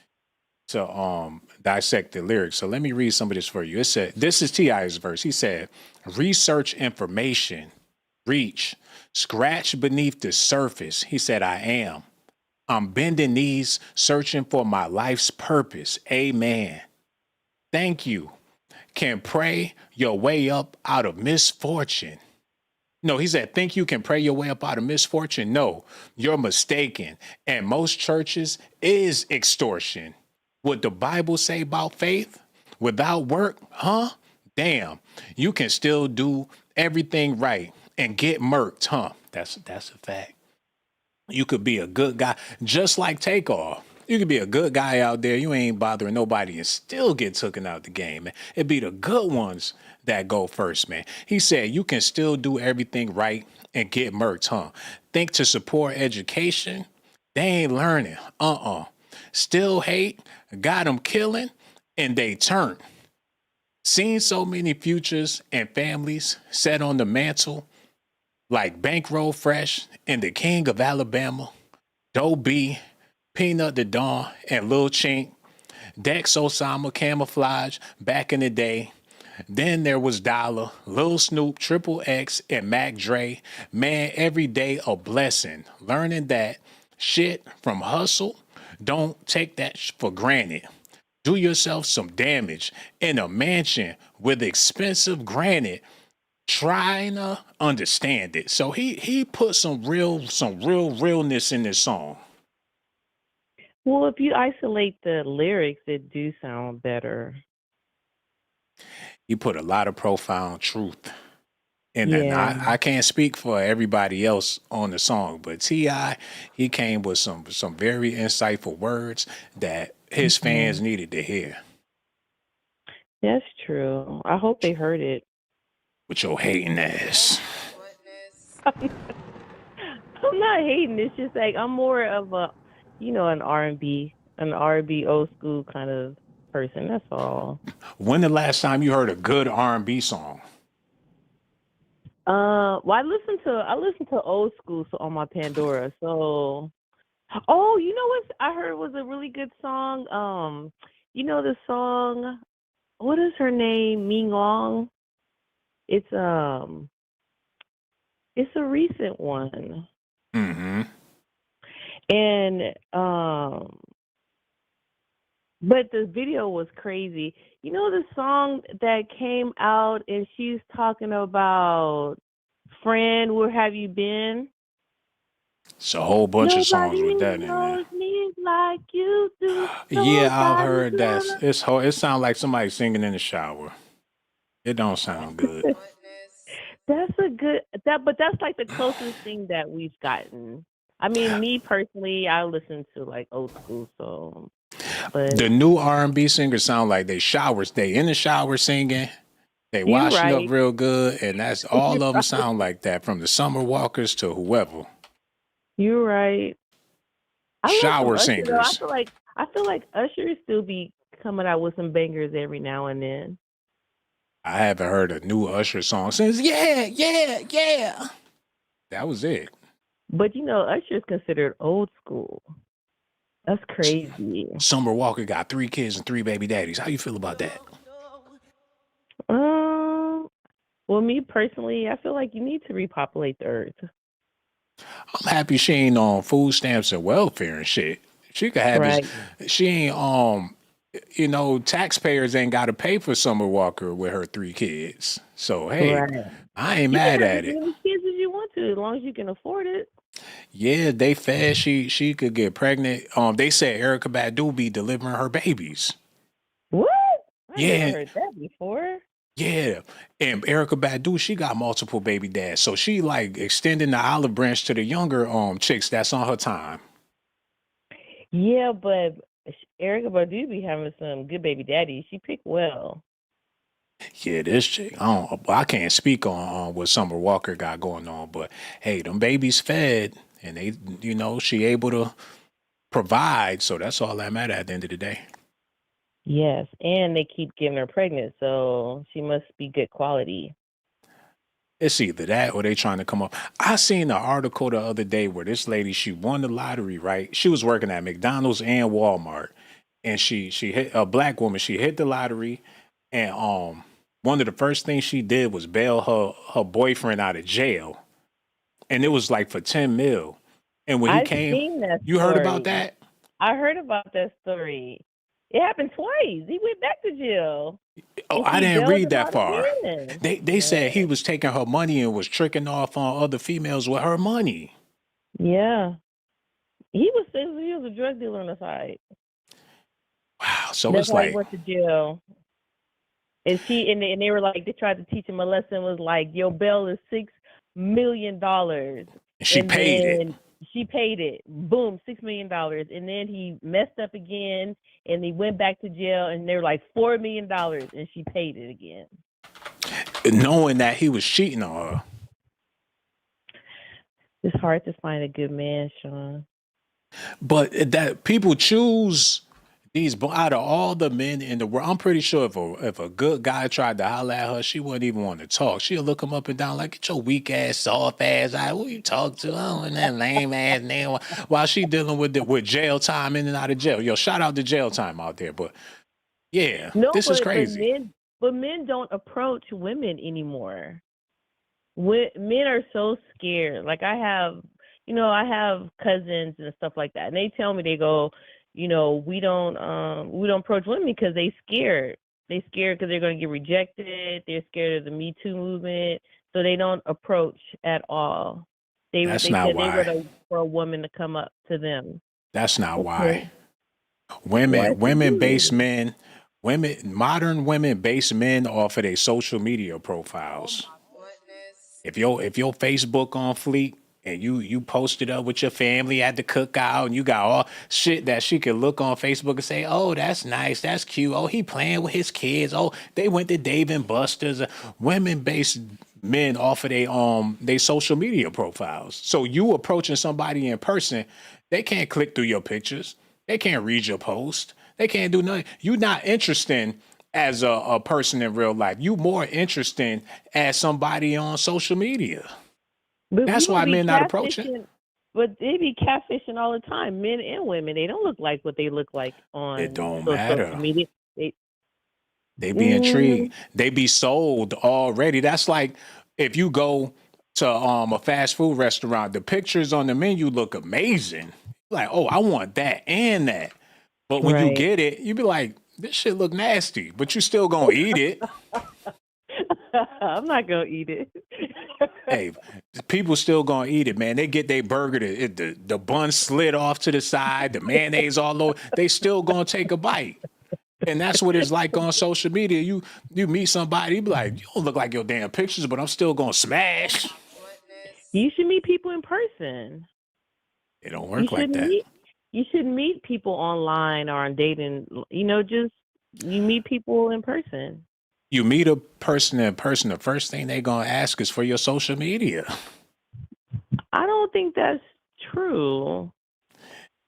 to dissect the lyrics. So let me read some of this for you. It said, this is T.I.'s verse. He said, research information, reach, scratch beneath the surface. He said, I am. I'm bending knees, searching for my life's purpose. Amen. Thank you. Can pray your way up out of misfortune. No, he said, think you can pray your way up out of misfortune? No, you're mistaken. And most churches is extortion. What the Bible say about faith? Without work? Huh? Damn. You can still do everything right and get murked, huh? That's a fact. You could be a good guy, just like Takeoff. You could be a good guy out there. You ain't bothering nobody and still get taken out the game, man. It'd be the good ones that go first, man. He said, you can still do everything right and get murked, huh? Think to support education? They ain't learning. Still hate, got them killing, and they turn. Seen so many futures and families set on the mantle, like Bankroll Fresh and the King of Alabama, Doe B, Peanut the Dawn, and Lil Chink, Dex Osama Camouflage back in the day. Then there was Dollar, Lil Snoop, Triple X, and Mac Dre. Man, every day a blessing. Learning that shit from hustle, don't take that for granted. Do yourself some damage in a mansion with expensive granite. Trying to understand it. So he put some real realness in this song. Well, if you isolate the lyrics, it do sound better. He put a lot of profound truth in that. Now, I can't speak for everybody else on the song, but T.I., he came with some very insightful words that his fans needed to hear. That's true. I hope they heard it. With your hating ass. I'm not hating. It's just like I'm more of a, an R&B old school kind of person. That's all. When the last time you heard a good R&B song? Well, I listen to old school on my Pandora. So, oh, you know what I heard was a really good song. The song. What is her name? Ming Long. It's a recent one. Mm-hmm. And but the video was crazy. You know the song that came out and she's talking about, friend, where have you been? It's a whole bunch of songs with that in there. Me like you do. Yeah, I've heard that. It sounds like somebody singing in the shower. It don't sound good. But that's like the closest thing that we've gotten. I mean, me personally, I listen to like old school, but the new R&B singers sound like they in the shower singing, They You washing up right. real good, and that's all of them sound like that, from the Summer Walkers to whoever. You're right. I love some Shower Usher though. singers. I feel like Usher still be coming out with some bangers every now and then. I haven't heard a new Usher song since Yeah, Yeah, Yeah. That was it. But Usher's considered old school. That's crazy. Summer Walker got 3 kids and 3 baby daddies. How you feel about that? Well, me personally, I feel like you need to repopulate the earth. I'm happy she ain't on food stamps and welfare and shit. She could have Right. she ain't taxpayers ain't gotta pay for Summer Walker with her 3 kids. So hey, Right. I ain't You can mad have at as it. many kids as you want to, as long as you can afford it. Yeah, they fed she could get pregnant. They said Erica Badu be delivering her babies. What? I Yeah. never heard that before. Yeah. And Erica Badu, she got multiple baby dads. So she like extending the olive branch to the younger chicks that's on her time. Yeah, but Erica Badu be having some good baby daddies. She picked well. Yeah, this chick. I can't speak on what Summer Walker got going on, but hey, them babies fed and they she able to provide. So that's all that matter at the end of the day. Yes, and they keep getting her pregnant, so she must be good quality. It's either that or they trying to come up. I seen an article the other day where this lady, she won the lottery, right? She was working at McDonald's and Walmart. And she hit a black woman, she hit the lottery, and one of the first things she did was bail her boyfriend out of jail. And it was like for 10 mil. And when he I've came, seen that you heard about story. that? I heard about that story. It happened twice. He went back to jail. Oh, And I she didn't bailed read him that out far. again. They said he was taking her money and was tricking off on other females with her money. Yeah. He was a drug dealer on the side. Wow. So That's it's why he like, went to jail. And they were like, they tried to teach him a lesson, was like, your bail is $6 million. she paid it. She paid it. Boom, $6 million. And then he messed up again and he went back to jail and they were like $4 million and she paid it again. Knowing that he was cheating on her. It's hard to find a good man, Sean. But that people choose these out of all the men in the world. I'm pretty sure if a good guy tried to holler at her, she wouldn't even want to talk. She'll look him up and down like, get your weak ass, soft ass out. Who you talk to? Oh, and that lame ass name. While she dealing with jail time in and out of jail. Yo, shout out to jail time out there. But yeah, this is crazy. But men don't approach women anymore. Men are so scared. Like I have cousins and stuff like that, and they tell me, they go, we don't approach women because they scared. They scared because they're going to get rejected. They're scared of the Me Too movement, so they don't approach at all. That's they not said why. they were for a woman to come up to them. That's not Okay. why. Modern women base men off of their social media profiles. If your Facebook on fleek and you posted up with your family at the cookout and you got all shit that she could look on Facebook and say, oh, that's nice, that's cute. Oh, he playing with his kids. Oh, they went to Dave and Buster's. Women base men off of they social media profiles. So you approaching somebody in person, they can't click through your pictures. They can't read your post. They can't do nothing. You're not interesting as a person in real life. You more interesting as somebody on social media. But that's why men not approaching. But they be catfishing all the time, men and women. They don't look like what they look like on It don't social matter. media. They be intrigued. They be sold already. That's like if you go to a fast food restaurant, the pictures on the menu look amazing. Like, oh, I want that and that. But when you get it, you be like, this shit look nasty, but you still gonna eat it. I'm not gonna eat it. Hey, people still gonna eat it, man. They get their burger, the bun slid off to the side, the mayonnaise all over. They still gonna take a bite. And that's what it's like on social media. You meet somebody, you be like, you don't look like your damn pictures, but I'm still gonna smash. You should meet people in person. It don't work like that. You should meet people online or on dating. You meet people in person. You meet a person in person, the first thing they're gonna ask is for your social media. I don't think that's true.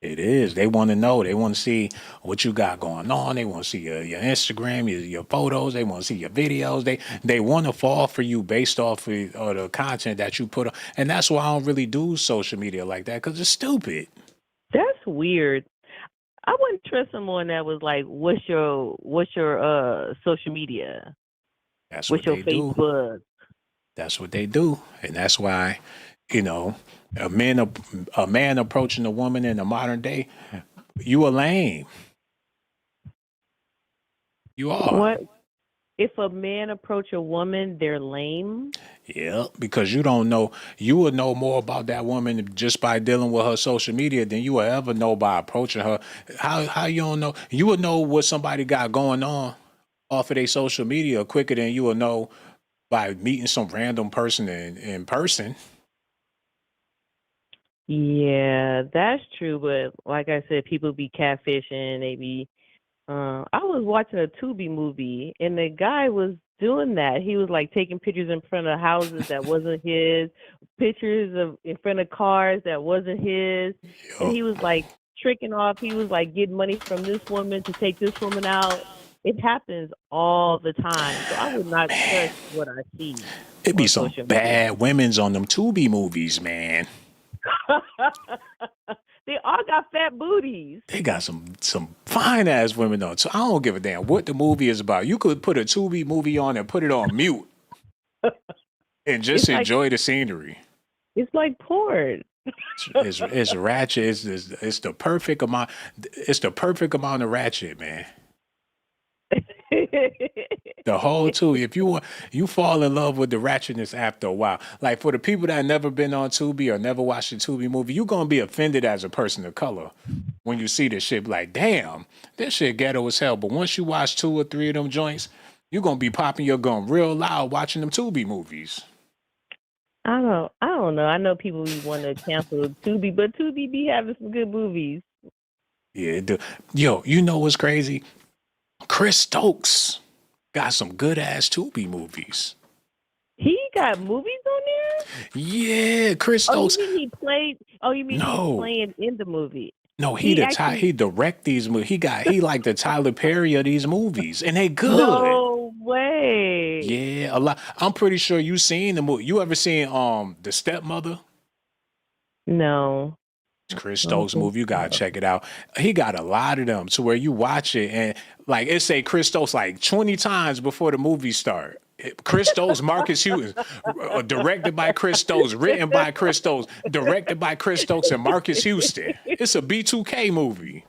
It is. They want to know. They want to see what you got going on. They want to see your Instagram, your photos. They want to see your videos. They want to fall for you based off of the content that you put on. And that's why I don't really do social media like that, because it's stupid. That's weird. I wouldn't trust someone that was like, "What's your social media? That's What's what your they do. Facebook?" That's what they do, and that's why, a man approaching a woman in the modern day, you a lame. You are. What if a man approach a woman? They're lame. Yeah, because you don't know. You would know more about that woman just by dealing with her social media than you will ever know by approaching her. How you don't know? You would know what somebody got going on off of their social media quicker than you will know by meeting some random person in person. Yeah, that's true. But like I said, people be catfishing. They be. I was watching a Tubi movie, and the guy was doing that. He was like taking pictures in front of houses that wasn't his, pictures of in front of cars that wasn't his, and he was like tricking off. He was like getting money from this woman to take this woman out. It happens all the time, so I would not trust what I see. It be some bad women's on them Tubi movies, man. They all got fat booties. They got some fine ass women on. So I don't give a damn what the movie is about. You could put a Tubi movie on and put it on mute and just enjoy the scenery. It's like porn. It's ratchet. It's the perfect amount. It's the perfect amount of ratchet, man. The whole Tubi. If you fall in love with the ratchetness after a while. Like for the people that never been on Tubi or never watched a Tubi movie, you're gonna be offended as a person of color when you see this shit. Like, damn, this shit ghetto as hell. But once you watch 2 or 3 of them joints, you're gonna be popping your gum real loud watching them Tubi movies. I don't know. I know people want to cancel Tubi, but Tubi be having some good movies. Yeah, yo, you know what's crazy? Chris Stokes got some good ass Tubi movies. He got movies on there? Yeah, Chris Stokes. You mean he played? Oh, you mean No. he's playing in the movie? No, he direct these movies. He like the Tyler Perry of these movies, and they good. No way. Yeah, a lot. I'm pretty sure you seen the movie. You ever seen The Stepmother? No. Chris Stokes movie. You gotta check it out. He got a lot of them to where you watch it and like it say Chris Stokes like 20 times before the movie start. Chris Stokes, Marcus Hughes, directed by Chris Stokes, written by Chris Stokes, directed by Chris Stokes and Marcus Houston. It's a B2K movie.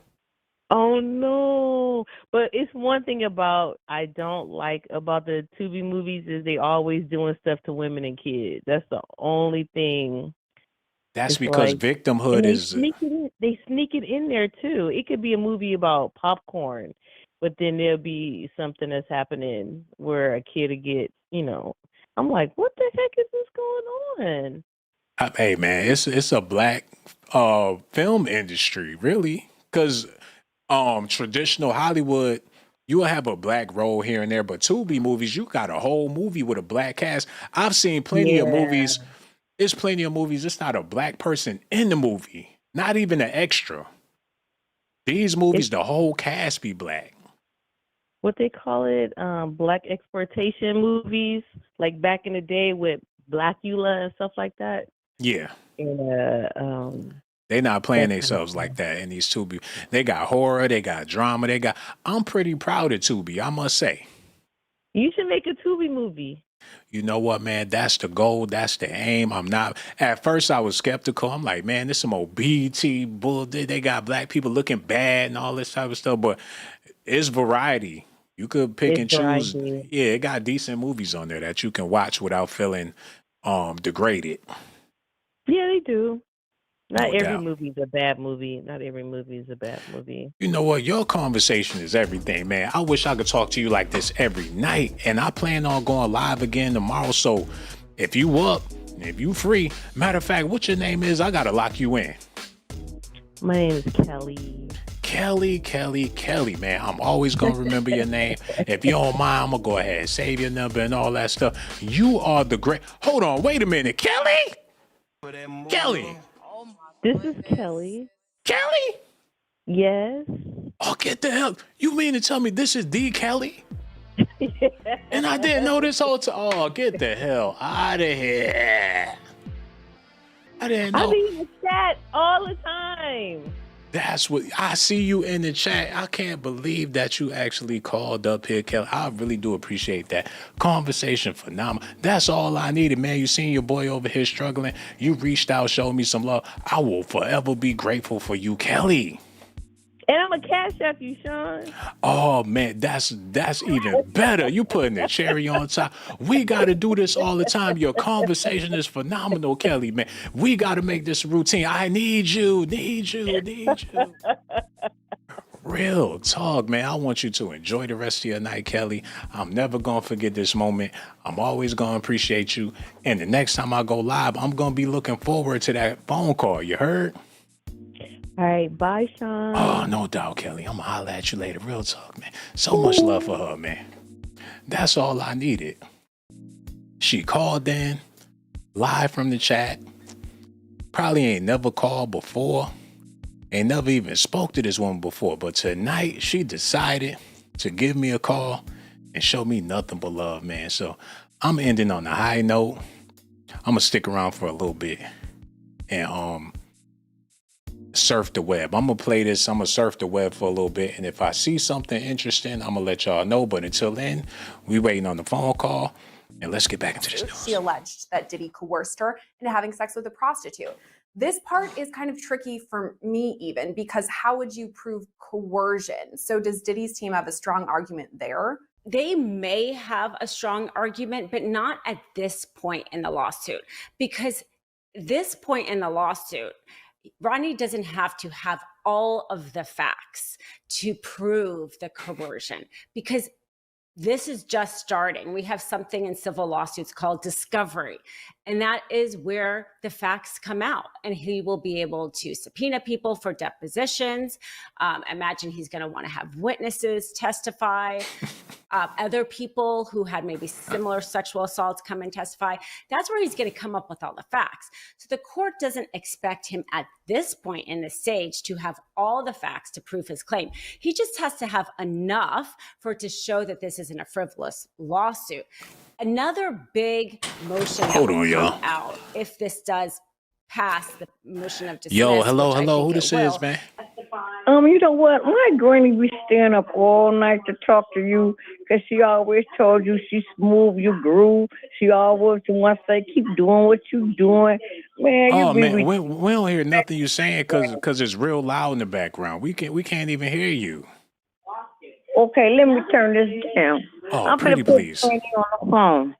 Oh no! But it's one thing I don't like about the Tubi movies is they always doing stuff to women and kids. That's the only thing. That's because victimhood is. They sneak it in there too. It could be a movie about popcorn, but then there'll be something that's happening where a kid will get, I'm like, what the heck is this going on? Hey man, it's a black film industry, really, because traditional Hollywood, you will have a black role here and there, but Tubi movies, you got a whole movie with a black cast. I've seen plenty of movies. There's plenty of movies. It's not a black person in the movie, not even an extra. These movies, the whole cast be black. What they call it, black exploitation movies, like back in the day with Blackula and stuff like that. Yeah. And they not playing themselves like that in these Tubi. They got horror, they got drama, I'm pretty proud of Tubi, I must say. You should make a Tubi movie. You know what, man? That's the goal. That's the aim. At first I was skeptical. I'm like, man, this some old BT bull. They got black people looking bad and all this type of stuff, but it's variety. You could pick and choose. Yeah, it got decent movies on there that you can watch without feeling degraded. Yeah, they do. Not every doubt. movie is a bad movie. Not every movie is a bad movie. You know what? Your conversation is everything, man. I wish I could talk to you like this every night. And I plan on going live again tomorrow. So if you up, if you free, matter of fact, what your name is, I got to lock you in. My name is Kelly. Kelly, man. I'm always gonna remember your name. If you don't mind, I'm gonna go ahead and save your number and all that stuff. You are the great. Hold on, wait a minute, Kelly. This is Kelly. Kelly. Yes. Oh, get the hell. You mean to tell me this is the Kelly? And I didn't know this whole time. Oh, get the hell out of here. I didn't know. I be in the chat all the time. That's what I see you in the chat. I can't believe that you actually called up here, Kelly. I really do appreciate that. Conversation phenomenal. That's all I needed, man. You seen your boy over here struggling. You reached out, showed me some love. I will forever be grateful for you, Kelly. And I'm a cash app you, Sean. Oh man, that's even better. You putting the cherry on top. We got to do this all the time. Your conversation is phenomenal, Kelly, man. We got to make this a routine. I need you. Real talk, man. I want you to enjoy the rest of your night, Kelly. I'm never going to forget this moment. I'm always going to appreciate you. And the next time I go live, I'm going to be looking forward to that phone call. You heard? All right, bye, Sean. Oh, no doubt, Kelly. I'm going to holler at you later. Real talk, man. So much love for her, man. That's all I needed. She called in, live from the chat. Probably ain't never called before. Ain't never even spoke to this woman before. But tonight, she decided to give me a call and show me nothing but love, man. So I'm ending on a high note. I'm going to stick around for a little bit and surf the web. I'm going to play this. I'm going to surf the web for a little bit. And if I see something interesting, I'm going to let y'all know. But until then, we waiting on the phone call. And let's get back into this news. She alleged that Diddy coerced her into having sex with a prostitute. This part is kind of tricky for me even, because how would you prove coercion? So does Diddy's team have a strong argument there? They may have a strong argument, but not at this point in the lawsuit, because this point in the lawsuit, Rodney doesn't have to have all of the facts to prove the coercion, because this is just starting. We have something in civil lawsuits called discovery, and that is where the facts come out, and he will be able to subpoena people for depositions. Imagine he's going to want to have witnesses testify, other people who had maybe similar sexual assaults come and testify. That's where he's going to come up with all the facts. So the court doesn't expect him at this point in the stage to have all the facts to prove his claim. He just has to have enough for it to show that this isn't a frivolous lawsuit. Another big motion that will come out if this does pass the motion of dismiss. Yo, hello, who this is, man? You know what? My granny be staying up all night to talk to you because she always told you she smooth, you groove. She always want to say, keep doing what you doing. Man, we don't hear nothing you saying because it's real loud in the background. We can't even hear you. Okay, let me turn this down. Oh, I'm pretty put please. Granny on the phone.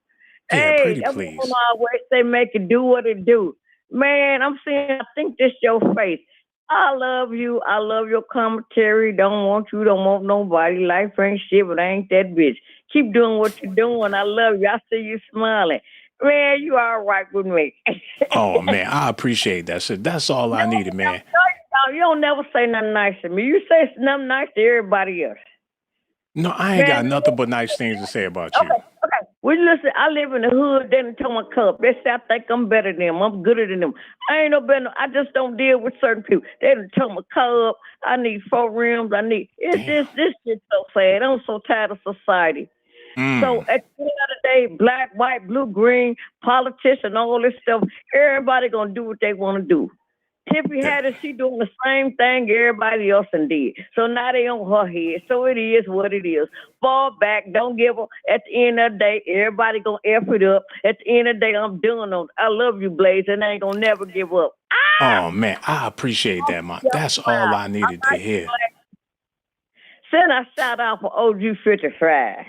Yeah, pretty I'm please. gonna always say make it do what it do. Man, I'm saying I think this your face. I love you. I love your commentary. Don't want you. Don't want nobody. Life ain't shit, but I ain't that bitch. Keep doing what you're doing. I love you. I see you smiling. Man, you all right with me. Oh, man, I appreciate that. So that's all I needed, man. You don't never say nothing nice to me. You say nothing nice to everybody else. No, I ain't got nothing but nice things to say about you. Okay. Well, listen, I live in the hood. They done told my cup. They say I think I'm better than them. I'm gooder than them. I ain't no better. I just don't deal with certain people. They done told my cup. I need 4 rims. This shit's so sad. I'm so tired of society. So at the end of the day, black, white, blue, green, politician, all this stuff, everybody gonna do what they want to do. Tiffany Haddish, she doing the same thing everybody else did. So now they on her head. So it is what it is. Fall back. Don't give up. At the end of the day, everybody gonna F it up. At the end of the day, I'm doing it. I love you, Blaze, and I ain't gonna never give up. Oh, man, I appreciate that, man. That's all I needed to hear. Send a shout out for OG 55.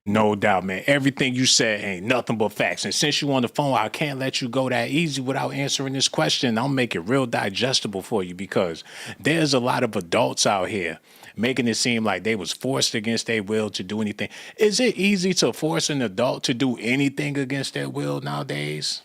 No doubt, man. Everything you said ain't nothing but facts. And since you on the phone, I can't let you go that easy without answering this question. I'll make it real digestible for you because there's a lot of adults out here making it seem like they was forced against their will to do anything. Is it easy to force an adult to do anything against their will nowadays?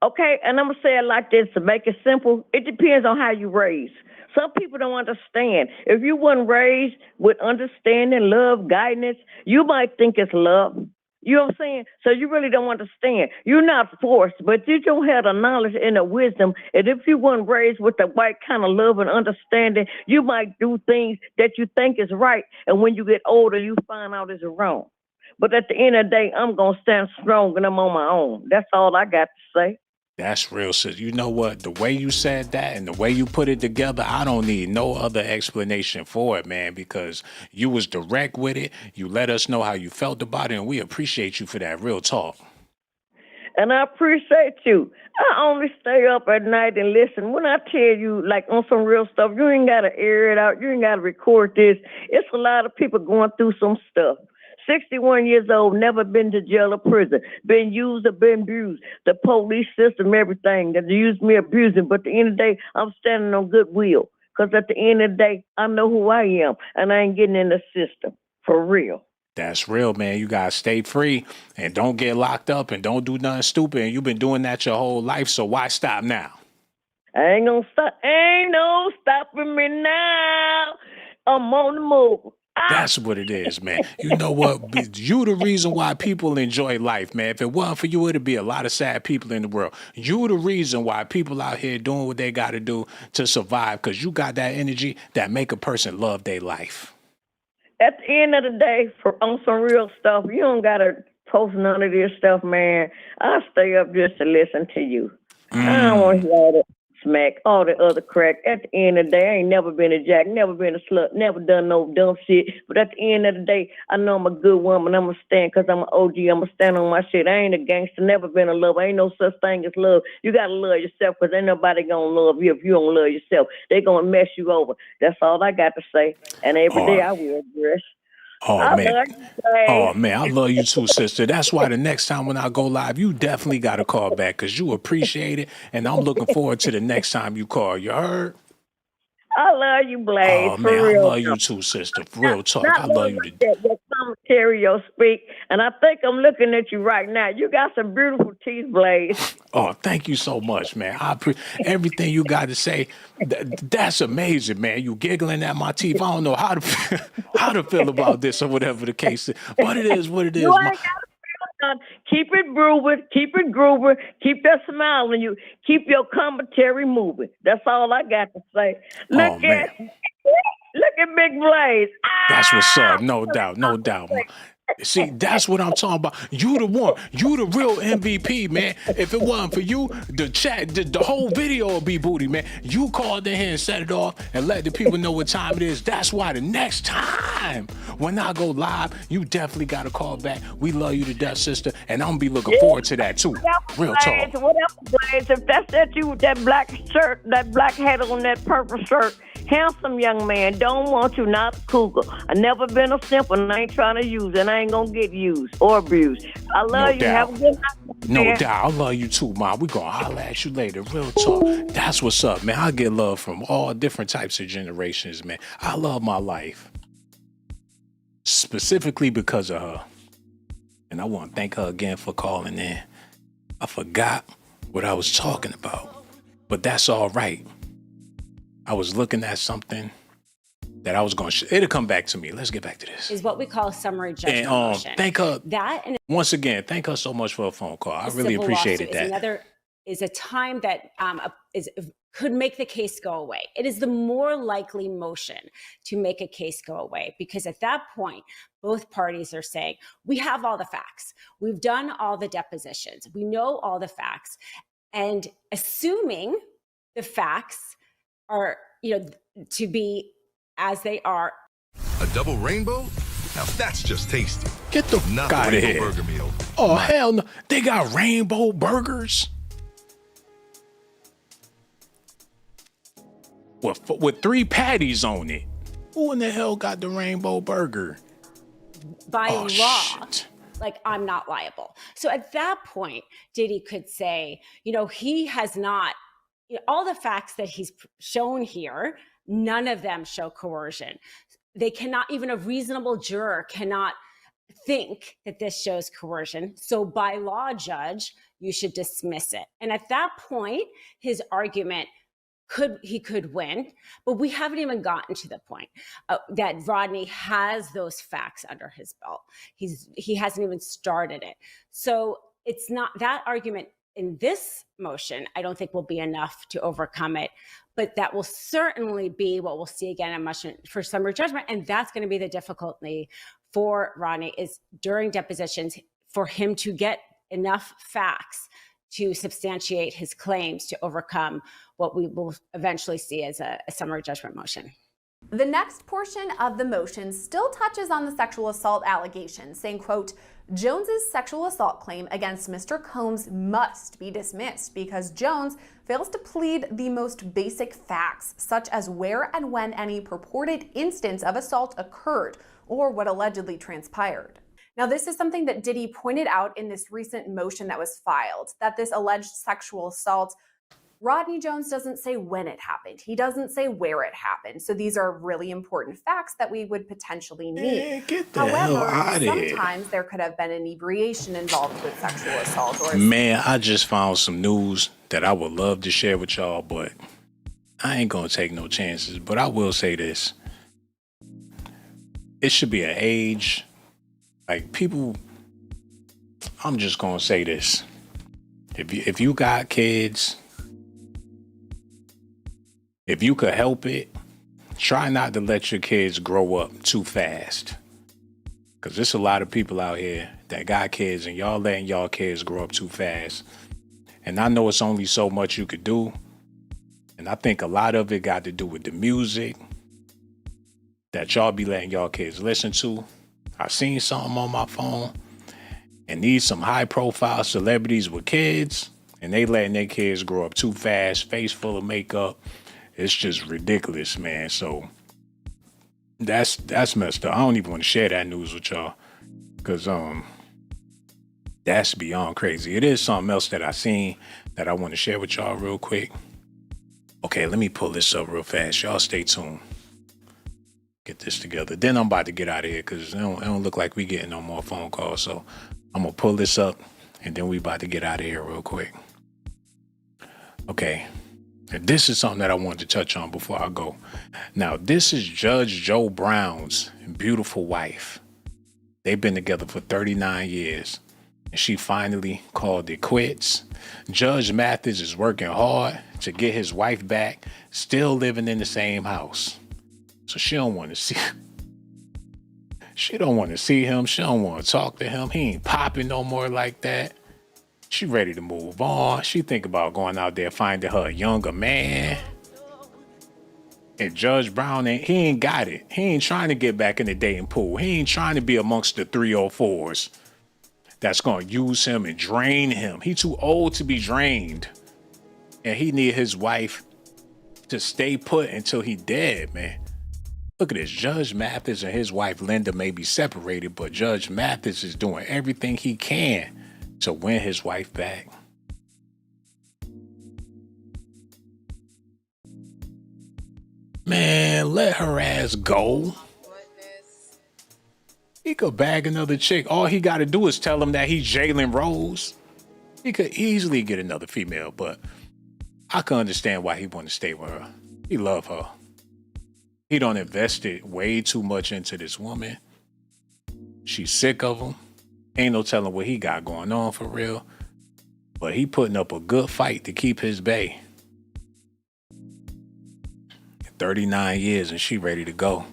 Okay, and I'm going to say it like this to make it simple. It depends on how you raise. Some people don't understand. If you weren't raised with understanding, love, guidance, you might think it's love. You know what I'm saying? So you really don't understand. You're not forced, but you don't have the knowledge and the wisdom. And if you weren't raised with the right kind of love and understanding, you might do things that you think is right. And when you get older, you find out it's wrong. But at the end of the day, I'm going to stand strong and I'm on my own. That's all I got to say. That's real, sis. You know what? The way you said that and the way you put it together, I don't need no other explanation for it, man, because you was direct with it. You let us know how you felt about it, and we appreciate you for that. Real talk. And I appreciate you. I only stay up at night and listen. When I tell you, like, on some real stuff, you ain't got to air it out. You ain't got to record this. It's a lot of people going through some stuff. 61 years old, never been to jail or prison, been used or been abused. The police system, everything. They use me abusing, but at the end of the day, I'm standing on goodwill. Because at the end of the day, I know who I am, and I ain't getting in the system. For real. That's real, man. You gotta stay free and don't get locked up and don't do nothing stupid. And you've been doing that your whole life, so why stop now? I ain't gonna stop. Ain't no stopping me now. I'm on the move. That's what it is, man. You know what? You the reason why people enjoy life, man. If it wasn't for you, it'd be a lot of sad people in the world. You the reason why people out here doing what they got to do to survive, because you got that energy that make a person love their life. At the end of the day, on some real stuff, you don't got to post none of this stuff, man. I stay up just to listen to you. I don't want to hear all that smack, all the other crack. At the end of the day, I ain't never been a jack, never been a slut, never done no dumb shit. But at the end of the day, I know I'm a good woman. I'm going to stand because I'm an OG. I'm going to stand on my shit. I ain't a gangster, never been a lover. Ain't no such thing as love. You got to love yourself because ain't nobody going to love you if you don't love yourself. They going to mess you over. That's all I got to say. And every day I wear a dress. Oh, man, I love you too, sister. That's why the next time when I go live, you definitely got to call back because you appreciate it. And I'm looking forward to the next time you call. You heard? I love you, Blaze. Oh, for man, real. I love you too, sister. Real talk. Not I love you. that commentary you speak. And I think I'm looking at you right now. You got some beautiful teeth, Blaze. Oh, thank you so much, man. I appreciate everything you got to say. That's amazing, man. You giggling at my teeth. I don't know how to feel about this or whatever the case is. But it is what it is. Keep it grooving, keep it grooving, keep that smile on you, keep your commentary moving. That's all I got to say. Look at Big Blaze. That's what's up. No doubt, no doubt. See, that's what I'm talking about. You the one. You the real MVP, man. If it wasn't for you, the whole video would be booty, man. You called in here and set it off and let the people know what time it is. That's why the next time when I go live, you definitely got to call back. We love you to death, sister, and I'm going to be looking forward to that, too. Real talk. Whatever, Blaze. If that's that you with that black shirt, that black hat on that purple shirt, handsome young man, don't want you, not a cougar. I never been a simp and I ain't trying to use, and I ain't gonna get used or abused. I love you. Have a good night. No doubt. I love you too, Mom. We gonna holler at you later. Real talk. That's what's up, man. I get love from all different types of generations, man. I love my life. Specifically because of her. And I want to thank her again for calling in. I forgot what I was talking about. But that's all right. I was looking at something that I was going to it'll come back to me. Let's get back to this. Is what we call summary judgment and, motion. Thank her. That and once again, thank her so much for a phone call. I really appreciated that. Is a time that could make the case go away. It is the more likely motion to make a case go away because at that point, both parties are saying, we have all the facts. We've done all the depositions. We know all the facts. And assuming the facts are, to be as they are. A double rainbow? Now that's just tasty. Get the fuck out of here. Burger meal. Oh, hell no. They got rainbow burgers? With 3 patties on it. Who in the hell got the rainbow burger? By law. Like, I'm not liable. So at that point, Diddy could say, he has not, all the facts that he's shown here, none of them show coercion. They cannot, even a reasonable juror cannot think that this shows coercion. So by law, judge, you should dismiss it. And at that point, his argument he could win, but we haven't even gotten to the point that Rodney has those facts under his belt. He hasn't even started it. So it's not that argument in this motion, I don't think will be enough to overcome it, but that will certainly be what we'll see again in motion for summary judgment. And that's going to be the difficulty for Rodney, is during depositions for him to get enough facts to substantiate his claims to overcome what we will eventually see as a summary judgment motion. The next portion of the motion still touches on the sexual assault allegations, saying, quote, Jones's sexual assault claim against Mr. Combs must be dismissed because Jones fails to plead the most basic facts, such as where and when any purported instance of assault occurred or what allegedly transpired. Now, this is something that Diddy pointed out in this recent motion that was filed, that this alleged sexual assault, Rodney Jones doesn't say when it happened. He doesn't say where it happened. So these are really important facts that we would potentially need. However, sometimes there could have been inebriation involved with sexual assault. Or man, I just found some news that I would love to share with y'all, but I ain't gonna take no chances. But I will say this. It should be an age. Like people, I'm just gonna say this. If you got kids, if you could help it, try not to let your kids grow up too fast. Because there's a lot of people out here that got kids and y'all letting y'all kids grow up too fast. And I know it's only so much you could do. And I think a lot of it got to do with the music that y'all be letting y'all kids listen to. I seen something on my phone, and these some high profile celebrities with kids, and they letting their kids grow up too fast, face full of makeup. It's just ridiculous, man. So that's messed up. I don't even want to share that news with y'all, because that's beyond crazy. It is something else that I seen that I want to share with y'all real quick. Okay, let me pull this up real fast. Y'all stay tuned. Get this together. Then I'm about to get out of here because it don't look like we getting no more phone calls. So I'm going to pull this up and then we about to get out of here real quick. Okay. And this is something that I wanted to touch on before I go. Now, this is Judge Joe Brown's beautiful wife. They've been together for 39 years. And she finally called it quits. Judge Mathis is working hard to get his wife back, still living in the same house. So she don't want to see him. She don't want to see him. She don't want to talk to him. He ain't popping no more like that. She ready to move on. She think about going out there finding her a younger man. And Judge Brown, he ain't got it. He ain't trying to get back in the dating pool. He ain't trying to be amongst the 304s that's going to use him and drain him. He too old to be drained. And he need his wife to stay put until he dead, man. Look at this. Judge Mathis and his wife Linda may be separated, but Judge Mathis is doing everything he can to win his wife back. Man, let her ass go. He could bag another chick. All he got to do is tell him that he's Jalen Rose. He could easily get another female, but I can understand why he want to stay with her. He love her. He done invested way too much into this woman. She's sick of him. Ain't no telling what he got going on for real. But he putting up a good fight to keep his bae. 39 years and she ready to go.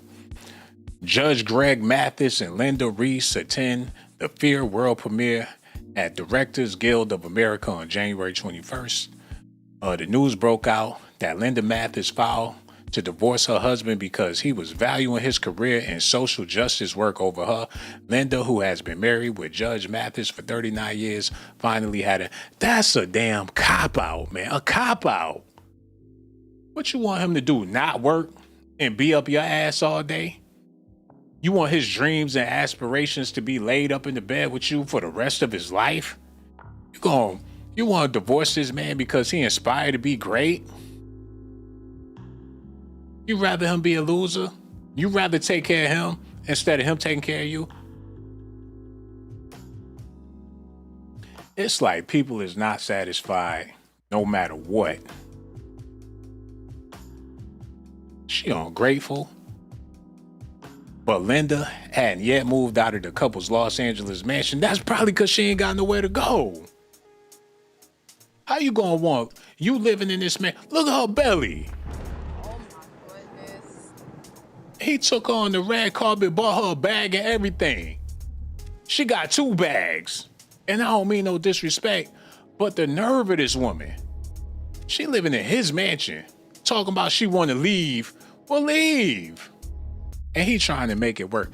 Judge Greg Mathis and Linda Reese attend the Fear World premiere at Directors Guild of America on January 21st. The news broke out that Linda Mathis filed to divorce her husband because he was valuing his career in social justice work over her. Linda, who has been married with Judge Mathis for 39 years, finally had that's a damn cop-out, man. A cop-out. What you want him to do? Not work and be up your ass all day? You want his dreams and aspirations to be laid up in the bed with you for the rest of his life? You want to divorce this man because he inspired to be great? You rather him be a loser? You rather take care of him instead of him taking care of you? It's like people is not satisfied no matter what. She ungrateful. But Linda hadn't yet moved out of the couple's Los Angeles mansion. That's probably because she ain't got nowhere to go. How you gonna want you living in this man? Look at her belly. Oh my goodness. He took her on the red carpet, bought her a bag and everything. She got 2 bags. And I don't mean no disrespect, but the nerve of this woman. She living in his mansion, talking about she want to leave. Well, leave. And he trying to make it work.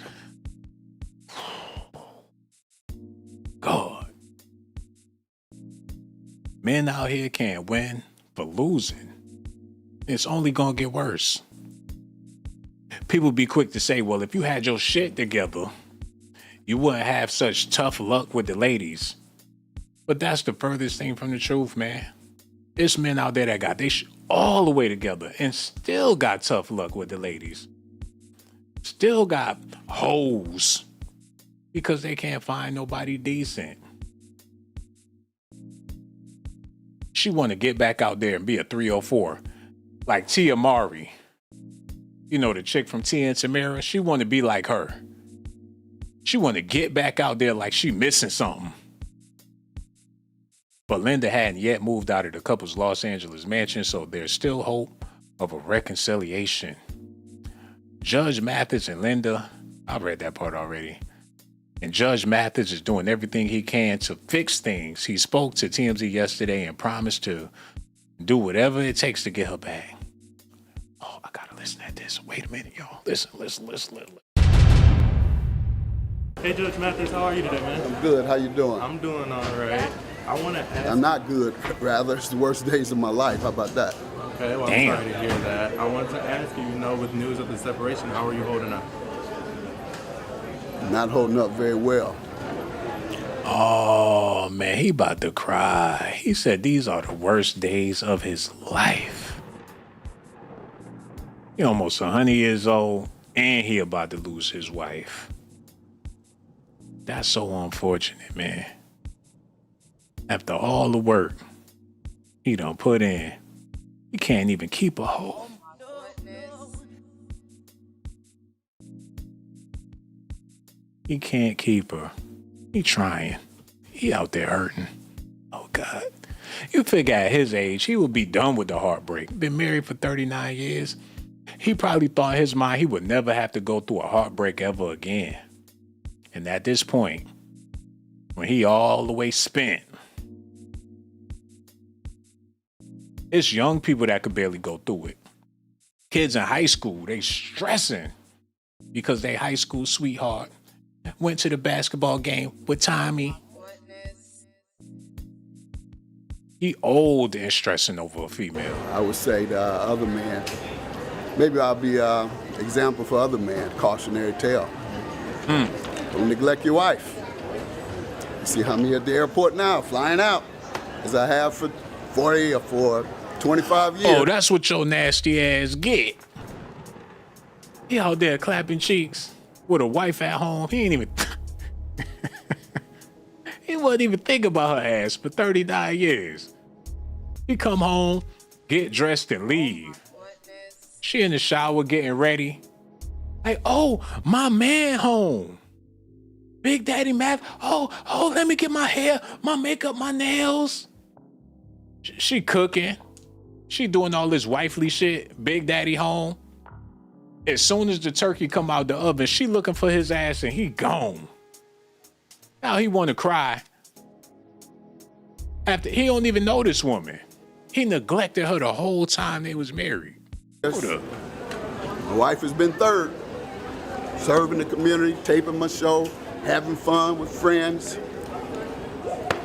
God. Men out here can't win for losing. It's only gonna get worse. People be quick to say, well, if you had your shit together, you wouldn't have such tough luck with the ladies. But that's the furthest thing from the truth, man. There's men out there that got their shit all the way together and still got tough luck with the ladies. Still got hoes because they can't find nobody decent. She want to get back out there and be a 304 like Tia Mowry. You know, the chick from Tia and Tamara, she want to be like her. She want to get back out there like she missing something. But Linda hadn't yet moved out of the couple's Los Angeles mansion, so there's still hope of a reconciliation. Judge Mathis and Linda, I read that part already. And Judge Mathis is doing everything he can to fix things. He spoke to TMZ yesterday and promised to do whatever it takes to get her back. Oh, I gotta listen to this. Wait a minute, y'all. Listen. Hey, Judge Mathis, how are you today, man? I'm good. How you doing? I'm doing all right. I want to ask... I'm not good, rather. It's the worst days of my life. How about that? Okay, well, I'm sorry to hear that. I wanted to ask you, with news of the separation, how are you holding up? Not holding up very well. Oh, man, he about to cry. He said these are the worst days of his life. He almost 100 years old, and he about to lose his wife. That's so unfortunate, man. After all the work he done put in, he can't even keep a hoe. He can't keep her. He trying. He out there hurting. Oh, God. You figure at his age, he would be done with the heartbreak. Been married for 39 years. He probably thought in his mind he would never have to go through a heartbreak ever again. And at this point, when he all the way spent, it's young people that could barely go through it. Kids in high school, they stressing because they high school sweetheart went to the basketball game with Tommy. He old and stressing over a female. I would say the other man, maybe I'll be an example for other men, cautionary tale. Don't neglect your wife. You see how me at the airport now, flying out, as I have for 40 or for 25 years. Oh, that's what your nasty ass get. He out there clapping cheeks with a wife at home. He ain't even... He wasn't even thinking about her ass for 39 years. He come home, get dressed, and leave. She in the shower getting ready. Like, oh, my man home. Big Daddy Math. Oh, let me get my hair, my makeup, my nails. She cooking. She doing all this wifely shit. Big Daddy home. As soon as the turkey come out the oven, she looking for his ass and he gone. Now he want to cry. After he don't even know this woman. He neglected her the whole time they was married. Yes. My wife has been third. Serving the community, taping my show, having fun with friends.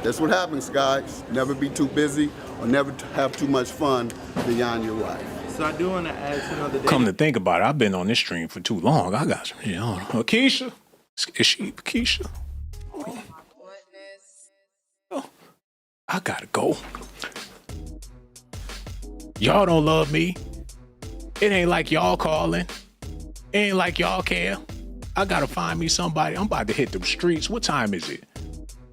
That's what happens, guys. Never be too busy or never have too much fun beyond your wife. So I do want to ask, the day... Come to think about it, I've been on this stream for too long. I got some shit on. Keisha? Is she Keisha? Hold on. Oh, I gotta go. Y'all don't love me. It ain't like y'all calling. It ain't like y'all care. I gotta find me somebody. I'm about to hit the streets. What time is it?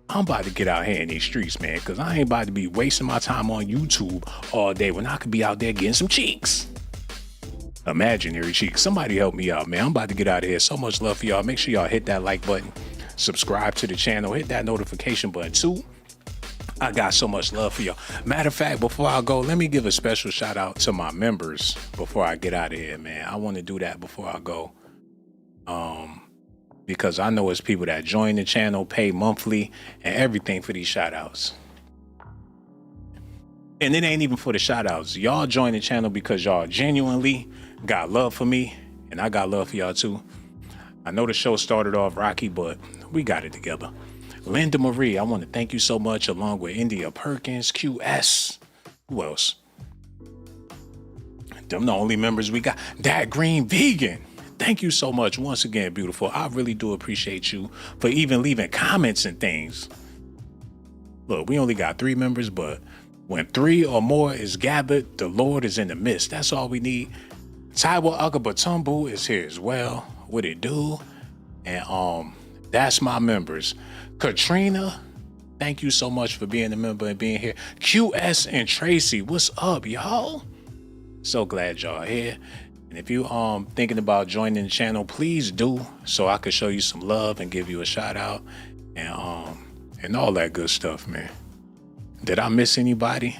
I'm about to get out here in these streets, man, because I ain't about to be wasting my time on YouTube all day when I could be out there getting some cheeks. Imaginary cheek. Somebody help me out, man. I'm about to get out of here. So much love for y'all. Make sure y'all hit that like button, subscribe to the channel, hit that notification button too. I got so much love for y'all. Matter of fact, before I go, let me give a special shout out to my members before I get out of here, man. I want to do that before I go. Because I know it's people that join the channel, pay monthly, and everything for these shout outs. And it ain't even for the shout outs. Y'all join the channel because y'all genuinely got love for me, and I got love for y'all too. I know the show started off rocky, but we got it together. Linda Marie, I want to thank you so much, along with India Perkins, QS. Who else? Them the only members we got. That Green Vegan. Thank you so much once again, beautiful. I really do appreciate you for even leaving comments and things. Look, we only got 3 members, but when 3 or more is gathered, the Lord is in the midst. That's all we need. Taiwo Akabatumbu is here as well. What it do? And that's my members. Katrina, thank you so much for being a member and being here. QS and Tracy, what's up, y'all? So glad y'all here. And if you thinking about joining the channel, please do, so I could show you some love and give you a shout out and all that good stuff, man. Did I miss anybody?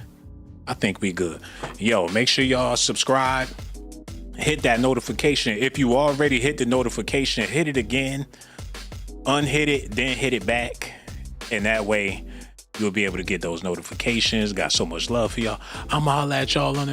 I think we good. Yo, make sure y'all subscribe. Hit that notification. If you already hit the notification, hit it again. Unhit it, then hit it back. And that way, you'll be able to get those notifications. Got so much love for y'all. I'ma holla at y'all on the